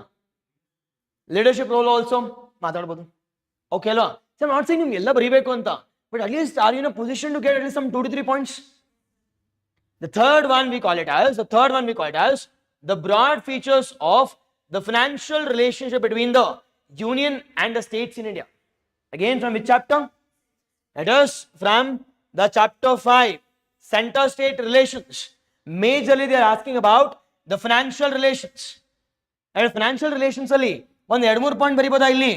Leadership role also ಮಾತಾಡಬಹುದು. Okay ಅಲ್ವಾ? So I'm not saying ನಿಮ್ಗೆ ಎಲ್ಲ ಬರೀಬೇಕು ಅಂತ, but at least are you in a position to get at least some 2 to 3 points? The third one we call it as the broad features of the financial relationship between the union and the states in India. Again, from which chapter? It is from the chapter 5, center state relations. Majorly they are asking about the financial relations. And financial relations ಅಲ್ಲಿ ಒಂದು 2-3 point ಬರಿಬೋದಾ ಇಲ್ಲಿ?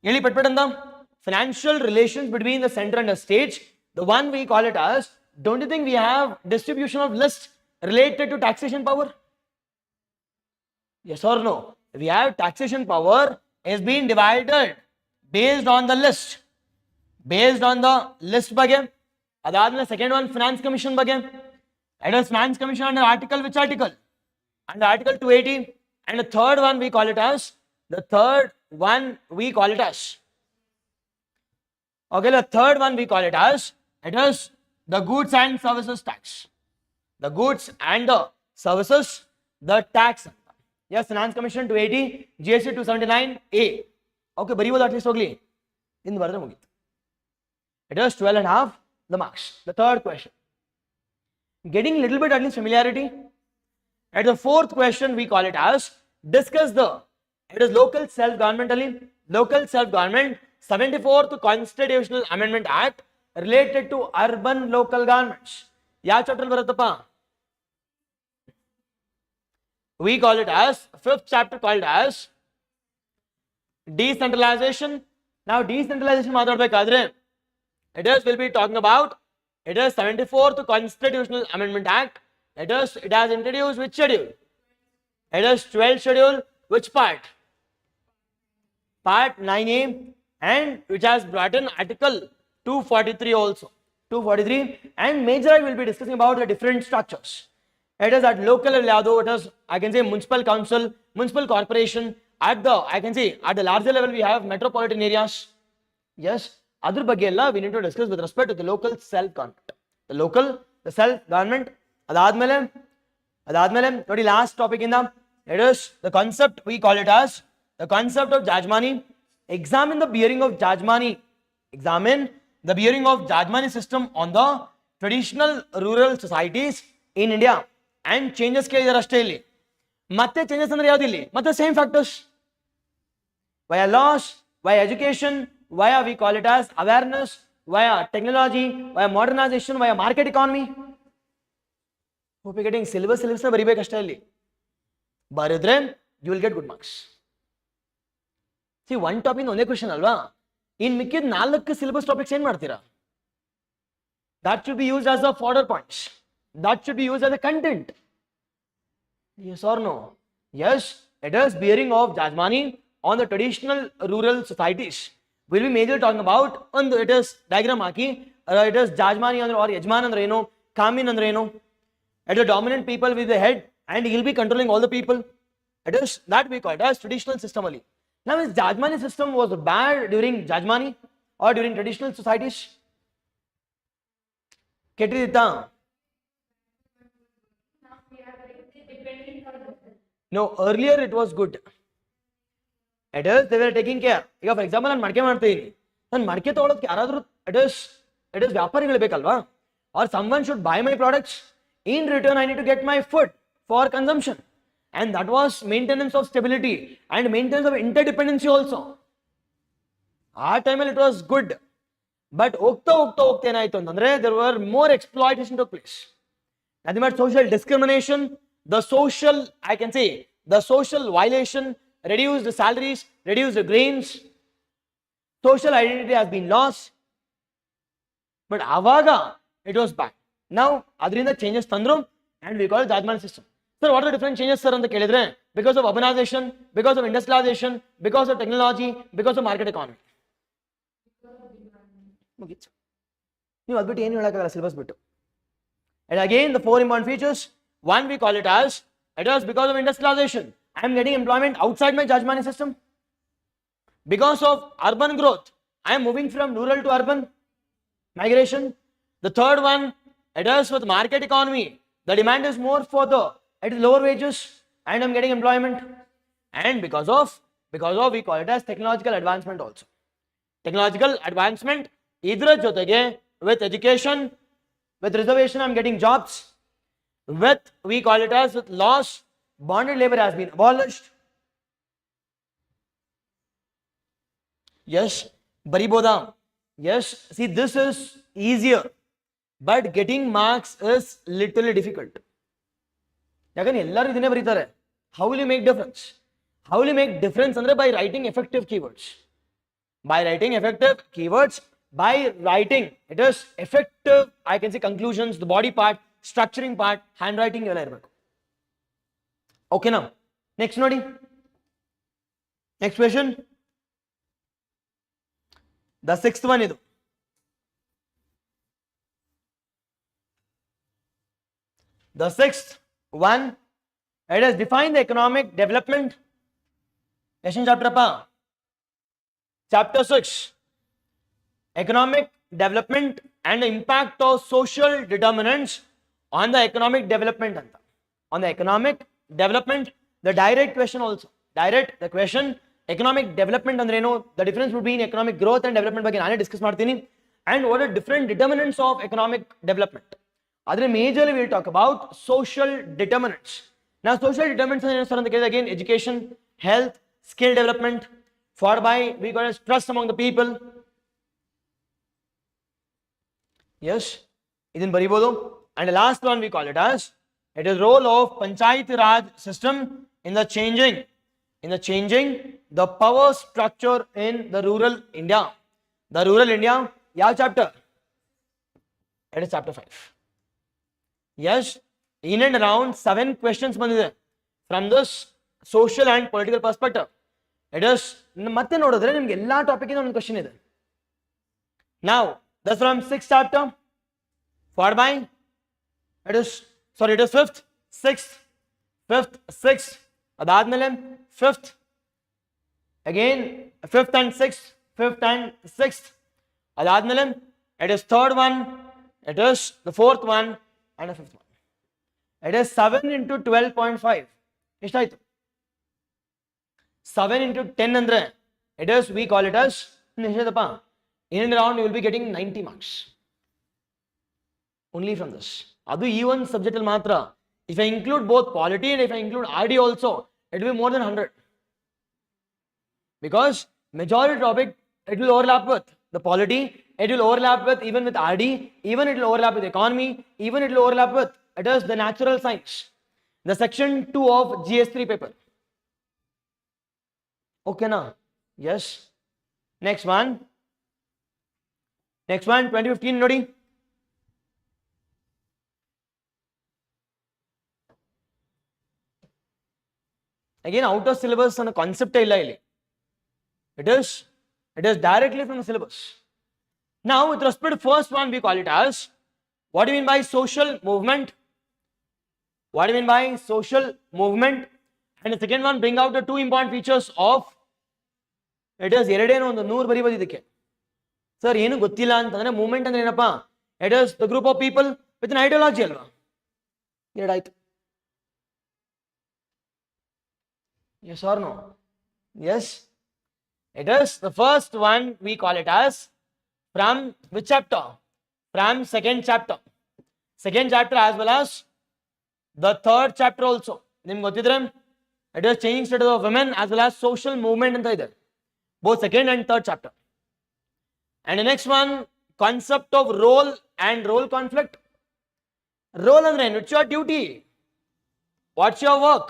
ಹೇಳಿ ಪಟ್ಪಟ್ಟಂತ. Financial relations between the center and the states, the one we call it as, don't you think we have distribution of list related to taxation power? Yes or no? We have taxation power is being divided based on the list. ಬಗ್ಗೆ. ಅದಾದ್ಮೇಲೆ second one finance commission ಬಗ್ಗೆ. It is finance commission under article, which article? Under article 280. And the third one we call it as, okay, the third one we call it as, it is the goods and services tax. The goods and the services, the tax. Yes, finance commission 280, GS 279A. Okay, ಬರೀಬೋದು at least ಹೋಗ್ಲಿ. ಇನ್ನು ಬರೆದ್ರೆ ಮುಗೀತು. It is 12.5 the marks. The third question. Getting little bit at least familiarity. At the fourth question we call it as, discuss it is local self-government 74th Constitutional Amendment Act related to urban local governments. ಯಾವ chapter ಬರುತ್ತಪ್ಪ? We call it as, fifth chapter called as decentralization. Now decentralization ಮಾತಾಡಬೇಕಾದ್ರೆ, we'll be talking about, it is 74th Constitutional Amendment Act. It has introduced which schedule? It is 12th schedule. Which part? Part 9A, and which has brought in article 243 also. 243, and major I will be discussing about the different structures. It is at local level, it is, I can say, municipal council, municipal corporation. At the larger level we have metropolitan areas. Yes, ಅದ್ರ ಬಗ್ಗೆ ಎಲ್ಲ we need to discuss with respect to the local self-government. The self-government. ಅದಾದ್ಮೇಲೆ ನೋಡಿ last topic ಇಂದ, it is the concept we call it as the concept of Jajmani. Examine the bearing of Jajmani system on the traditional rural societies in India and changes ಕೇಳಿದಾರೆ ಅಷ್ಟೇ ಇಲ್ಲಿ. ಮತ್ತೆ changes ಅಂದ್ರೆ ಯಾವ್ದು ಇಲ್ಲಿ? ಮತ್ತೆ same factors, via laws, via education, via we call it as awareness, via technology, via modernization, via market economy. Hope you're getting syllabus ನ ಬರಿಬೇಕಷ್ಟೇ ಇಲ್ಲಿ. ಬರೆದ್ರೆ you will get good marks. See, one topic ಒಂದೇ question ಅಲ್ವಾ? ಇನ್ ಮಿಕ್ಕಿದ 4 syllabus topics ಏನ್ ಮಾಡ್ತೀರಾ? That should be used as the fodder points. That should be used as a content. Yes or no? Yes, it is bearing of Jajmani on the traditional rural societies. We'll be majorly talking about, ಒಂದು it is diagram hockey, it is Jajmani ಅಂದ್ರೆ or ಯಜಮಾನ್ ಅಂದ್ರೆ ಏನು, ಕಾಮಿನ್ ಅಂದ್ರೆ ಏನು. It is the dominant people with the head, and he'll be controlling all the people. It is that we call it as traditional system only. Now, is Jajmani system was bad during Jajmani or during traditional societies? ಕೆಟ್ಟಿದ್ದ? No, earlier it was good. It is, they were taking care. ಈಗ for example ನಾನು ಮಡಿಕೆ ಮಾಡ್ತೀನಿ, ನಾನು ಮಡಿಕೆ ತೊಗೊಳೋದಕ್ಕೆ ಯಾರಾದರೂ it is ವ್ಯಾಪಾರಿಗಳು ಬೇಕಲ್ವಾ, R someone should buy my products. In return I need to get my food for consumption, and that was maintenance of stability and maintenance of interdependency also. ಆ ಟೈಮಲ್ಲಿ ಇಟ್ ವಾಸ್ ಗುಡ್. ಬಟ್ ಹೋಗ್ತಾ ಹೋಗ್ತಾ ಹೋಗ್ತಾ ಏನಾಯ್ತು ಅಂತಂದ್ರೆ there were more exploitation took place. Nothing but social discrimination, the social, I can say, the social violation, reduced salaries, reduced grains, social identity has been lost. But avaga it was bad. Now adrinda changes tandru and we call it judgment system. Sir, what are the different changes sir anta kelidre? Because of urbanization, because of industrialization, because of technology, because of market economy. ಮುಗೀತು, ನೀವು ಅದ್ಬಿಟ್ಟು ಏನು ಹೇಳಕ್ಕಾಗಲ್ಲ syllabus ಬಿಟ್ಟು. And again the four important features, one we call it as it was because of industrialization I am getting employment outside my judge money system. Because of urban growth I am moving from rural to urban migration. The third one, it is with market economy, the demand is more for the at lower wages and I am getting employment. And because of we call it as technological advancement also. Technological advancement idra jotege with education, with reservation I am getting jobs, with we call it as with laws, bonded labor has been abolished. Yes, bariboda. Yes, see this is easier, but getting marks is literally difficult. ಯಾಕಂದ್ರೆ ಎಲ್ಲರೂ ಇದನ್ನೇ ಬರೀತಾರೆ. How will you make difference? How will you make difference ಅಂದ್ರೆ by writing effective keywords. By writing effective keywords, by writing it is effective, I can say conclusions, the body part, structuring part, handwriting ಎಲ್ಲ ಇರಬೇಕು. Okay now, next ನೋಡಿ, next question, the sixth one ಇದು. The sixth one, it is define the economic development. Question chapter pa, chapter 6, economic development and the impact of social determinants on the economic development anta. On the economic development, the direct question also, direct the question economic development andre eno, the difference between economic growth and development ಬಗ್ಗೆ ನಾನೇ discuss ಮಾಡ್ತೀನಿ, and what are different determinants of economic development. adre majorly we will talk about social determinants. Now social determinants ಏನು sir ಅಂತ ಕೇಳಿದ್ರೆ again education, health, skill development, followed by we call it trust among the people. Yes, ಇದನ್ನ ಬರೀಬಹುದು. And the last one we call it as it is role of panchayat raj system in the changing the power structure in the rural India. The rural India, ಯಾವ chapter? It is chapter 5. Yes, in and around 7 questions ಬಂದಿದೆ from this social and political perspective. It is ಮತ್ತೆ ನೋಡಿದ್ರೆ ನಿಮಗೆ ಎಲ್ಲಾ topic ಇಂದ ಒಂದು question ಇದೆ. Now that's from 6th chapter, followed by it is fifth, sixth, ಅದಾದ್ಮೇಲೆ fifth, again fifth and sixth, ಅದಾದ್ಮೇಲೆ it is third one, it is the fourth one and the fifth one. It is 7 into 12.5. ಎಷ್ಟಾಯ್ತು? 7 into 10 ಅಂದ್ರೆ it is we call it as ಎಷ್ಟಾಯ್ತಪ್ಪ? In and around you will be getting 90 marks only from this. ಅದು ಈ ಒಂದು subject ಅಲ್ಲಿ ಮಾತ್ರ. If I include both polity and if I include RD also, it will be more than 100, because majority topic it will overlap with the polity, it will overlap with even with RD, even it will overlap with economy, even it will overlap with it is the natural science, the section 2 of GS3 paper. Okay na? Yes. Next one 2015 ನೋಡಿ. Again out of syllabus ಅನ್ನೋ ಕಾನ್ಸೆಪ್ಟೇ ಇಲ್ಲ ಇಲ್ಲಿ. It is directly from the syllabus. Now with respect to first one we call it as what do you mean by social movement? What do you mean by social movement? And the second one, bring out the two important features of it is ಎರಡೇನೋ ಒಂದು 100 ಬರೀಬೋದು ಇದಕ್ಕೆ. Sir ಏನು ಗೊತ್ತಿಲ್ಲ ಅಂತಂದ್ರೆ movement ಅಂದ್ರೆ ಏನಪ್ಪಾ? It is the group of people with an ideology ಅಲ್ವಾ? ಎರಡಾಯ್ತು. Yes or no? Yes. It is the first one, we call it as from which chapter? From second chapter. Second chapter as well as the third chapter also. ನಿಮ್ಗೆ ಗೊತ್ತಿದ್ರೆ it is changing status of women as well as social movement ಅಂತ ಇದೆ. Both second and third chapter. And the next one, concept of role and role conflict. Role ಅಂದ್ರೆ ಏನು? It's your duty. What's your work?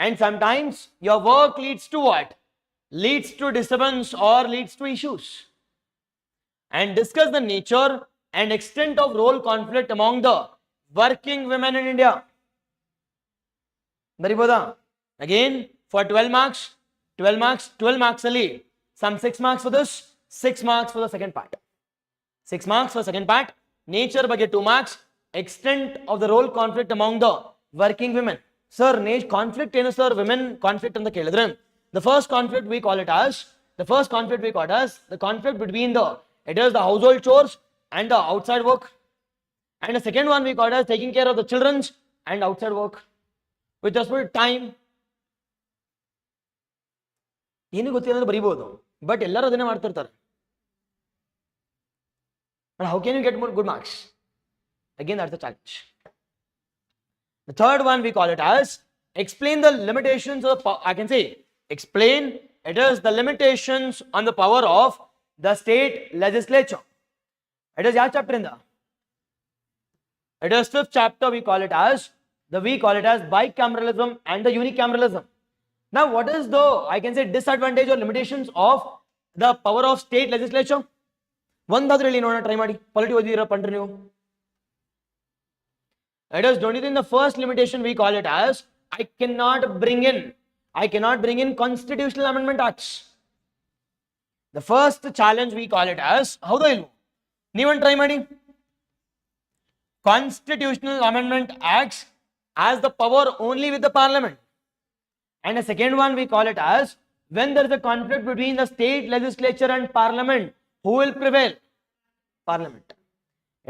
And sometimes your work leads to what? Leads to disturbance or leads to issues. And discuss the nature and extent of role conflict among the working women in India. Bariboda. Again, for 12 marks, 12 marks only. Some 6 marks for this, 6 marks for the second part. 6 marks for second part. Nature ಬಗ್ಗೆ 2 marks. Extent of the role conflict among the working women. Sir, conflict ಏನು sir? Women conflict ಅಂತ ಕೇಳಿದ್ರೆ, the first conflict we call it as the conflict between it is the household chores and the outside work. And the second one we call it as taking care of the children's and outside work. With respect to time. ಏನು ಗೊತ್ತಿಲ್ಲ ಅಂದ್ರೆ ಬರೀಬಹುದು, but ಎಲ್ಲರೂ ಅದನ್ನೇ ಮಾಡ್ತಿರ್ತಾರೆ. But how can you get more good marks? Again, that's the challenge. The third one we call it as explain the limitations of explain it is the limitations on the power of the state legislature. It is ಯಾವ chapter in the? It is 5th chapter. We call it as bicameralism and the unicameralism. Now, what is the disadvantage or limitations of the power of state legislature? ಒಂದಾದ್ರೂ ಹೇಳಿ ನೋಡೋಣ, try ಮಾಡಿ. Polity ಓದಿದಿರ ಪಂಡ್ರಿ ನೀವು. It is only in the first limitation we call it as I cannot bring in constitutional amendment acts. The first challenge we call it as howda illu neevan try ಮಾಡಿ. Constitutional amendment acts as the power only with the parliament. And the second one we call it as when there is a conflict between the state legislature and parliament, who will prevail? Parliament.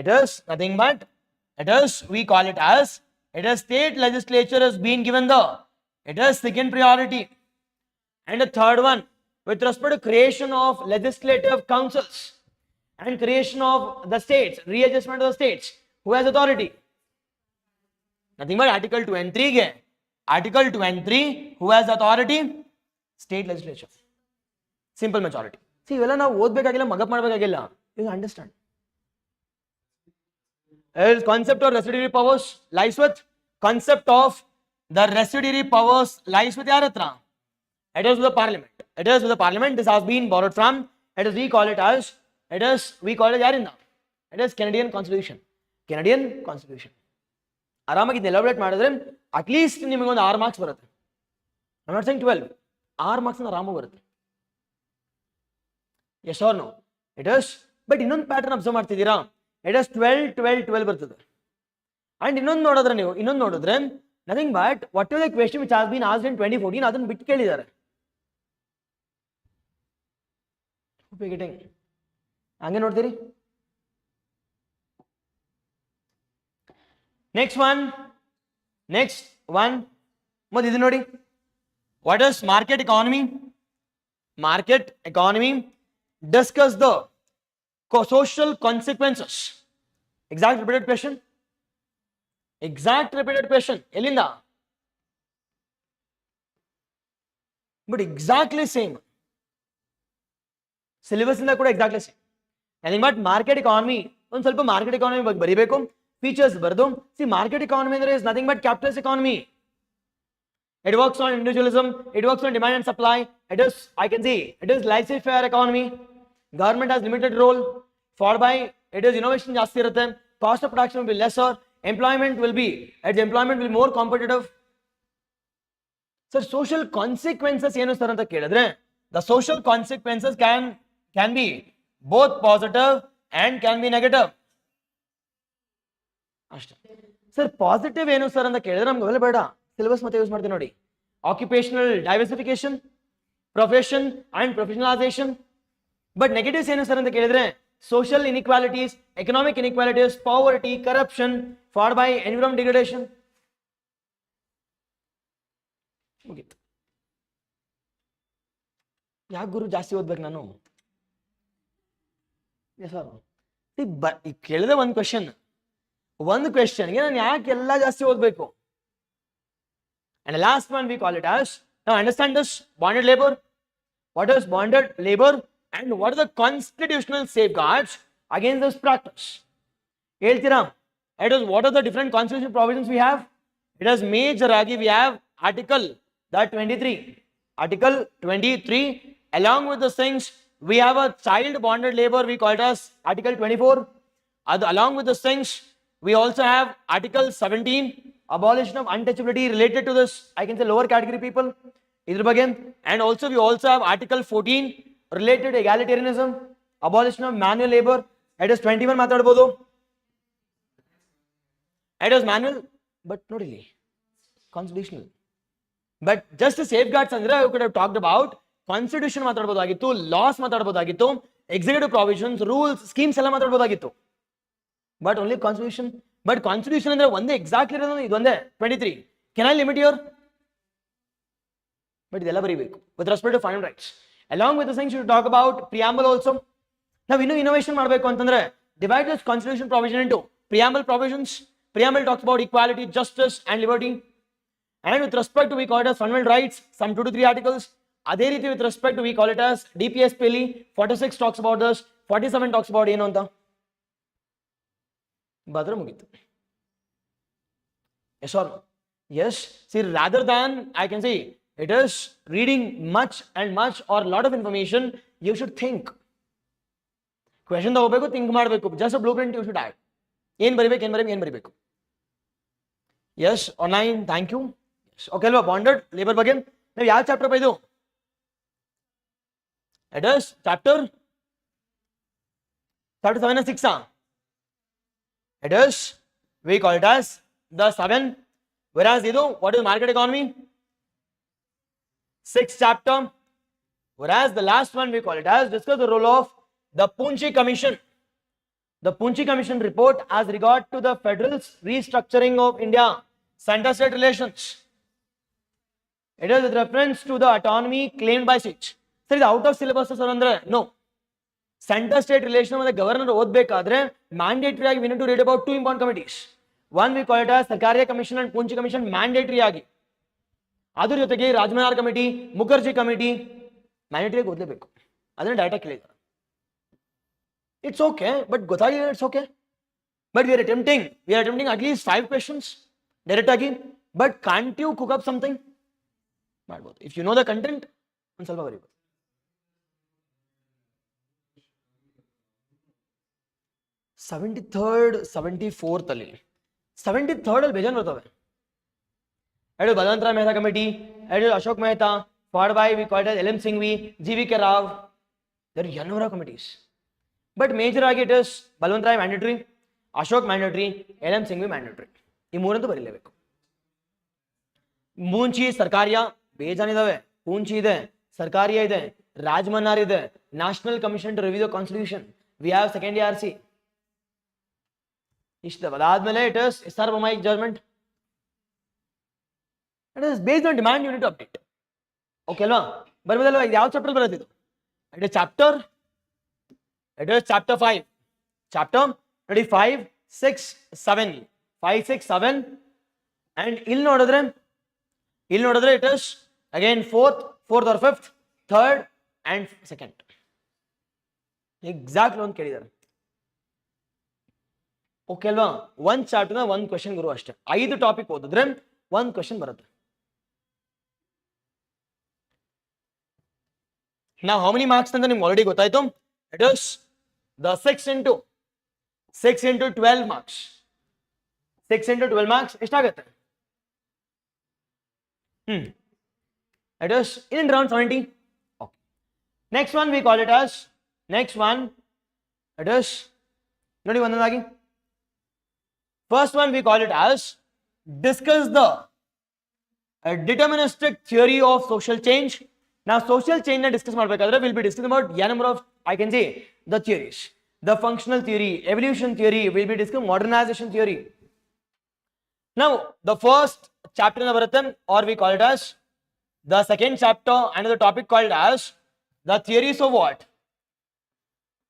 It is nothing but we call it as state legislature has been given second priority. And the third one, with respect to creation of legislative councils and creation of the states, readjustment of the states, who has authority? Nothing but Article 2 and 3. Article 2 and 3, who has authority? State legislature. Simple majority. See, ಇವೆಲ್ಲ ನಾವು ಓದಬೇಕಾಗಿಲ್ಲ, ಮಗಪ್ ಮಾಡಬೇಕಾಗಿಲ್ಲ. You understand? Concept of residuary powers lies with ಯಾರ ಹತ್ರ? It is with the parliament. This has been borrowed from we call it ಯಾರಿಂದ? It is Canadian constitution. ಆರಾಮಾಗಿ elaborate ಮಾಡಿದ್ರೆ at least ನಿಮಗೆ ಒಂದು 6 ಮಾರ್ಕ್ಸ್ ಬರುತ್ತೆ. I'm not saying 12. 6 ಮಾರ್ಕ್ಸ್ ಆರಾಮಾಗಿ ಬರುತ್ತೆ. Yes or no? It is. But ಇನ್ನೊಂದು ಪ್ಯಾಟರ್ನ್ ಅಬ್ಸರ್ವ್ ಮಾಡ್ತಿದ್ದೀರಾ? It is 12 ಬರ್ತದೆ. ಅಂಡ್ ಇನ್ನೊಂದು ನೋಡಿದ್ರೆ nothing but what is the question which has been asked ಇನ್ 2014, ಅದನ್ನು ಬಿಟ್ಟು ಕೇಳಿದ್ದಾರೆ. ಹಂಗೆ ನೋಡ್ತೀರಿ. ನೆಕ್ಸ್ಟ್ ಒನ್ ಮತ್ತೆ ಇದು ನೋಡಿ. What is market economy? Discuss the social consequences. Exact repeated question. ಎಲ್ಲಿಂದ? But exactly same. ಸಿಲೆಬಸ್ ಇಂದ ಕೂಡ exactly same. Nothing but market economy, ಒಂದು ಸ್ವಲ್ಪ ಮಾರ್ಕೆಟ್ ಎಕಾನಮಿ ಬಗ್ಗೆ ಬರೀಬೇಕು, ಫೀಚರ್ಸ್ ಬರೆದು. ಸಿ ಮಾರ್ಕೆಟ್ ಎಕಾನಮಿ ಅಂದ್ರೆ is nothing but capitalist economy. It works on individualism, it works on demand and supply. It is laissez-faire economy. Government has limited role, followed by it is innovation ಜಾಸ್ತಿ ಇರುತ್ತೆ, cost of production will be lesser, employment will be more competitive. So social consequences ಏನು sir ಅಂತ ಕೇಳಿದ್ರೆ, the social consequences can be both positive and can be negative. ಅಷ್ಟೇ sir. Positive ಏನು sir ಅಂತ ಕೇಳಿದ್ರೆ ನಮ್ಗೆ ಅವೆಲ್ಲ ಬೇಡ, ಸಿಲೆಬಸ್ ಮತ್ತೆ ಯೂಸ್ ಮಾಡ್ತೀವಿ ನೋಡಿ. Occupational diversification, profession and professionalisation. But negatives ಏನು ಸರ್ ಅಂತ ಕೇಳಿದ್ರೆ social inequalities, economic inequalities, poverty, corruption, followed by environment degradation. ಮುಗೀತು. ಯಾಕೆ ಗುರು ಜಾಸ್ತಿ ಓದ್ಬೇಕು ನಾನು? ಸರ್ ಕೇಳಿದೆ ಒಂದು ಕ್ವೆಶ್ಚನ್ಗೆ ನಾನು ಯಾಕೆ ಎಲ್ಲ ಜಾಸ್ತಿ ಓದಬೇಕು? And the last one we call it as, now understand this, bonded labor. What is bonded labor and what are the constitutional safeguards against this practice? ಹೇಳ್ತೀರಾ? It is what are the different constitutional provisions we have? It is major agi we have article 23. Article 23. Along with the things we have a child bonded labor, we call it as article 24. Along with the things we also have article 17. Abolition of untouchability related to this, I can say lower category people. And also we also have article 14 related to egalitarianism, abolition of manual labor. It is 21 ಮಾತಾಡಬಹುದು. It is manual, but not really constitutional. But just the safeguards andre you could have talked about constitution ಮಾತಾಡಬಹುದಾಗಿತ್ತು, laws ಮಾತಾಡಬಹುದಾಗಿತ್ತು, executive provisions, rules, schemes ಎಲ್ಲ ಮಾತಾಡಬಹುದಾಗಿತ್ತು. But only constitution. But constitution ಅಂದ್ರೆ ಒಂದೇ exactly ಇರೋದು ಇದೊಂದೇ 23. Can I limit here? But ಇದೆಲ್ಲ ಬರೀಬೇಕು with respect to fundamental rights. Along with the things you talk about preamble also. ನಾವು ಇನ್ನೂ innovation ಮಾಡಬೇಕು ಅಂತಂದ್ರೆ divide this constitution provision into preamble provisions. Preamble talks about equality, justice and liberty. And with respect to we call it as fundamental rights, some 2 to 3 articles. ಅದೇ ರೀತಿ with respect to we call it as DPSP 46 talks about this, 47 talks about ಏನು ಅಂತ badra mugitu. Yes or no? Yes. See, rather than I can say it is reading much or lot of information, you should think. Question ತಗೋಬೇಕು, think ಮಾಡಬೇಕು. Just a blueprint you should add. ಏನು ಬರಿಬೇಕು. Yes, online, thank you. Yes. Okay ಅಲ್ವಾ, bonded labor ಬಗ್ಗೆ ನಾವು ಯಾವ chapter ಬೈದು? It is chapter 7 and 6. It is, we call it as the 7, whereas idu what is market economy? 6th chapter, whereas the last one we call it as discuss the role of the Poonchi Commission. The Poonchi Commission report as regard to the federal restructuring of India, center-state relations. It is with reference to the autonomy claimed by states. Sir, ಇದು out of syllabus sir andre no. Centre state relation ಮತ್ತೆ governor ಓದಬೇಕಾದ್ರೆ mandatory ಆಗಿ we need to read about 2 important committees. One we call it as Sarkaria commission and Punchhi commission mandatory ಆಗಿ, ಅದ್ರ ಜೊತೆಗೆ Rajamannar committee, Mukherjee committee mandatory ಓದಲೇಬೇಕು. ಅದನ್ನ direct ಕೇಳಿದ್ದಾರೆ. It's okay, but ಗೊತ್ತಾಗಿದೆ, it's okay. But we are attempting at least 5 questions direct ಆಗಿ. But can't you cook up something ಮಾಡ್ಬೋದು if you know the content. ಒಂದು ಸ್ವಲ್ಪ ಬರೀಬೋದು. 73rd 74th ಅಲ್ಲಿ 73rd ಅಲ್ಲಿ ಬೇಜಾನ್ ಬರ್ತವೆ. ಎರಡು ಬಲವಂತರಾವ್ ಮೆಹ್ತಾ ಕಮಿಟಿ, ಎರಡು Ashok Mehta, followed by we called L M Singhvi, G V K Rao, there are n committees. But major ಆಗಿ it is Balwantrao mandatory, Ashok mandatory, L M Singhvi mandatory. ಈ ಮೂರಂತೂ ಬರೀಲೇಬೇಕು. ಮೂಂಚಿ ಸರ್ಕಾರಿಯ ಬೇಜಾನ್ ಇದಾವೆ. ಪೂಂಚಿ ಇದೆ, ಸರ್ಕಾರಿಯ ಇದೆ, ರಾಜಮನ್ನಾರ್ ಇದೆ, national commission to review the constitution, we have second ARC. ಇಷ್ಟ ಅದಾದ್ಮೇಲೆ ಇಟ್ ಇಸ್ ಸಾರ್ವಭೌಮಿಕ judgement. It is based on demand, you need to update. Okay ಅಲ್ವಾ? ಬರ್ಬೋದಲ್ವಾ? ಇದು ಯಾವ ಚಾಪ್ಟರ್ ಬರುತ್ತೆ ಇದು? It is chapter 5, chapter 35, 6, 7, 5, 6, 7. And ಇಲ್ಲಿ ನೋಡಿದ್ರೆ it is again fourth or fifth, third and second. Exactly ಒಂದು ಕೇಳಿದ್ದಾರೆ. ಓಕೆ ಅಲ್ವಾ? ಒಂದ್ ಚಾಪ್ಟರ್ನ ಒಂದ್ ಕ್ವೆಶನ್ ಗುರು ಅಷ್ಟೇ. 5 ಟಾಪಿಕ್ ಓದಿದ್ರೆ ಒಂದ್ ಕ್ವೆಶನ್ ಬರುತ್ತೆ. ನಾವು ಹೌ ಮೆನಿ ಮಾರ್ಕ್ಸ್ ಅಂತ ನಿಮ್ಗೆ ಆಲ್ರೆಡಿ ಗೊತ್ತಾಯ್ತು. It is the 6 into 12 marks. 6 into 12 marks ಎಷ್ಟಾಗುತ್ತೆ? It is in round 70. Okay. Next one we call it as, it is ನೋಡಿ ಒಂದೊಂದಾಗಿ. First one we call it as discuss the deterministic theory of social change. Now social change na discuss ಮಾಡಬೇಕಾದ್ರೆ we'll be discussing about a number of, I can say, the theories. The functional theory, evolution theory, we'll be discussing modernization theory. Now the first chapter na ಬರುತ್ತೆ, or we call it as The second chapter, another topic called as the theories of what?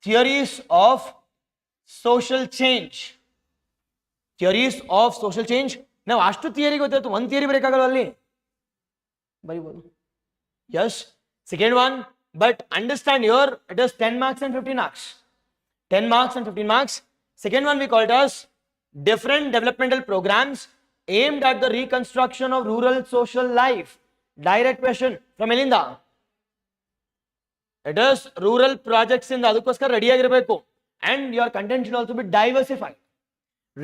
Theories of social change. Theories of social change. Now, ashtu theory ಗೊತ್ತಿತ್ತು, one theory ಬರೆಯಕ್ಕಾಗಲ್ಲ ಅಲ್ಲಿ ಬರೀಬಹುದು. Yes. Second one, but understand here it is 10 marks and 15 marks. 10 marks and 15 marks. Second one we call it as different developmental programs aimed at the reconstruction of rural social life. Direct question from Elinda. It is rural projects in the adukoskar ready ಆಗಿರಬೇಕು, and your content should also be diversified.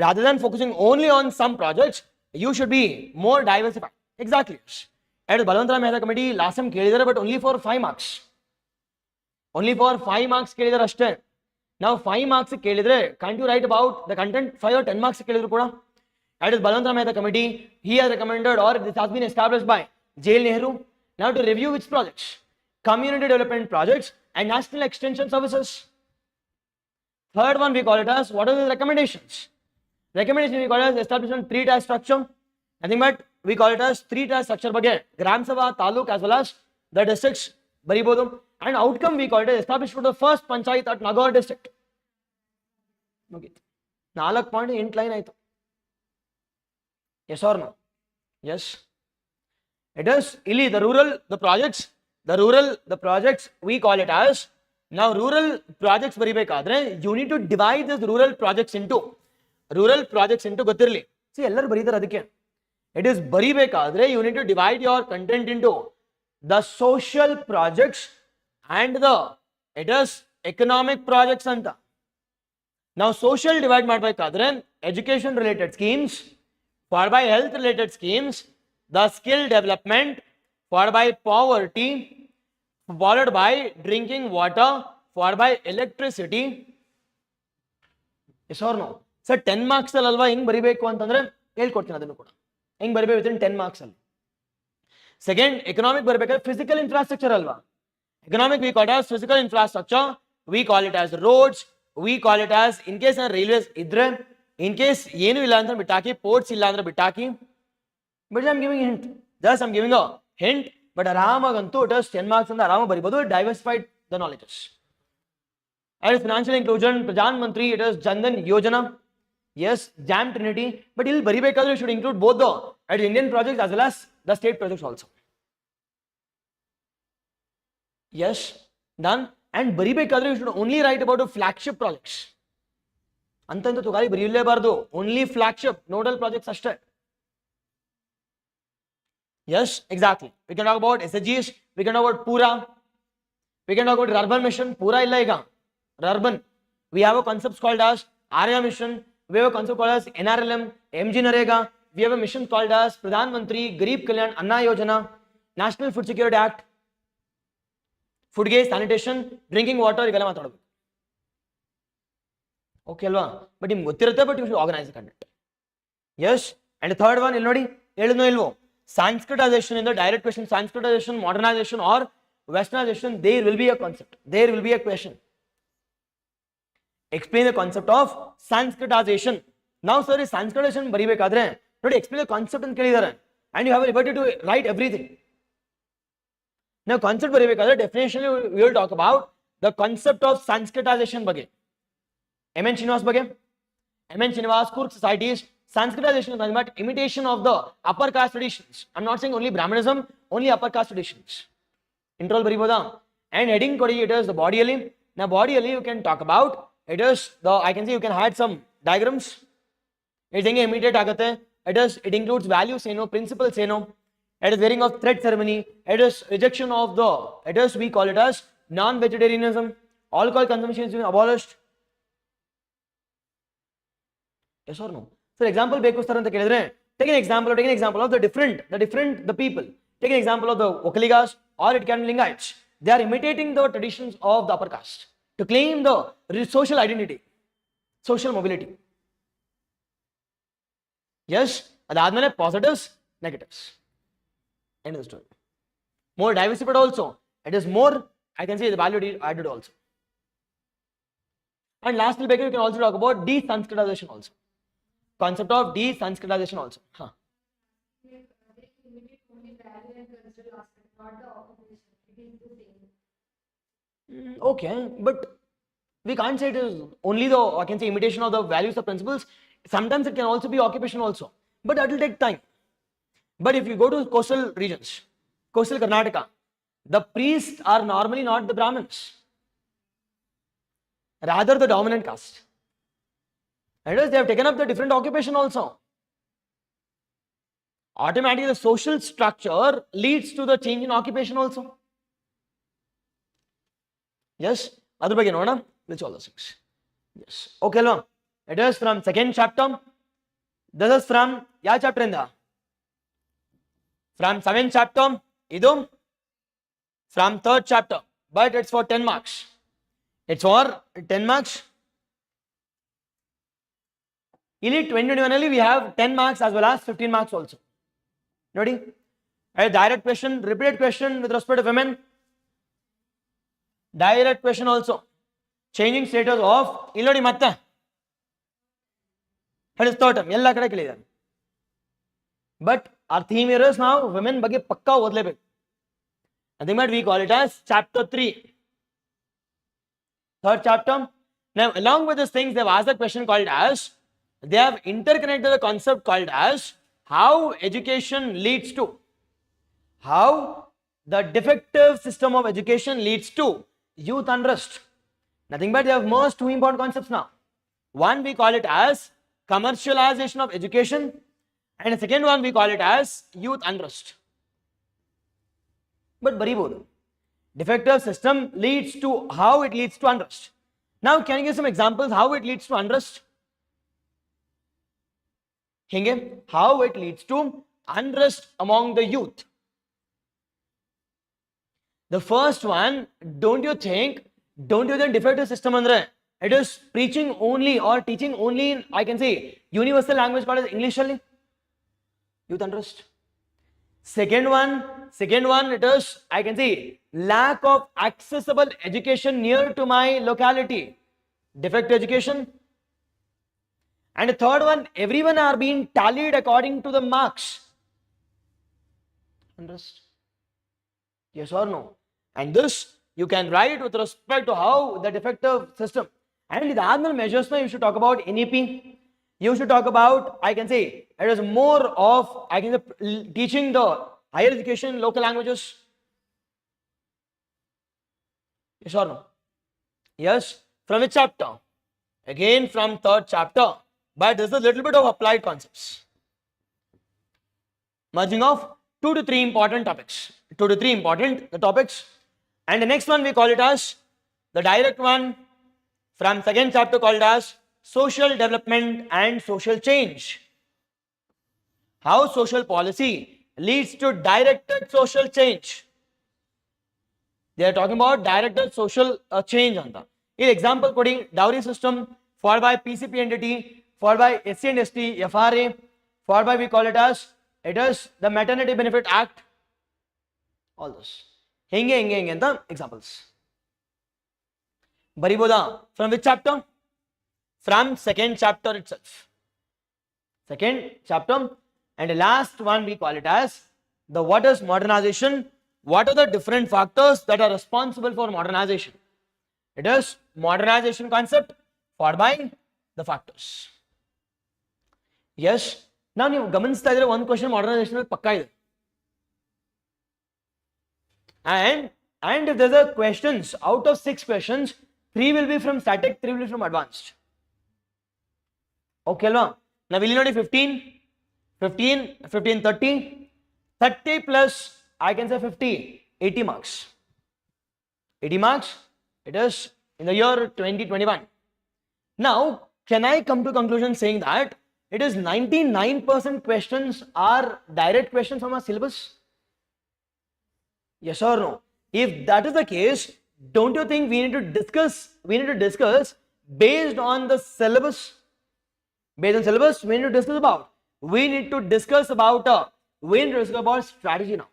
Rather than focusing only on some projects, you should be more diversified. Exactly. At Balwantara Mehta committee last time ಕೇಳಿದರೆ, but only for 5 marks. Only for 5 marks ಕೇಳಿದರೆ ಅಷ್ಟೇ. Now 5 marks ಕೇಳಿದರೆ can't you write about the content 5 or 10 marks ಕೇಳಿದ್ರು ಕೂಡ? At Balwantara Mehta committee, he has recommended or this has been established by J.L. Nehru. Now to review which projects? Community development projects and national extension services. Third one we call it as what are the recommendations? Recommendation we call it as establishment 3-tier structure. Nothing but we call it as 3-tier structure ಬಗ್ಗೆ Gram Sabha, Taluk as well as the districts ಬರಿಬೋದು. And outcome we call it as establishment of the first panchayat at Nagaur district. ಮುಗೀತು. 4.8 line ಆಯಿತು. Yes or no? Yes. It is ಇಲ್ಲಿ the rural, the projects we call it as. Now rural projects ಬರಿಬೇಕಾದ್ರೆ you need to divide this rural projects into ಗೊತ್ತಿರಲಿ. See ಎಲ್ಲರೂ ಬರೀತಾರೆ ಅದಕ್ಕೆ. It is ಬರಿಬೇಕಾದ್ರೆ you need to divide your content into the social projects and the it is economic projects ಅಂತ. Now social divide ಮಾಡಬೇಕಾದ್ರೆ education related schemes, followed by health related schemes, the skill development, followed by poverty, followed by drinking water, followed by electricity. Yes or no? Sir 10 marks ಅಲ್ವಾ ಹಿಂಗ್ ಬರಿಬೇಕು ಅಂತಂದ್ರೆ ಹೇಳ್ಕೊಡ್ತೀನಿ ಅದನ್ನು ಕೂಡ. ಹೆಂಗ್ ಬರಿಬೇಕು ವಿತಿನ್ 10 marks ಅಲ್ಲಿ. ಸೆಕೆಂಡ್ ಎಕನಾಮಿಕ್ ಬರಬೇಕಾದ್ರೆ ಫಿಸಿಕಲ್ ಇನ್ಫ್ರಾಸ್ಟ್ರಕ್ಚರ್ ಅಲ್ವಾ. Economic V call it as physical infrastructure, V call it as roads, V call it as in case railways ಇದ್ರೆ, ಇನ್ ಕೇಸ್ ಏನು ಇಲ್ಲ ಅಂದ್ರೆ ಬಿಟ್ಟಾಕಿ, ಪೋರ್ಟ್ಸ್ ಇಲ್ಲ ಅಂದ್ರೆ ಬಿಟ್ಟಾಕಿ. But I am giving hint, just I am giving a hint. But ಆರಾಮಾಗಂತೂ it is 10 marks ಅಂತ ಆರಾಮಾಗಿ ಬರಿಬೋದು. Diversified the knowledges. And financial inclusion, Pradhan Mantri, it is Jandan Yojana. Yes, JAM Trinity. But ಇಲ್ಲಿ ಬರಿಬೇಕಾದ್ರೆ you should include both the Indian projects as well as the state projects also. Yes, done. And ಬರಿಬೇಕಾದ್ರೆ you should only write about the flagship projects. ಅಂತಂತ ತುಗಾರಿ ಬರೀಲೇಬಾರ್ದು. Only flagship, nodal projects ಅಷ್ಟೇ. Yes, exactly. We can talk about SHGs, we can talk about Pura, we can talk about urban mission. Pura ಇಲ್ಲ ಈಗ. Urban. We have a concept called as Arya mission. We have a concept called as NRLM, MG Narega. We have a mission called as Pradhan Mantri Garib Kalyan Anna Yojana, National Food Security Act, food gas, sanitation, drinking water. ಇವೆಲ್ಲ ಮಾತಾಡಬೇಕು. Okay ಅಲ್ವಾ? But ನಿಮ್ಗೆ ಗೊತ್ತಿರುತ್ತೆ, but you should organise content. Yes. And third one ಇಲ್ಲಿ ನೋಡಿ, ಹೇಳಿದ್ನೋ ಇಲ್ವೋ, Sanskritization in the direct question, Sanskritization, modernization or westernization, there will be a concept, there will be a question. Explain the concept of Sanskritization. Now sir, Sanskritization ಬರಿಬೇಕಾದ್ರೆ ನೋಡಿ explain the concept ಅಂತ ಕೇಳಿದ್ದಾರೆ, and you have a liberty to write everything. Now concept ಬರಿಬೇಕಾದ್ರೆ definition we will talk about the concept of Sanskritization ಬಗ್ಗೆ. M.N. Srinivas ಬಗ್ಗೆ, M.N. Srinivas, Kurk societies. Sanskritization is nothing but imitation of the upper caste traditions. I'm not saying only Brahmanism, only upper caste traditions. Intro ಬರಿಬೋದಾ? And heading ಕೊಡಿ, it is the body ಅಲ್ಲಿ. Now body ಅಲ್ಲಿ you can talk about, it is the, I can say you can add some diagrams. It ಹೆಂಗೆ imitate ಆಗುತ್ತೆ, it includes values ಏನೋ, principles ಏನೋ, it is wearing of thread ceremony, it is rejection of the, it is we call it as non-vegetarianism, alcohol consumption is being abolished. Yes or no? So example ಬೇಕು sir ಅಂತ ಕೇಳಿದ್ರೆ, take an example of the people. Take an example of the Okaligas or it can be Lingaites. They are imitating the traditions of the upper caste to claim the social identity, social mobility. Yes, ಅದಾದ್ಮೇಲೆ positives, negatives. End of the story. More diversified also. It is more, I can say, the value added also. And lastly, you can also talk about de-Sanskritization also. Concept of de-Sanskritization also. Huh. They imitate only value and conceptual aspect, not the occupation. It is the same. Okay, but we can't say it is only the, I can say, imitation of the values or principles. Sometimes it can also be occupation also, but that will take time. But if you go to coastal regions, coastal Karnataka, the priests are normally not the Brahmins, rather the dominant caste. That is, they have taken up the different occupation also. Automatically, the social structure leads to the change in occupation also. Yes, other ಬಗ್ಗೆ ನೋಡೋಣ. Let's all the things. Yes, okay ಅಲ್ವಾ? It is from second chapter. This is from ಯಾವ chapter ಇಂದ? From 7th chapter. ಇದು from 3rd chapter, but it's for 10 marks. It's for 10 marks. ಇಲ್ಲಿ 2021 ಅಲ್ಲಿ we have 10 marks as well as 15 marks also. ನೋಡಿ, a direct question, repeated question with respect to women. Direct question also. Changing status of ಇಲ್ಲಿ ನೋಡಿ ಮತ್ತೆ it is third term ಎಲ್ಲ ಕಡೆ ಕೇಳಿದ್ದಾರೆ. But our theme here is now women ಬಗ್ಗೆ ಪಕ್ಕಾ ಓದಲೇಬೇಕು. I think that we call it as chapter 3. Third chapter. Now along with these things, they have asked a question called as, they have interconnected the concept called as how education leads to, how the defective system of education leads to youth unrest. Nothing but they have merged two important concepts now. One we call it as commercialization of education, and the second one we call it as youth unrest. But baribodu, defective system leads to, how it leads to unrest. Now can you give some examples how it leads to unrest? Hinge, how it leads to unrest among the youth. The first one, don't you think defective system andre it is preaching only or teaching only in, I can say, universal language called as English only? Youth unrest. Second one, it is, I can say, lack of accessible education near to my locality, defective education. And the third one, everyone are being tallied according to the marks. Unrest. Yes or no? And this you can write with respect to how the defective system. And the other measures, you should talk about NEP. You should talk about, I can say, it is more of, I can say, teaching the higher education in local languages. Yes or no? Yes. From which chapter? Again from 3rd chapter. But there's a little bit of applied concepts. Merging of 2 to 3 important topics. 2 to 3 important topics. And the next one we call it as the direct one from 2nd chapter called as social development and social change. How social policy leads to directed social change. They are talking about directed social change. In example, coding dowry system, followed by PCP entity, followed by SC and ST, FRA, followed by we call it as, it is the Maternity Benefit Act. All this. Hinge ಅಂತ examples. ಬರಿಬೋದಾ? From which chapter? From 2nd chapter itself. 2nd chapter. And the last one we call it as the what is modernization? What are the different factors that are responsible for modernization? It is modernization concept followed by the factors. Yes. Now ನೀವು ಗಮನಿಸ್ತಾ ಇದ್ರೆ ಒಂದು question modernisation ಪಕ್ಕಾ ಇದೆ. And if there's a questions, out of 6 questions, 3 will be from static, 3 will be from advanced. Okay alva? Now will you know 15, 30 plus, I can say 50, 80 marks. 80 marks, it is in the year 2021. Now, can I come to conclusion saying that it is 99% questions are direct questions from our syllabus? Yes or no? If that is the case, don't you think we need to discuss based on the syllabus? Based on syllabus, we need to discuss about strategy now.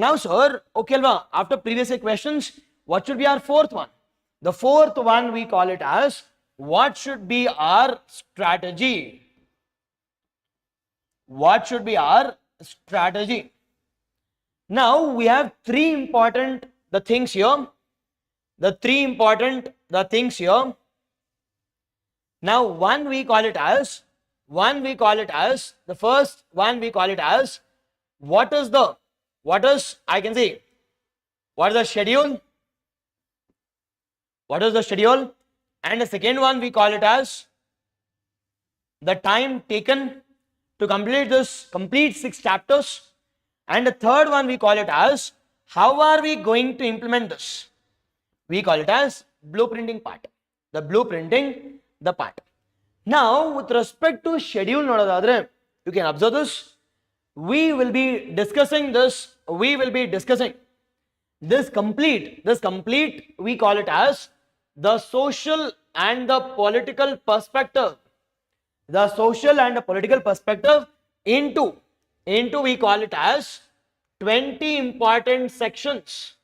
Now sir, okay alva, after previous questions, what should be our fourth one? The fourth one we call it as what should be our strategy? What should be our strategy? Now we have three important things here. The things here. Now one we call it as the first one we call it as what is I can say what is the schedule? What is the schedule? And the second one we call it as the time taken to complete 6 chapters. And the third one we call it as how are we going to implement this? We call it as blueprinting part. The blueprinting the part. Now with respect to schedule nodadadre, you can observe this. We will be discussing this complete we call it as the social and the political perspective. The social and the political perspective into we call it as 20 important sections.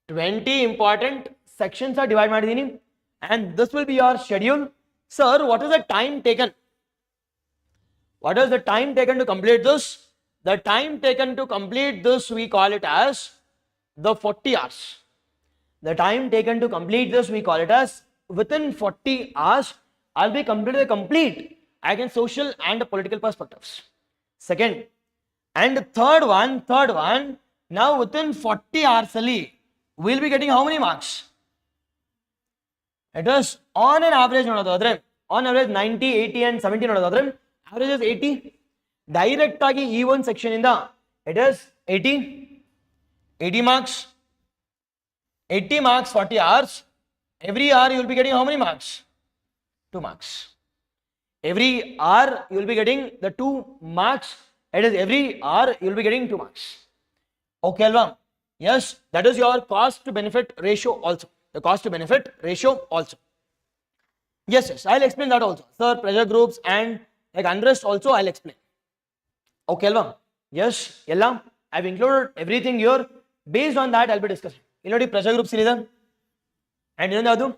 20 important sections are divided madidini, and this will be your schedule. Sir, what is the time taken? What is the time taken to complete this? The time taken to complete this we call it as the 40 hours. The time taken to complete this we call it as within 40 hours I'll be completed the complete against social and political perspectives. Second, and third one, now within 40 hours only, we'll be getting how many marks? It is on an average, on average 90, 80 and 70, average is 80. Direct agi E1 section in the, it is 80 marks, 80 marks, 40 hours. Every hour you will be getting how many marks? 2 marks. Every hour you will be getting the 2 marks. It is every hour you will be getting 2 marks. Okay, Alva? Yes, that is your cost to benefit ratio also. The cost to benefit ratio also. Yes, I'll explain that also. Sir, pressure groups and like unrest also I'll explain. Okay, Alva? Yes, Yella. I've included everything here. Based on that, I'll be discussing. You know the pressure groups and you know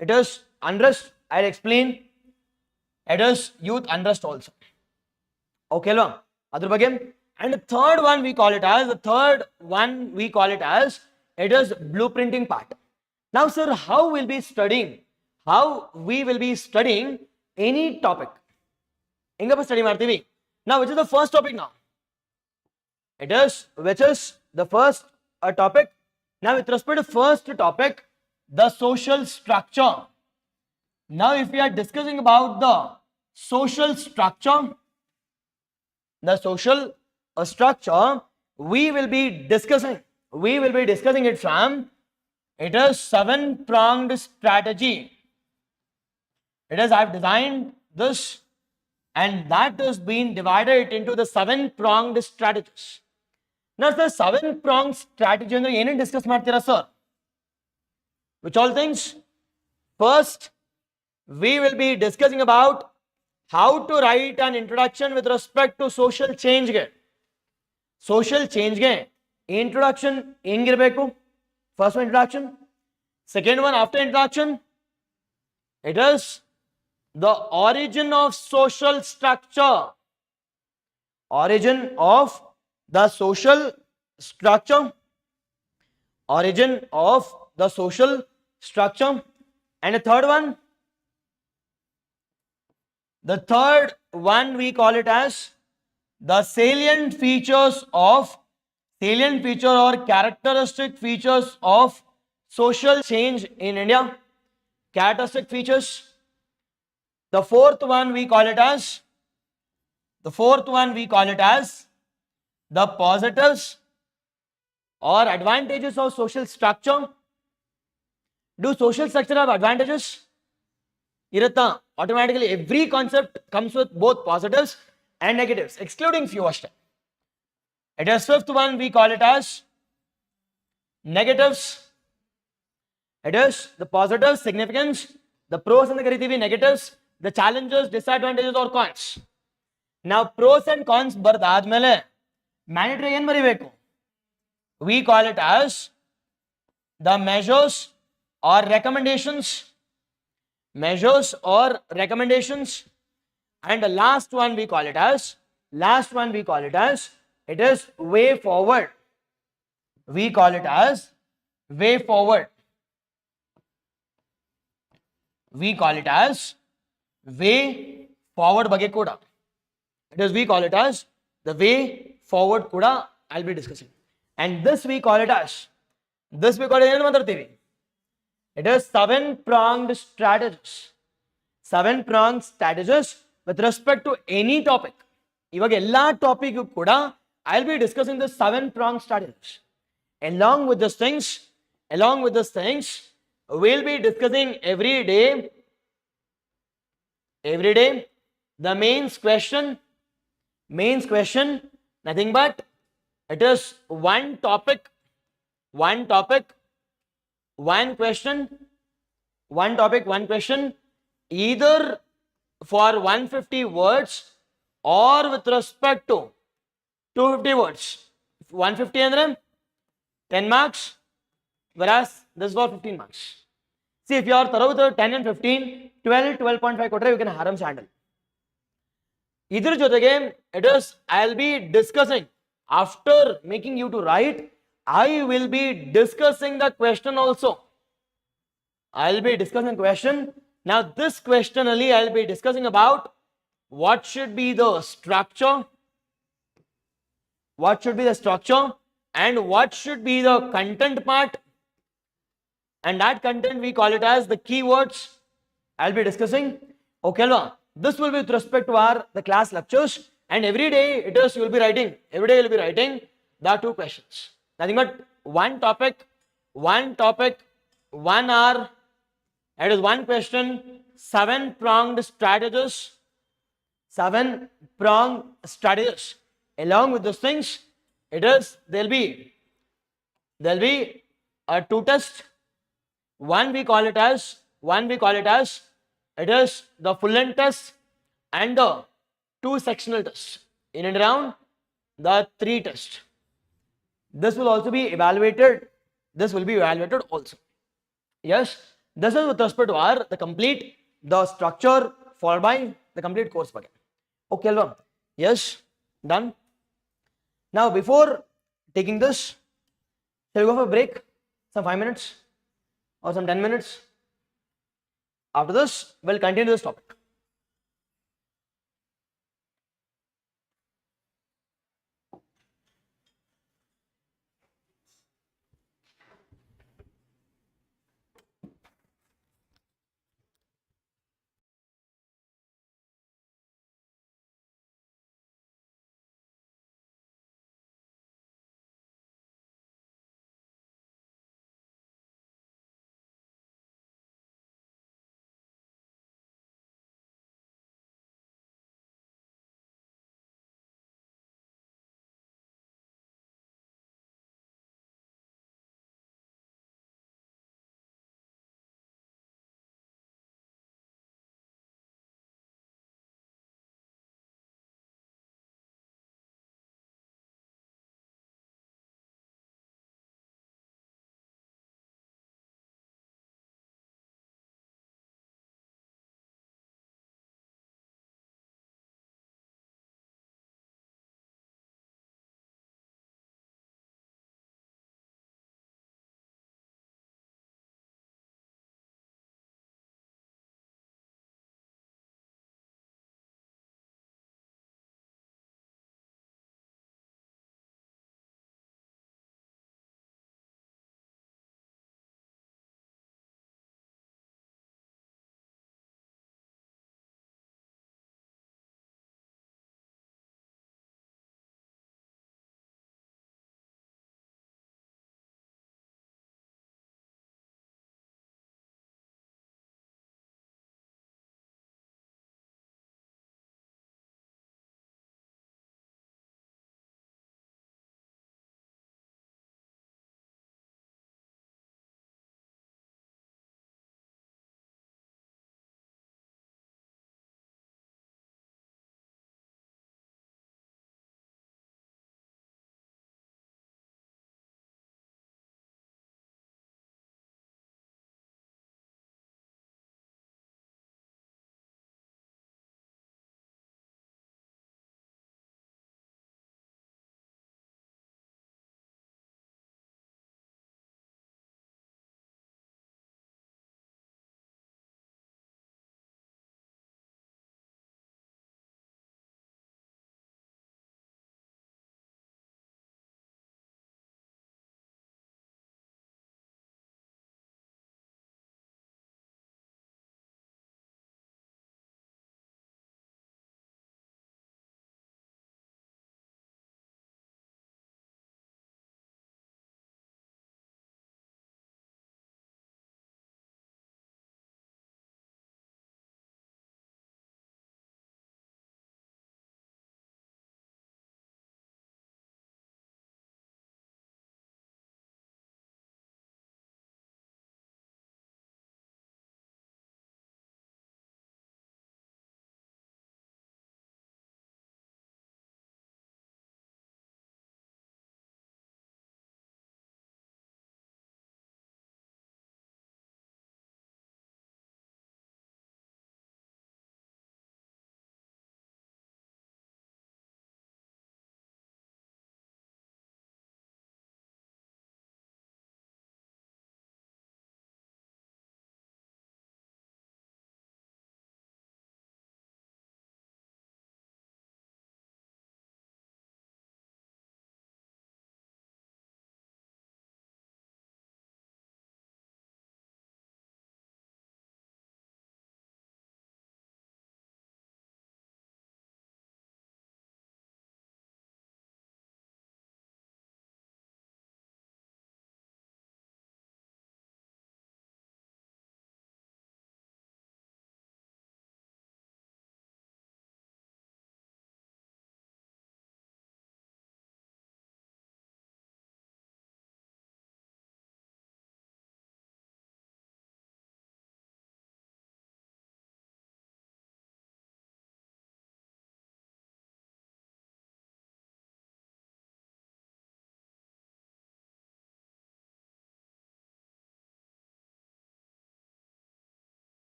it is unrest. I'll explain. It is youth unrest also. Okay, Alva? Adar bagge. And the third one we call it as it is blueprinting part. Now, sir, how we will be studying any topic? Inga study martivi. Now, which is the first topic now? Which is the first topic? Now, with respect to first topic, the social structure. Now, if we are discussing about the social structure, we will be discussing it from, it is 7-pronged strategy. It is, I have designed this, and that is being divided into the 7-pronged strategies. Now, the 7-pronged strategy andre ಏನು discuss ಮಾಡ್ತೀರಾ sir? Which all things? First, we will be discussing about how to write an introduction with respect to social change. Social change introduction ಹೆಂಗಿರಬೇಕು? First one, introduction. Second one, after introduction, it is the origin of social structure. Origin of the social structure. Origin of the social structure. And the third one, we call it as the salient features or characteristic features of social change in India. Characteristic features. The fourth one we call it as the positives or advantages of social structure. Do social structure have advantages? Irata, automatically every concept comes with both positives and negatives, excluding few ashta. It is fifth one, we call it as negatives. It is the positives, significance, the pros and the negatives, the challenges, disadvantages or cons. Now, pros and cons bardadmele mandatory ಏನು ಬರಿಬೇಕು? We call it as the measures or recommendations. And the last one we call it as It is way forward. We call it as way forward. We call it as way forward ಬಗ್ಗೆ ಕೂಡ. It is we call it as the way forward ಕೂಡ I'll be discussing. And this we call it as ಏನು ಮಾತಾಡ್ತೀವಿ? It is 7-pronged strategies. 7-pronged strategies with respect to any topic. ಇವಾಗ ಎಲ್ಲಾ topic ಕೂಡ I'll be discussing the 7-pronged strategies. Along with these things, we'll be discussing every day the mains question, nothing but it is one topic, one question, either for 150 words or with respect to 250 words. 150 andre 10 marks, whereas this was 15 marks. See, if you are thorough with 10 and 15, 12.5 kotre, you can arms handle. Idhar jotege, it is, I'll be discussing, after making you to write, I will be discussing the question also. I'll be discussing the question. Now, this question only I'll be discussing about what should be the structure, and what should be the content part, and that content we call it as the keywords. I'll be discussing. Okay, this will be with respect to the class lectures, and every day you'll be writing the 2 questions. Nothing but one topic, 1 hour. That is one question, 7-pronged strategies. Along with those things, there'll be a 2 test. One we call it as it is the full length test and the 2 sectional tests. In and around the 3 tests. This will also be evaluated. Also. Yes, this is with respect to the structure followed by the complete course. Okay, yes, done. Now, before taking this, shall we go for a break? Some 5 minutes or some 10 minutes? After this, we'll continue this topic.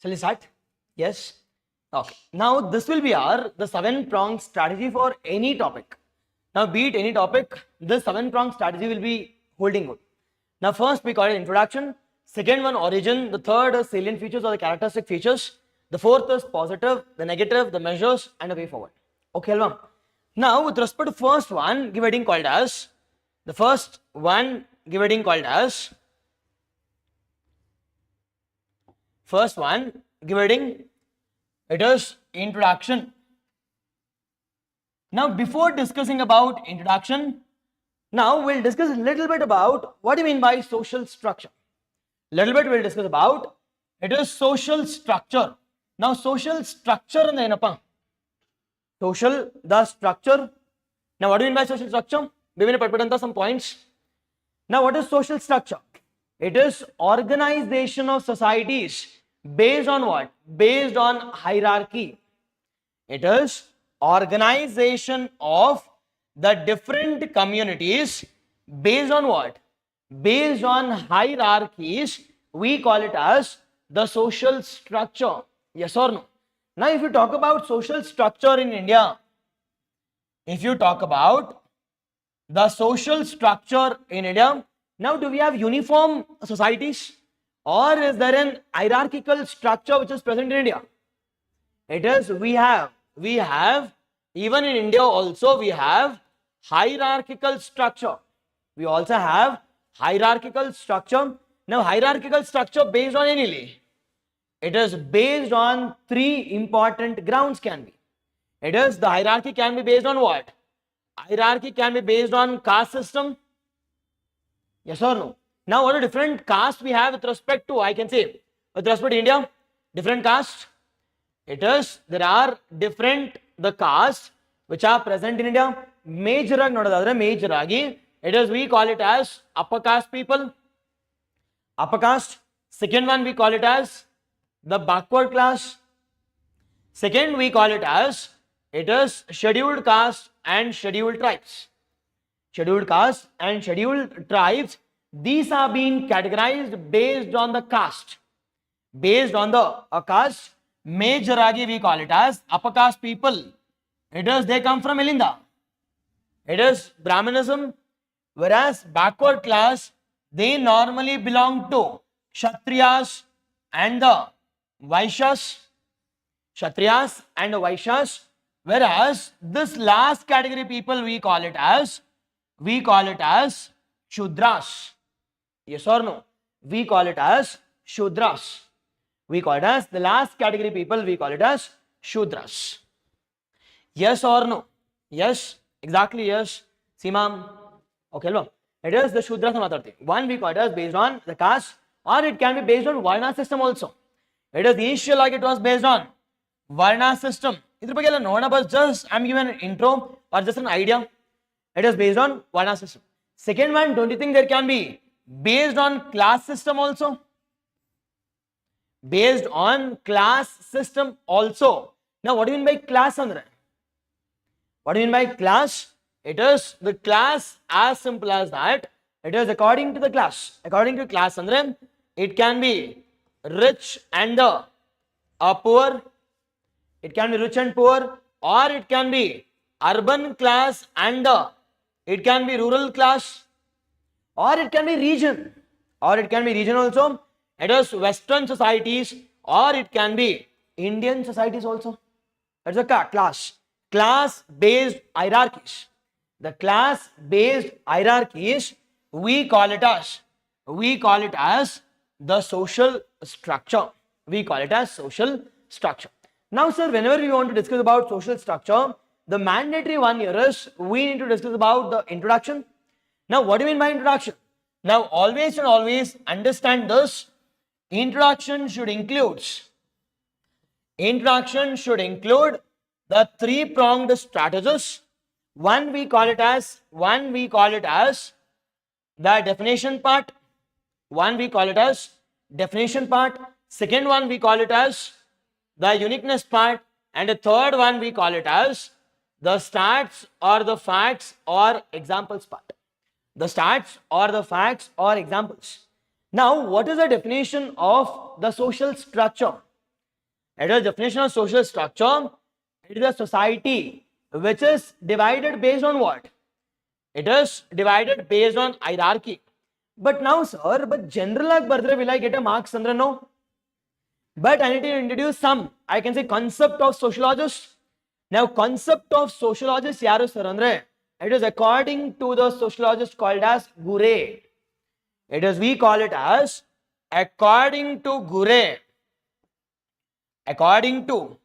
Shall we start? Yes. Okay. Now this will be the 7-pronged strategy for any topic. Now be it any topic, this 7-pronged strategy will be holding good. Now first we call it introduction, second one origin, the third is salient features or the characteristic features, the fourth is positive, the negative, the measures and the way forward. Okay, Alvam. Now with respect to first one, give heading called as, the first one give heading called as, first one give heading, it is introduction. Now before discussing about introduction, now we'll discuss a little bit about what do you mean by social structure. Little bit we'll discuss about, it is social structure. Now social structure and the social, the structure. Now what do you mean by social structure? We will put some points. Now what is social structure? It is organization of societies based on what? Based on hierarchy. It is organization of the different communities based on what? Based on hierarchies. We call it as the social structure. Yes or no? Now if you talk about social structure in India, if you talk about the social structure in India, now do we have uniform societies or is there an hierarchical structure which is present in India? It is, we have even in India also we have hierarchical structure. We also have hierarchical structure. Now hierarchical structure based on any, it is based on 3 important grounds can be. It is, the hierarchy can be based on what? Hierarchy can be based on caste system. Yes or no? Now what are different castes we have with respect to, I can say, with respect to India, different castes. It is, there are different, the castes which are present in India. Major agi, it is, we call it as upper caste people. Upper caste. Second one we call it as the backward class. Second we call it as, it is scheduled caste and scheduled tribes. Scheduled caste and scheduled tribes, these are being categorized based on the caste. Based on the caste, major agi we call it as upper caste people. It is, they come from Ilinda. It is Brahmanism, whereas backward class, they normally belong to Kshatriyas and the Vaishyas. Kshatriyas and the Vaishyas, whereas this last category people we call it as Shudras. Yes or no? We call it as Shudras. We call it as the last category people, we call it as Shudras. Yes or no? Yes, exactly yes. Simam. Okay, no. It is the Shudras Matarthi. One we call it as based on the caste, or it can be based on Varna system also. It is initial like it was based on Varna system. Just I'm giving an intro or just an idea. It is based on Varna system. Second one, don't you think there can be based on class system also? Based on class system also. Now what do you mean by class, Andra? What do you mean by class? It is the class as simple as that. It is according to the class. According to class, Andra, it can be rich and the poor. It can be rich and poor, or it can be urban class and it can be rural class, or it can be region, or it can be region also. It is Western societies, or it can be Indian societies also. That's a class. Class-based hierarchies. The class-based hierarchies, we call it as the social structure. We call it as social structure. Now, sir, whenever we want to discuss about social structure, the mandatory one here is we need to discuss about the introduction. Now, what do you mean by introduction? Now, always and always understand this. Introduction should include the 3-pronged strategies. One we call it as the definition part. Second one we call it as the uniqueness part, and the third one we call it as the stats or the facts or examples part. The stats or the facts or examples. Now, what is the definition of the social structure? It is definition of social structure. It is a society which is divided based on what? It is divided based on hierarchy. But now, sir, but general ag bardre will I get a marks under? No. But I need to introduce some, I can say, concept of sociologist. Now, concept of sociologist yaru sir andre? It is according to the sociologist called as Gure. It is, we call it as according to Gure. According to,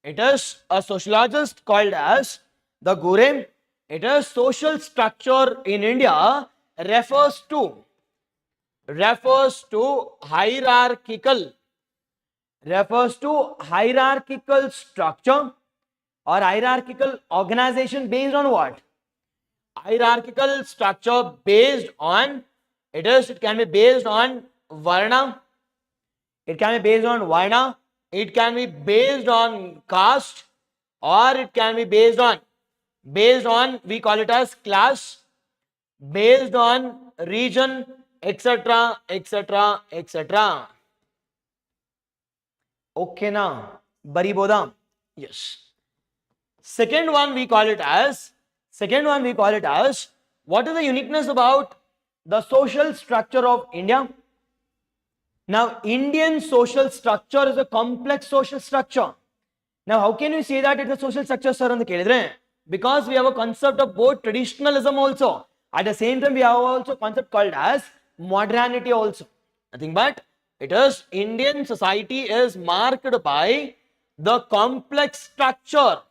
it is a sociologist called as the Gure. It is social structure in India refers to hierarchical structure or hierarchical organization based on what? Hierarchical structure based on, it can be based on Varna, it can be based on Varna, it can be based on caste, or it can be based on, we call it as class, based on region, etc., etc., etc. Okay now, Bari Bodam. Yes. Second one we call it as, what is the uniqueness about the social structure of India? Now, Indian social structure is a complex social structure. Now, how can you say that it's a social structure, sir? Because we have a concept of both traditionalism also. At the same time, we have also a concept called as modernity also. Nothing but it is Indian society is marked by the complex structure.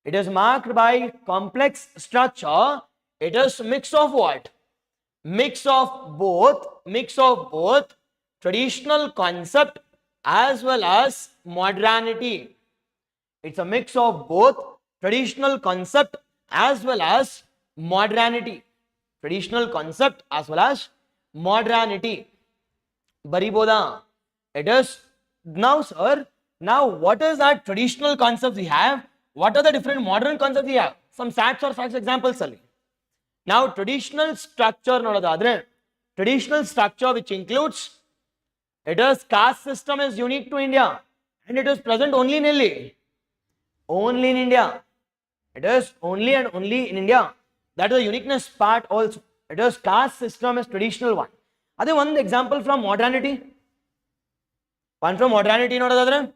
It is marked by complex structure. It is mix of what? Mix of both traditional concept as well as modernity. It's a mix of both traditional concept as well as modernity. Traditional concept as well as modernity. Bariboda. It is now, sir. Now, what is that traditional concept we have? What are the different modern concepts we have? Some facts or facts examples. Now, traditional structure, traditional structure which includes, it is caste system is unique to India and it is present only in Delhi. Only in India. It is only and only in India. That is the uniqueness part also. It is caste system is traditional one. Are there one example from modernity? One from modernity, not other.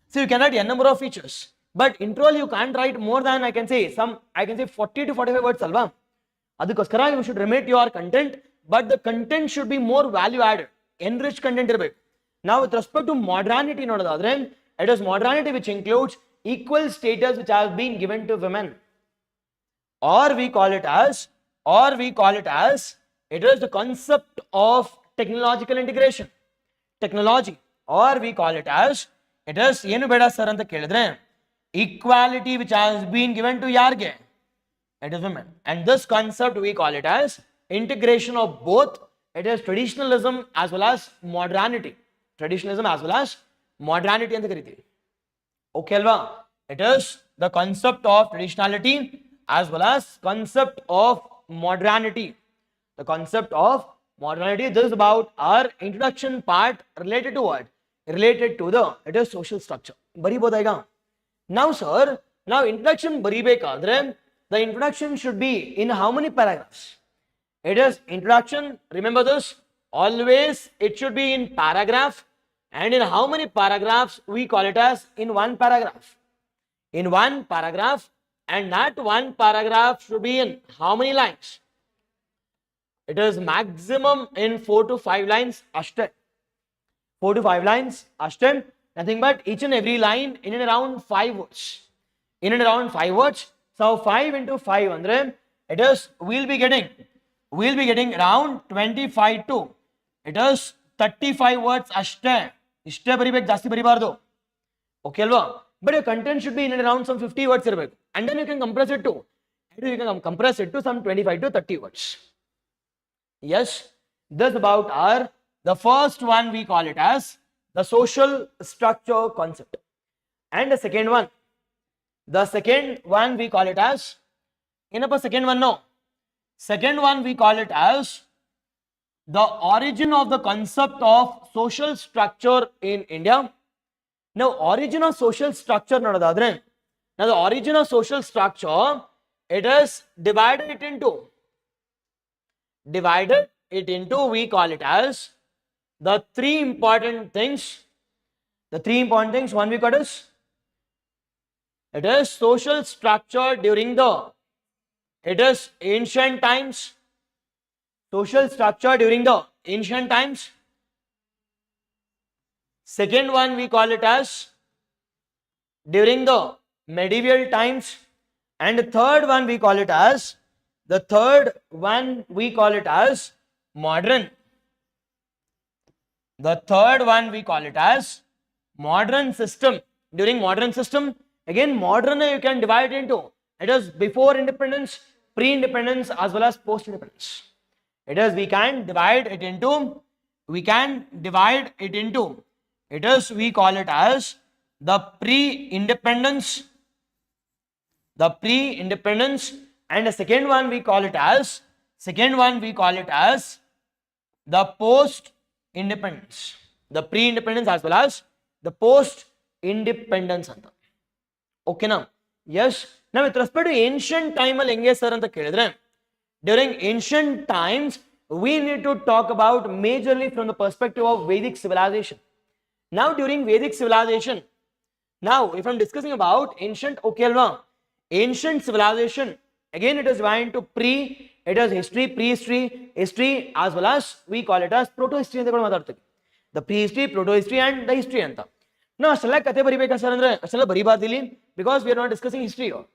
So you can write n number of features. But intro you can't write more than I can say 40 to 45 words alva. Adikoskara you should remit your content, but the content should be more value added, enriched content irbe. Now with respect to modernity, not other, it is modernity which includes equal status which has been given to women. Or we call it as, it is the concept of technological integration. Technology. Or we call it as, it is yenu beda sir anta kelidre. Equality which has been given to yarge. It is women. And this concept we call it as integration of both. It is traditionalism as well as modernity. Traditionalism as well as modernity anta kariti. Okay alva. It is the concept of traditionality as well as concept of modernity. The concept of modernity. This is about our introduction part related to what? Related to the, it is social structure. Bari bodaiga. Now sir, now introduction bari bekadre, the introduction should be in how many paragraphs? It is introduction, remember this, always it should be in paragraph, and in how many paragraphs? We call it as in one paragraph. In one paragraph, and that one paragraph should be in how many lines? It is maximum in 4 to 5 lines. Ashte. 4 to 5 lines. Ashte. Nothing but each and every line in and around 5 words. In and around 5 words. So 5 into 5 andre, it is, we'll be getting around 25 to, it is 35 words ashte. Ishte baribek jasti baribardo. Okay alva? But your content should be in and around some 50 words irbek. And then you can compress it to some 25 to 30 words. Yes, this about our, the first one we call it as the social structure concept. And the second one we call it as, second one we call it as the origin of the concept of social structure in India. Now origin of social structure nododadre, now the origin of social structure, it is divided it into, we call it as the three important things. One we got is, it is social structure during the, it is ancient times, social structure during the ancient times. Second one we call it as during the medieval times, and the third one we call it as modern. The third one we call it as modern system. During modern system, again modern you can divide into, it is before independence, pre-independence, as well as post-independence. It is, we can divide it into, it is, we call it as the pre-independence, and the second one we call it as the post-independence, the pre-independence as well as the post-independence anta. Okay now, yes. Now with respect to ancient time al henge sir anta kelidre, during ancient times we need to talk about majorly from the perspective of Vedic civilization. Now during Vedic civilization, now if I'm discussing about ancient, okay alva, ancient civilization, again it is divided into it is history, prehistory, history, as well as we call it as proto-history anta kuda maatadtತೀವಿ. The prehistory, proto-history and the history anta. Now ಅಷ್ಟೆಲ್ಲ ಕತೆ ಬರಿಬೇಕಾ sir ಅಂದ್ರೆ ಅಷ್ಟೆಲ್ಲ ಬರಿಬಾರ್ದಿಲ್ಲಿ, because we are not discussing history here,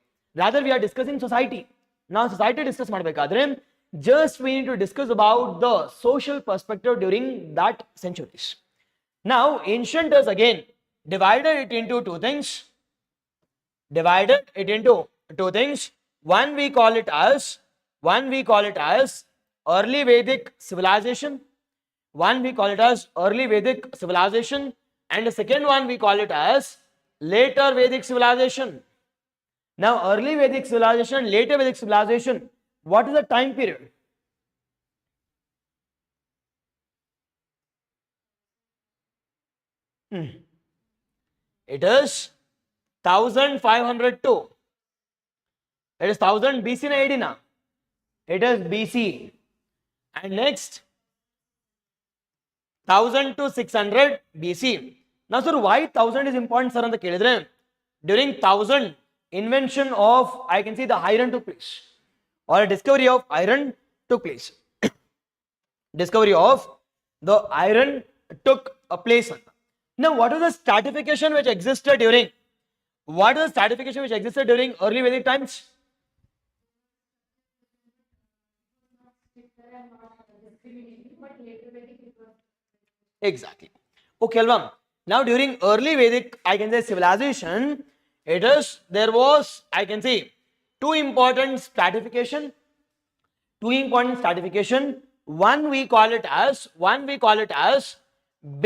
rather we are discussing society. Now society discuss ಮಾಡಬೇಕಾದ್ರೆ just we need to discuss about the social perspective during that centuries. Now ancient is again divided it into two things. One we call it as early Vedic civilization. And the second one we call it as later Vedic civilization. Now early Vedic civilization, later Vedic civilization, what is the time period? It is 1502. It is 1000 BC na AD na? It is BC. And next 1000 to 600 BC. Now sir, why 1000 is important sir anta kelidre, during 1000 invention of, I can see, the iron took place, or a discovery of iron took place. Discovery of the iron took a place. Now what is the stratification which existed during early Vedic times? Exactly. Okay alva. Now during early Vedic, I can say, civilization, there was, I can say, two important stratification. One we call it as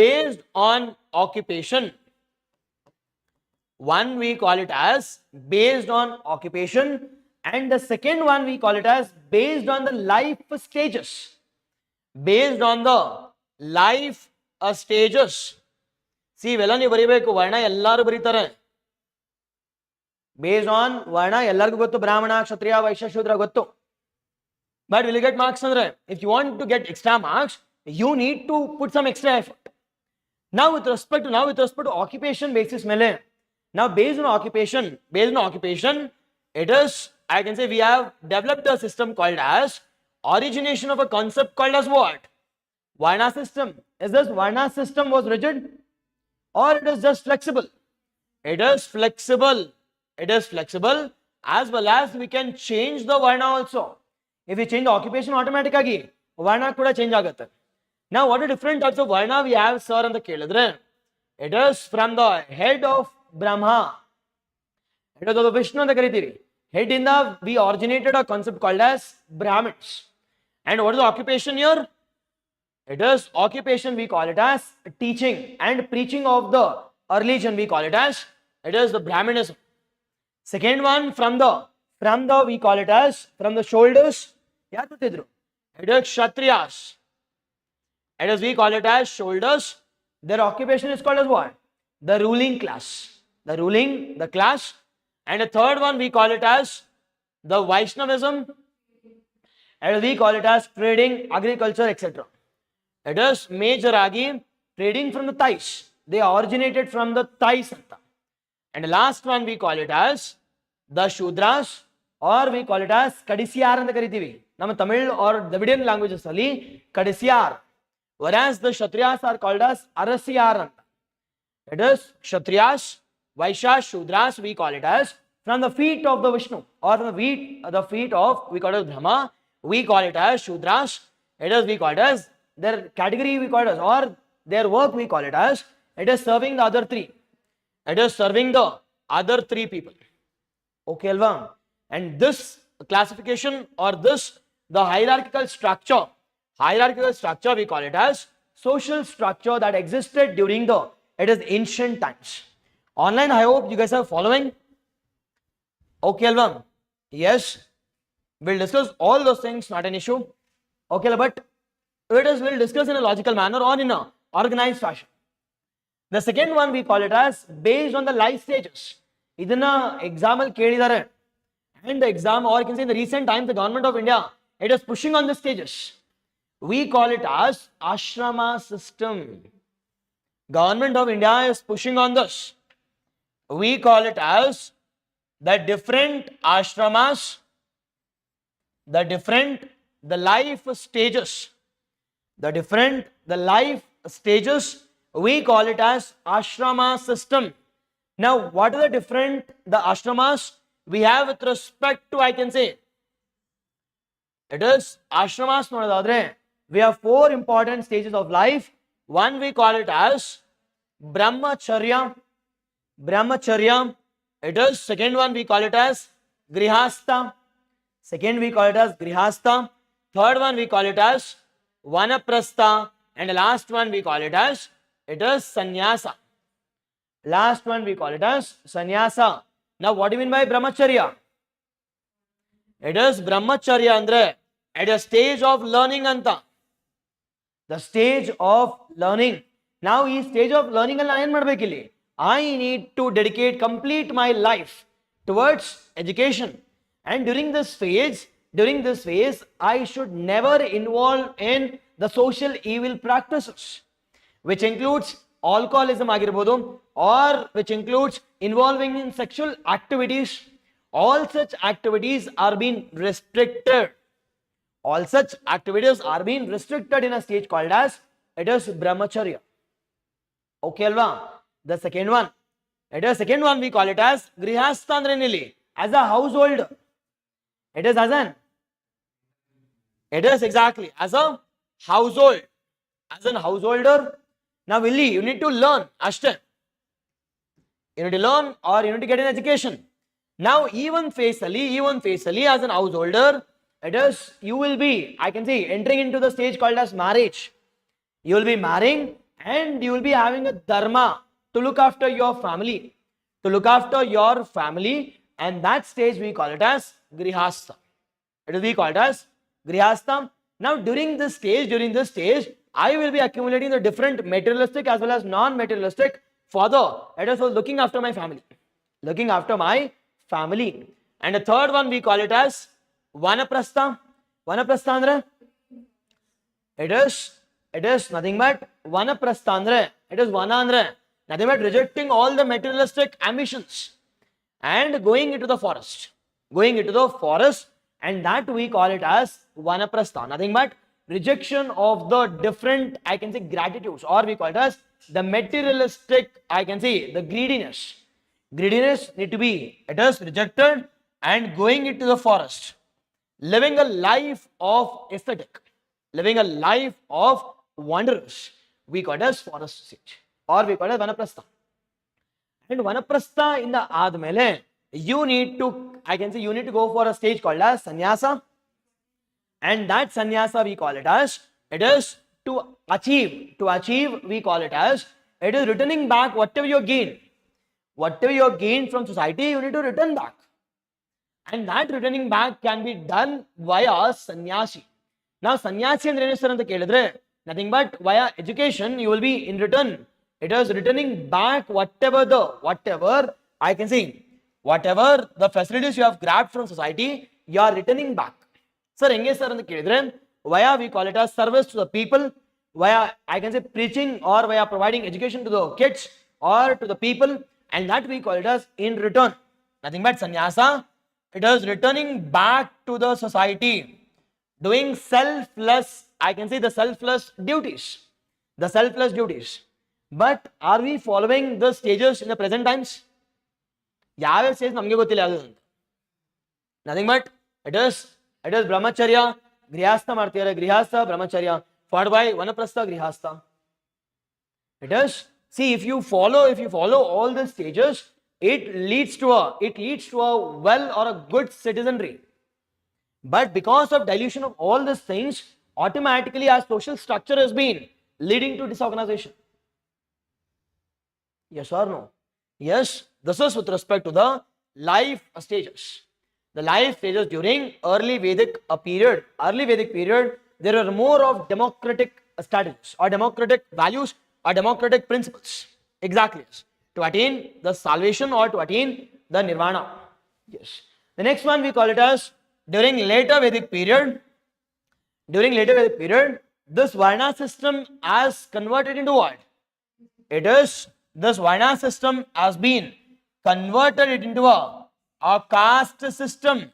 based on occupation. And the second one we call it as based on the life stages. See, ಇವೆಲ್ಲ ನೀವು ಬರೀಬೇಕು, ವರ್ಣ ಎಲ್ಲರೂ ಬರೀತಾರೆ. Based on ವರ್ಣ ಎಲ್ಲರಿಗೂ ಗೊತ್ತು, ಬ್ರಾಹ್ಮಣ, ಕ್ಷತ್ರಿಯ, ವೈಶ್ಯ, ಶೂದ್ರ ಗೊತ್ತು. But will you get marks andre? If you want to get extra marks, you need to put some extra effort. Now with respect to occupation basis mele, now based on occupation, it is, I can say, we have developed a system called as origination of a concept called as what? Varna system. Is this Varna system was rigid, or it is just flexible? It is flexible, as well as we can change the Varna also. If we change the occupation, automatically Varna kuda change agutte. Now what are different types of Varna we have sir anta kelidre? It is from the head of Brahma, it is the Vishnu anta karitiri. Head inda we originated a concept called as Brahmins. And what is the occupation here? It is occupation, we call it as teaching and preaching of the religion, we call it as, it is the Brahminism. Second one, from the we call it as from the shoulders, it is Kshatriyas. It is, we call it as shoulders. Their occupation is called as what? the ruling class. The class. And the third one we call it as the Vaishnavism, and we call it as trading, agriculture, etc. It is major agi trading from the Thais. They originated from the Thais. And the last one we call it as the Shudras, or we call it as Kadisiyar anta karitivi. Nama Tamil or Dravidian languages ali Kadisiyar. Whereas the Kshatriyas are called as Arasiyar anta. It is Kshatriyas, Vaishyas, Shudras, we call it as from the feet of the Vishnu, or from the feet of, we call it Brahma, we call it as Shudras. It is, we call it as their category, we call it as, or their work, we call it as, it is serving the other three. It is serving the other three people. Okay, Alva? And this classification, or this, the hierarchical structure, we call it as social structure that existed during the, it is ancient times. Online, I hope you guys are following. Okay, Alva? Yes. We'll discuss all those things, not an issue. Okay, but we'll discuss in a logical manner or in a organized fashion. The second one we call it as based on the life stages. Idana example kelidare, and the exam, or you can say in the recent times the government of India, it is pushing on the stages. We call it as ashrama system. Government of India is pushing on this. We call it as the different ashramas, the life stages, we call it as ashrama system. Now, what are the ashramas we have with respect to, I can say, it is ashramas, we have 4 important stages of life. One we call it as brahmacharya. It is, second one we call it as grihastha. Third one we call it as vanaprastha, and the last one we call it as, it is sannyasa. Now, what do you mean by brahmacharya? It is brahmacharya andre at a stage of learning anta. The stage of learning. Now, this stage of learning I need to complete my life towards education. And during this phase, I should never involve in the social evil practices, which includes alcoholism agirbodu, or which includes involving in sexual activities. All such activities are being restricted. In a stage called as, it is brahmacharya. Okay, Alva? The second one we call it as grihastha, as a householder. It is exactly as a household, as an householder. Now, Willie, you need to learn, Ashton. You need to learn, or you need to get an education. Now, even facially, as an householder, it is, you will be, I can say, entering into the stage called as marriage. You will be marrying, and you will be having a dharma to look after your family. And that stage we call it as grihastha. It will be called as grihastha. Now, during this stage, I will be accumulating the different materialistic as well as non-materialistic further. It is looking after my family. And the third one we call it as vanaprastha. It is nothing but vanaprastha. It is vana nothing but rejecting all the materialistic ambitions and going into the forest. And that we call it as vanaprastha. Nothing but rejection of the different, I can say, gratitudes, or we call it as the materialistic, I can say, the greediness. Greediness need to be, it is rejected, and going into the forest. Living a life of aesthetic, living a life of wanderers, we call it as forest stage, or we call it vanaprastha. And vanaprastha in the admele, you need to, I can say, you need to go for a stage called as sannyasa. And that sannyasa we call it as, it is to achieve, we call it as, it is returning back whatever you gain. Whatever you gain from society, you need to return back. And that returning back can be done via sannyasi. Now, sannyasi and renaissance, nothing but via education, you will be in return It is returning back whatever I can say, whatever the facilities you have grabbed from society, you are returning back. Sir, engage sir and the via we call it as service to the people, via I can say preaching or via providing education to the kids or to the people, and that we call it as in return. Nothing but sannyasa. It is returning back to the society, doing selfless, I can say the selfless duties. The selfless duties. But are we following the stages in the present times? ಯಾವ stage ನಮಗೆ ಗೊತ್ತಿಲ್ಲ ಯಾವುದು ಅಂತ. Nothing but it is brahmacharya, grihastha ಮಾಡ್ತಿದ್ದಾರೆ, grihastha, brahmacharya, followed by vanaprastha, grihastha. It is, see, if you follow all the stages, it leads to a well or a good citizenry. But because of dilution of all these things, automatically our social structure has been leading to disorganization. Yes or no? Yes, this is with respect to the life stages. The life stages during early Vedic period. Early Vedic period, there were more of democratic strategies or democratic values or democratic principles. Exactly. Yes. To attain the salvation or to attain the nirvana. Yes. The next one we call it as during later Vedic period. During later Vedic period, this Varna system has converted into what? It is, this Varna system has been converted into a caste system.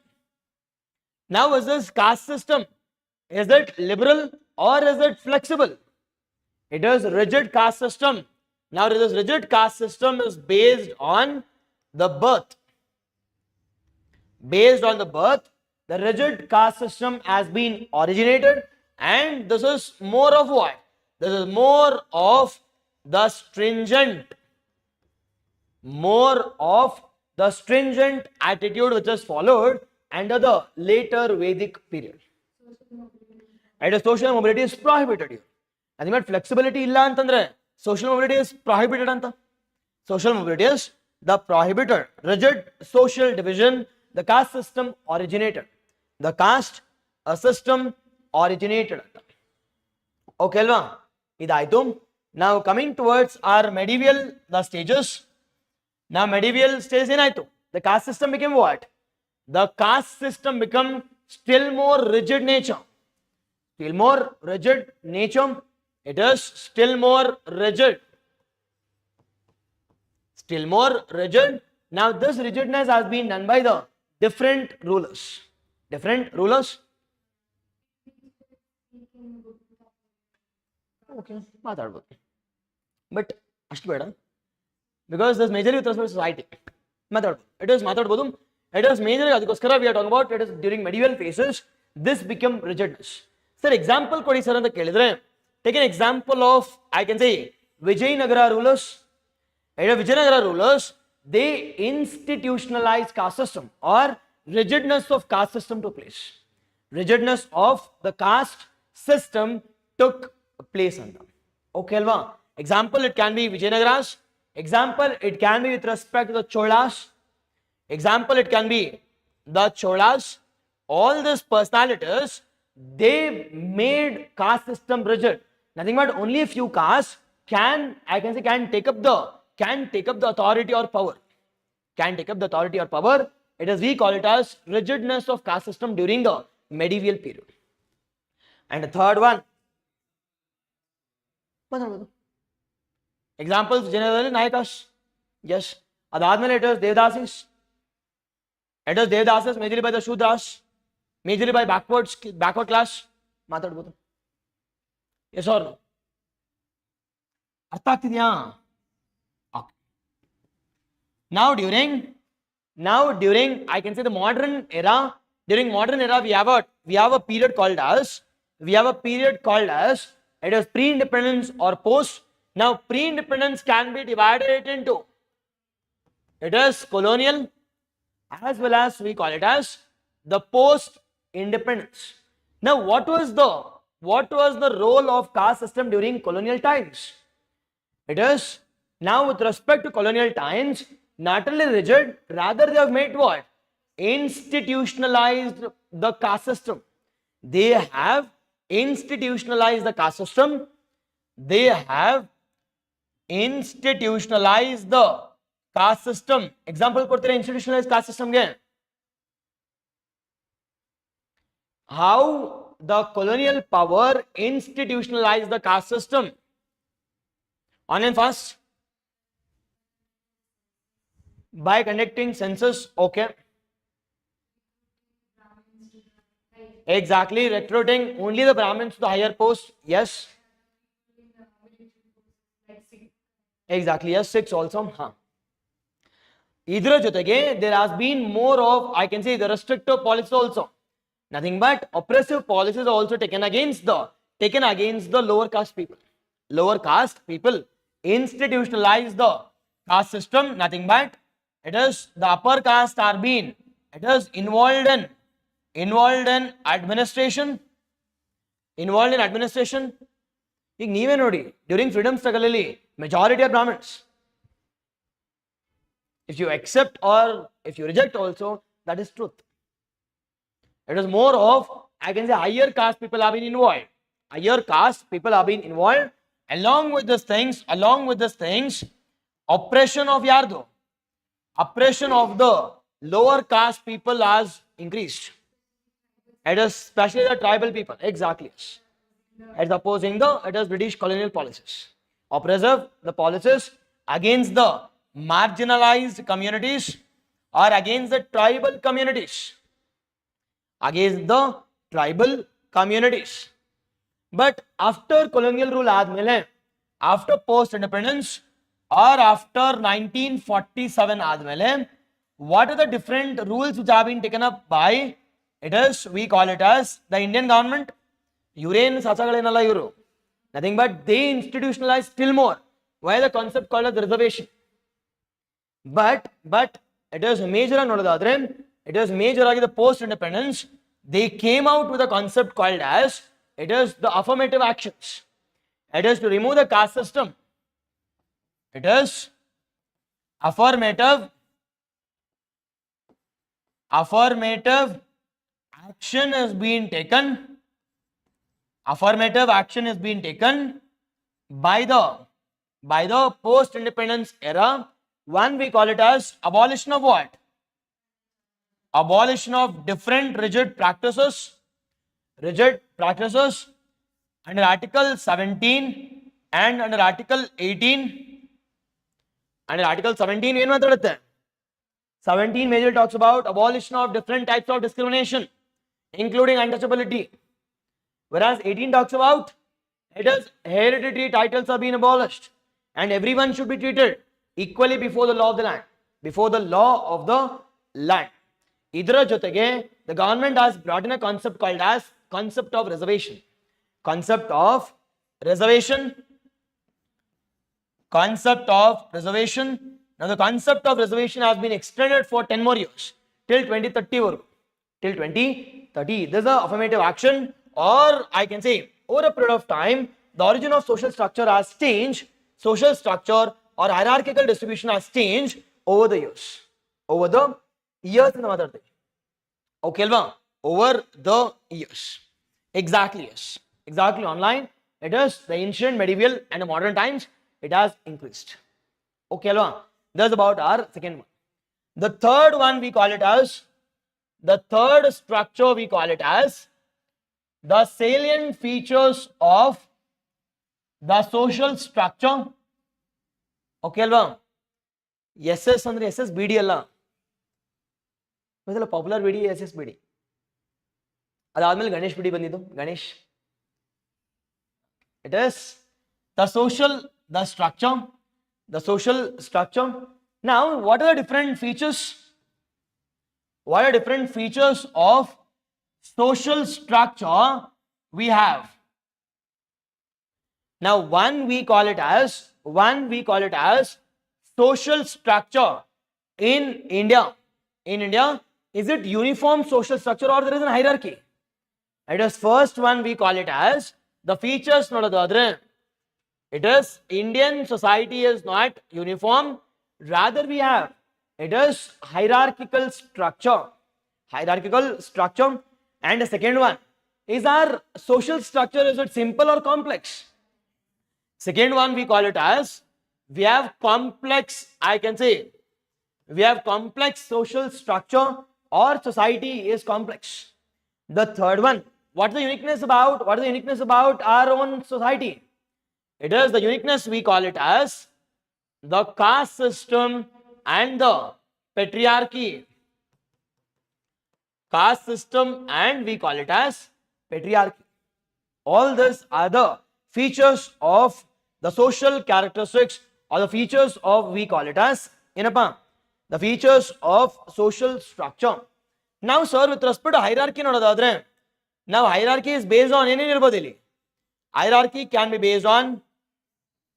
Now, is this caste system, is it liberal or is it flexible? It is rigid caste system. Now, this rigid caste system is based on the birth. Based on the birth, the rigid caste system has been originated, and this is more of what? This is more of the stringent attitude which is followed under the later Vedic period. And social mobility is prohibited here. I think flexibility illa antandre social mobility is prohibited anta. Social mobility is the prohibited rigid social division. The caste system originated. The caste system originated. Okay, alva? Idaitu. Now coming towards our medieval the stages. Now medieval stage enaitu. The caste system became what? The caste system become still more rigid nature. Still more rigid nature. It is still more rigid. Still more rigid. Now this rigidness has been done by the different rulers. Different rulers. Okay, ಮಾತಾಡ್ಬೋದು. But ಅಷ್ಟು ಬೇಡ. Because this majorly with respect to society. ಮಾತಾಡ್ಬೋದು. It is majorly ಅದಕ್ಕೋಸ್ಕರ we are talking about it is during medieval phases this became rigidness. Sir, example ಕೊಡಿ sir ಅಂತ ಕೇಳಿದ್ರೆ, take an example of I can say Vijayanagara rulers. Vijayanagara rulers, they institutionalized caste system or rigidness of caste system took place. Rigidness of the caste system took place on them. Okay, alva? Example, it can be Vijayanagaras. Example, it can be with respect to the Cholas. Example, it can be the Cholas. All these personalities, they made caste system rigid. Nothing but only a few castes can take up the authority or power. Can take up the authority or power. It is, we call it as rigidness of caste system during the medieval period. And the third one, examples generally Nayakas. Yes. Adadmele it is Devdasis. It is Devdasis majorly by the Shudras, majorly by backward class. ಮಾತಾಡ್ಬೋದು. Yes or no? ಅರ್ಥ ಆಗ್ತಿದ್ಯಾ? Now during I can say the modern era, during modern era we have a period called as it is pre-independence or post. Now pre-independence can be divided into, it is colonial as well as we call it as the post-independence. Now what was the role of caste system during colonial times? It is, now with respect to colonial times, not only rigid, rather they have made what? Institutionalized the caste system. They have institutionalized the caste system. They have institutionalize the caste system. Example ಕೊಡ್ತೀರಾ institutionalize caste system ಗೆ? How the colonial power institutionalized the caste system. Online fast. By conducting census. Okay. Exactly, recruiting only the Brahmins to the higher post. Yes. Exactly, yes, 6 also. Huh. Idra jotege, there has been more of, I can say, the restrictive policies also. Nothing but oppressive policies are also taken against the lower caste people. Lower caste people institutionalize the caste system. Nothing but it is the upper caste are being, it is involved in administration. ಈಗ ನೀವೇ ನೋಡಿ, during freedom struggle ಅಲ್ಲಿ majority are Brahmans. If you accept or if you reject also, that is truth. It is more of, I can say, higher caste people have been involved. Higher caste people have been involved. Along with these things, oppression of yardo, oppression of the lower caste people has increased. It is especially the tribal people. Exactly. It is opposing it is British colonial policies. Oppressive the policies against the marginalized communities or against the tribal communities. Against the tribal communities. But after colonial rule admele, after post independence or after 1947 admele, what are the different rules which have been taken up by, it is, we call it as the Indian government. Yuren sachagalennalla ivaru. Nothing but they institutionalized still more. Why the concept called as reservation? But it is major anodadre, it is major agi the post independence, they came out with a concept called as, it is the affirmative actions. It is to remove the caste system. It is affirmative action is being taken. Affirmative action is being taken by the post independence era. One, we call it as abolition of what? Abolition of different rigid practices under Article 17 and under Article 18. Under Article 17 ಏನು ಮಾತಾಡುತ್ತೆ? 17 major talks about abolition of different types of discrimination, including untouchability. Whereas 18 talks about, it is hereditary titles are being abolished and everyone should be treated equally before the law of the land. Before the law of the land. Idra jotege, the government has brought in a concept called as concept of reservation. Concept of reservation. Now the concept of reservation has been extended for 10 more years till 2030. Till 2030. This is an affirmative action, or I can say over a period of time, the origin of social structure has changed. Social structure or hierarchical distribution has changed over the years. Over the years in the mother thing. Okay, over the years. Exactly, yes. Exactly online. It is the ancient, medieval, and the modern times. It has increased. Okay, that's about our second one. The third one we call it as, the third structure we call it as the salient features of the social structure. Okay, SS andre SS BD alla. मतलब popular BD SS BD अदादमेले Ganesh BD बंदिದ್ದು Ganesh. It is the social structure. Now what are the different features of social structure we have? Now one we call it as social structure in India. Is it uniform social structure or there is a hierarchy? It is first one we call it as the features nodadadre. It is Indian society is not uniform, rather we have, it is hierarchical structure. And the second one is our social structure, is it simple or complex? Second one we call it as we have complex, I can say, we have complex social structure or society is complex. The third one, what's the uniqueness about? What is the uniqueness about our own society? It is the uniqueness, we call it as the caste system and the patriarchy. Caste system and we call it as patriarchy. All these are the features of the social characteristics or the features of we call it as ಏನಪ್ಪ the features of social structure. Now sir, with respect to hierarchy ನೋಡೋದಾದ್ರೆ, now hierarchy is based on ಏನೇನು ಇರ್ಬೋದು ಇಲ್ಲಿ? Hierarchy can be based on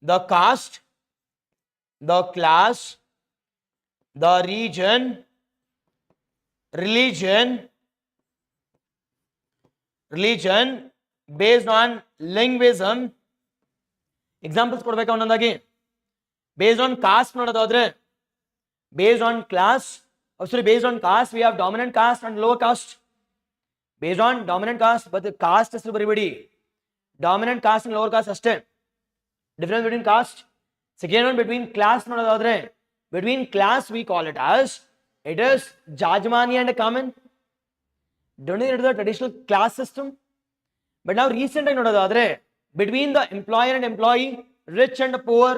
the caste, the class, the region, religion, based on linguism. Examples ಕೊಡಬೇಕಾ ಒಂದೊಂದಾಗಿ? Based on caste ನೋಡೋದಾದ್ರೆ, based on class, based on caste we have dominant caste and lower caste. Based on dominant caste, but the caste is everybody. Dominant caste and lower caste ಅಷ್ಟೇ. Difference between caste. Second one, between class ನೋಡೋದಾದ್ರೆ, between class we call it as, it is jajmani and common. Don't you know the traditional class system? But now recent ಆಗಿ ನೋಡೋದಾದ್ರೆ, between the employer and employee, rich and poor,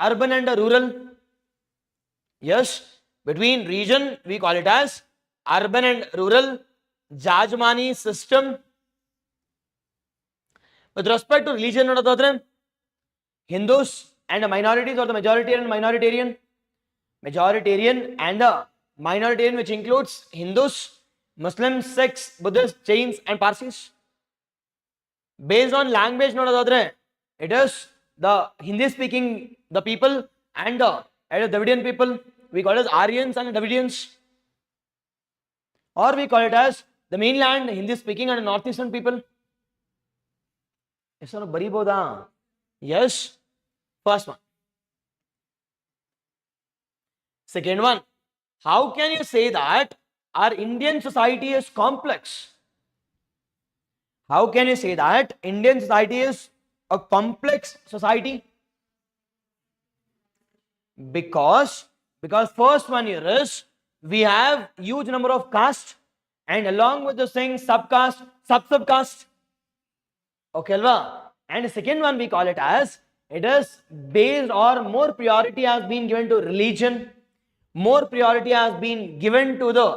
urban and rural. Yes, between region we call it as urban and rural, jajmani system. With respect to religion ನೋಡೋದಾದ್ರೆ, Hindus and the minorities or the majority and minoritarian and the minoritarian, which includes Hindus, Muslims, Sikhs, Buddhists, Jains and Parsis. Based on language ನೋಡೋದಾದ್ರೆ, it is the Hindi speaking the people and the Dravidian people, we call it as Aryans and Dravidians, or we call it as the mainland Hindi speaking and northeastern people. ಎಷ್ಟು ಬರೀಬೋದಾ? Yes, first one. Second one, how can you say that our Indian society is complex? How can you say that Indian society is a complex society? Because first one here is we have huge number of caste and along with the saying subcaste, subcaste. Okay, alva? And the second one we call it as, it is based or more priority has been given to religion, more priority has been given to the,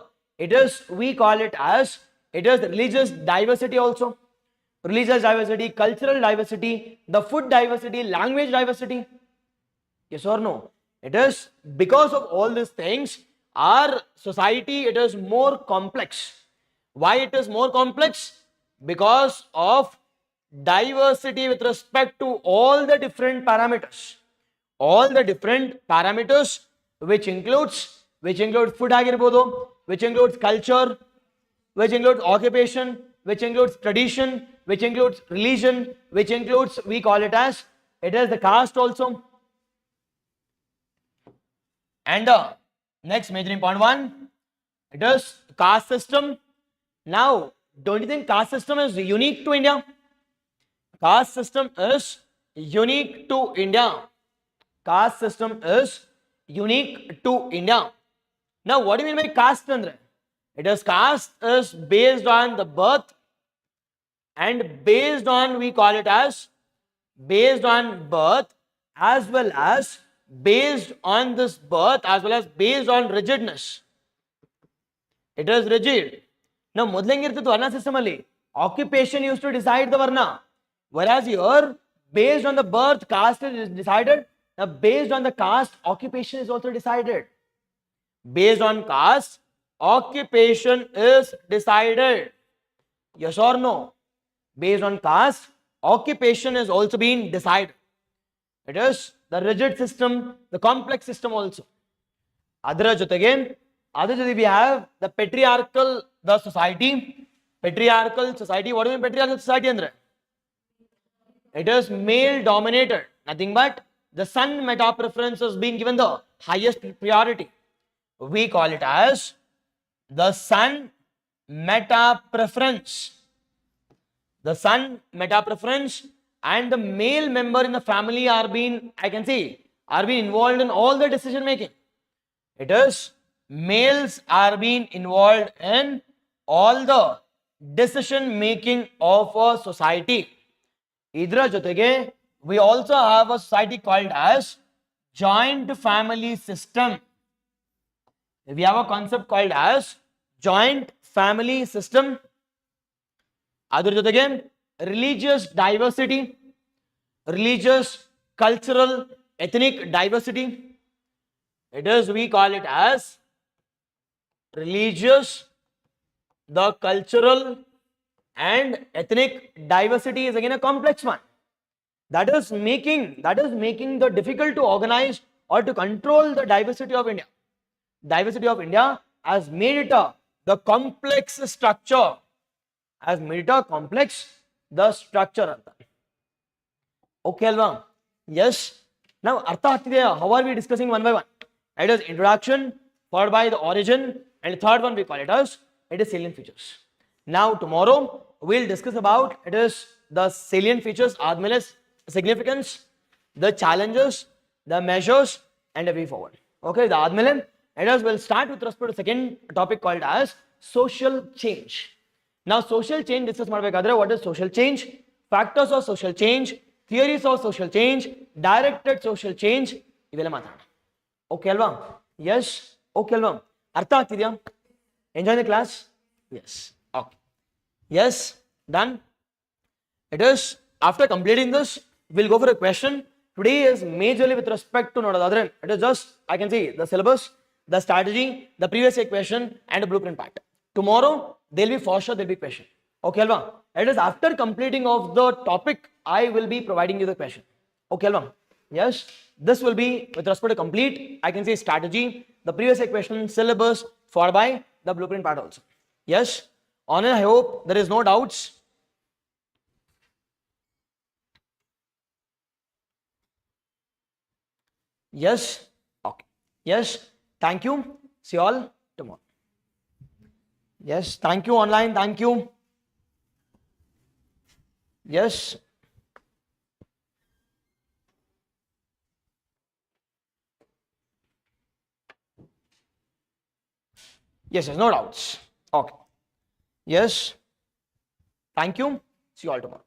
it is, we call it as, it is religious diversity also, religious diversity, cultural diversity, the food diversity, language diversity. Yes or no? It is because of all these things, our society, it is more complex. Why it is more complex? Because of diversity with respect to all the different parameters. All the different parameters which includes food ಆಗಿರ್ಬೋದು, which includes culture, which includes occupation, which includes tradition, which includes religion, which includes, we call it as, it is the caste also. And next major important one, it is caste system. Now, don't you think caste system is unique to India? Caste system is unique to India. Caste system is unique to India. Now, what do you mean by caste? It is caste is based on the birth and based on, we call it as, based on birth as well as based on this birth as well as based on rigidness. It is rigid. Now, ಮೊದಲಂಗಿರ್ತಿತ್ತು ವರ್ಣ system ಅಲ್ಲಿ occupation used to decide the varna, whereas here based on the birth caste is decided. Now, based on the caste occupation is also decided. Based on caste occupation is decided. Yes or no? Based on caste occupation is also being decided. It is the rigid system, the complex system also. Adra jotege we have the patriarchal, the society. Patriarchal society, what do you mean patriarchal society andre? It is male dominated, nothing but the son meta preference is being given the highest priority. We call it as the son meta preference. The son meta preference and the male member in the family are being, I can see, are being involved in all the decision making. It is males are being involved in all the decision making of a society. Idra jotege, we also have a society called as joint family system. We have a concept called as joint family system. Adar jotege, religious diversity, religious, cultural, ethnic diversity. It is, we call it as religious, the cultural and ethnic diversity is again a complex one. That is making the difficult to organize or to control the diversity of India. Diversity of India has made it the complex structure, has made it a complex the structure. Okay, Alva? Yes. Now, how are we discussing one by one? It is introduction, followed by the origin, and the third one we call it as it is salient features. Now, tomorrow we'll discuss about it is the salient features, as significance, the challenges, the measures, and the way forward. Okay, the admile, it is will start with respect to second topic called as social change. Now, social change discuss ಮಾಡಬೇಕಾದ್ರೆ what is social change, factors of social change, theories of social change, directed social change ಇವೆಲ್ಲ ಮಾತಾಡೋಣ. Okay ಅಲ್ವಾ? Yes. Okay ಅಲ್ವಾ? ಅರ್ಥ ಆಗ್ತಿದೆಯಾ? Enjoy the class? Yes. Okay. Yes. Done. It is after completing this, we'll go for a question. Today is majorly with respect to nodadadre. It is just I can see the syllabus, the strategy, the previous year question, and the blueprint part. Tomorrow there'll be for sure there'll be question. Okay, Alva? It is after completing of the topic I will be providing you the question. Okay, Alva? Yes. This will be with respect to complete. I can say strategy, the previous year question, syllabus, followed by the blueprint part also. Yes. On it, I hope there is no doubts. Yes. Okay. Yes. Thank you. See you all tomorrow. Yes. Thank you online. Thank you. Yes. Yes. Yes. No doubts. Okay. Yes. Thank you. See you all tomorrow.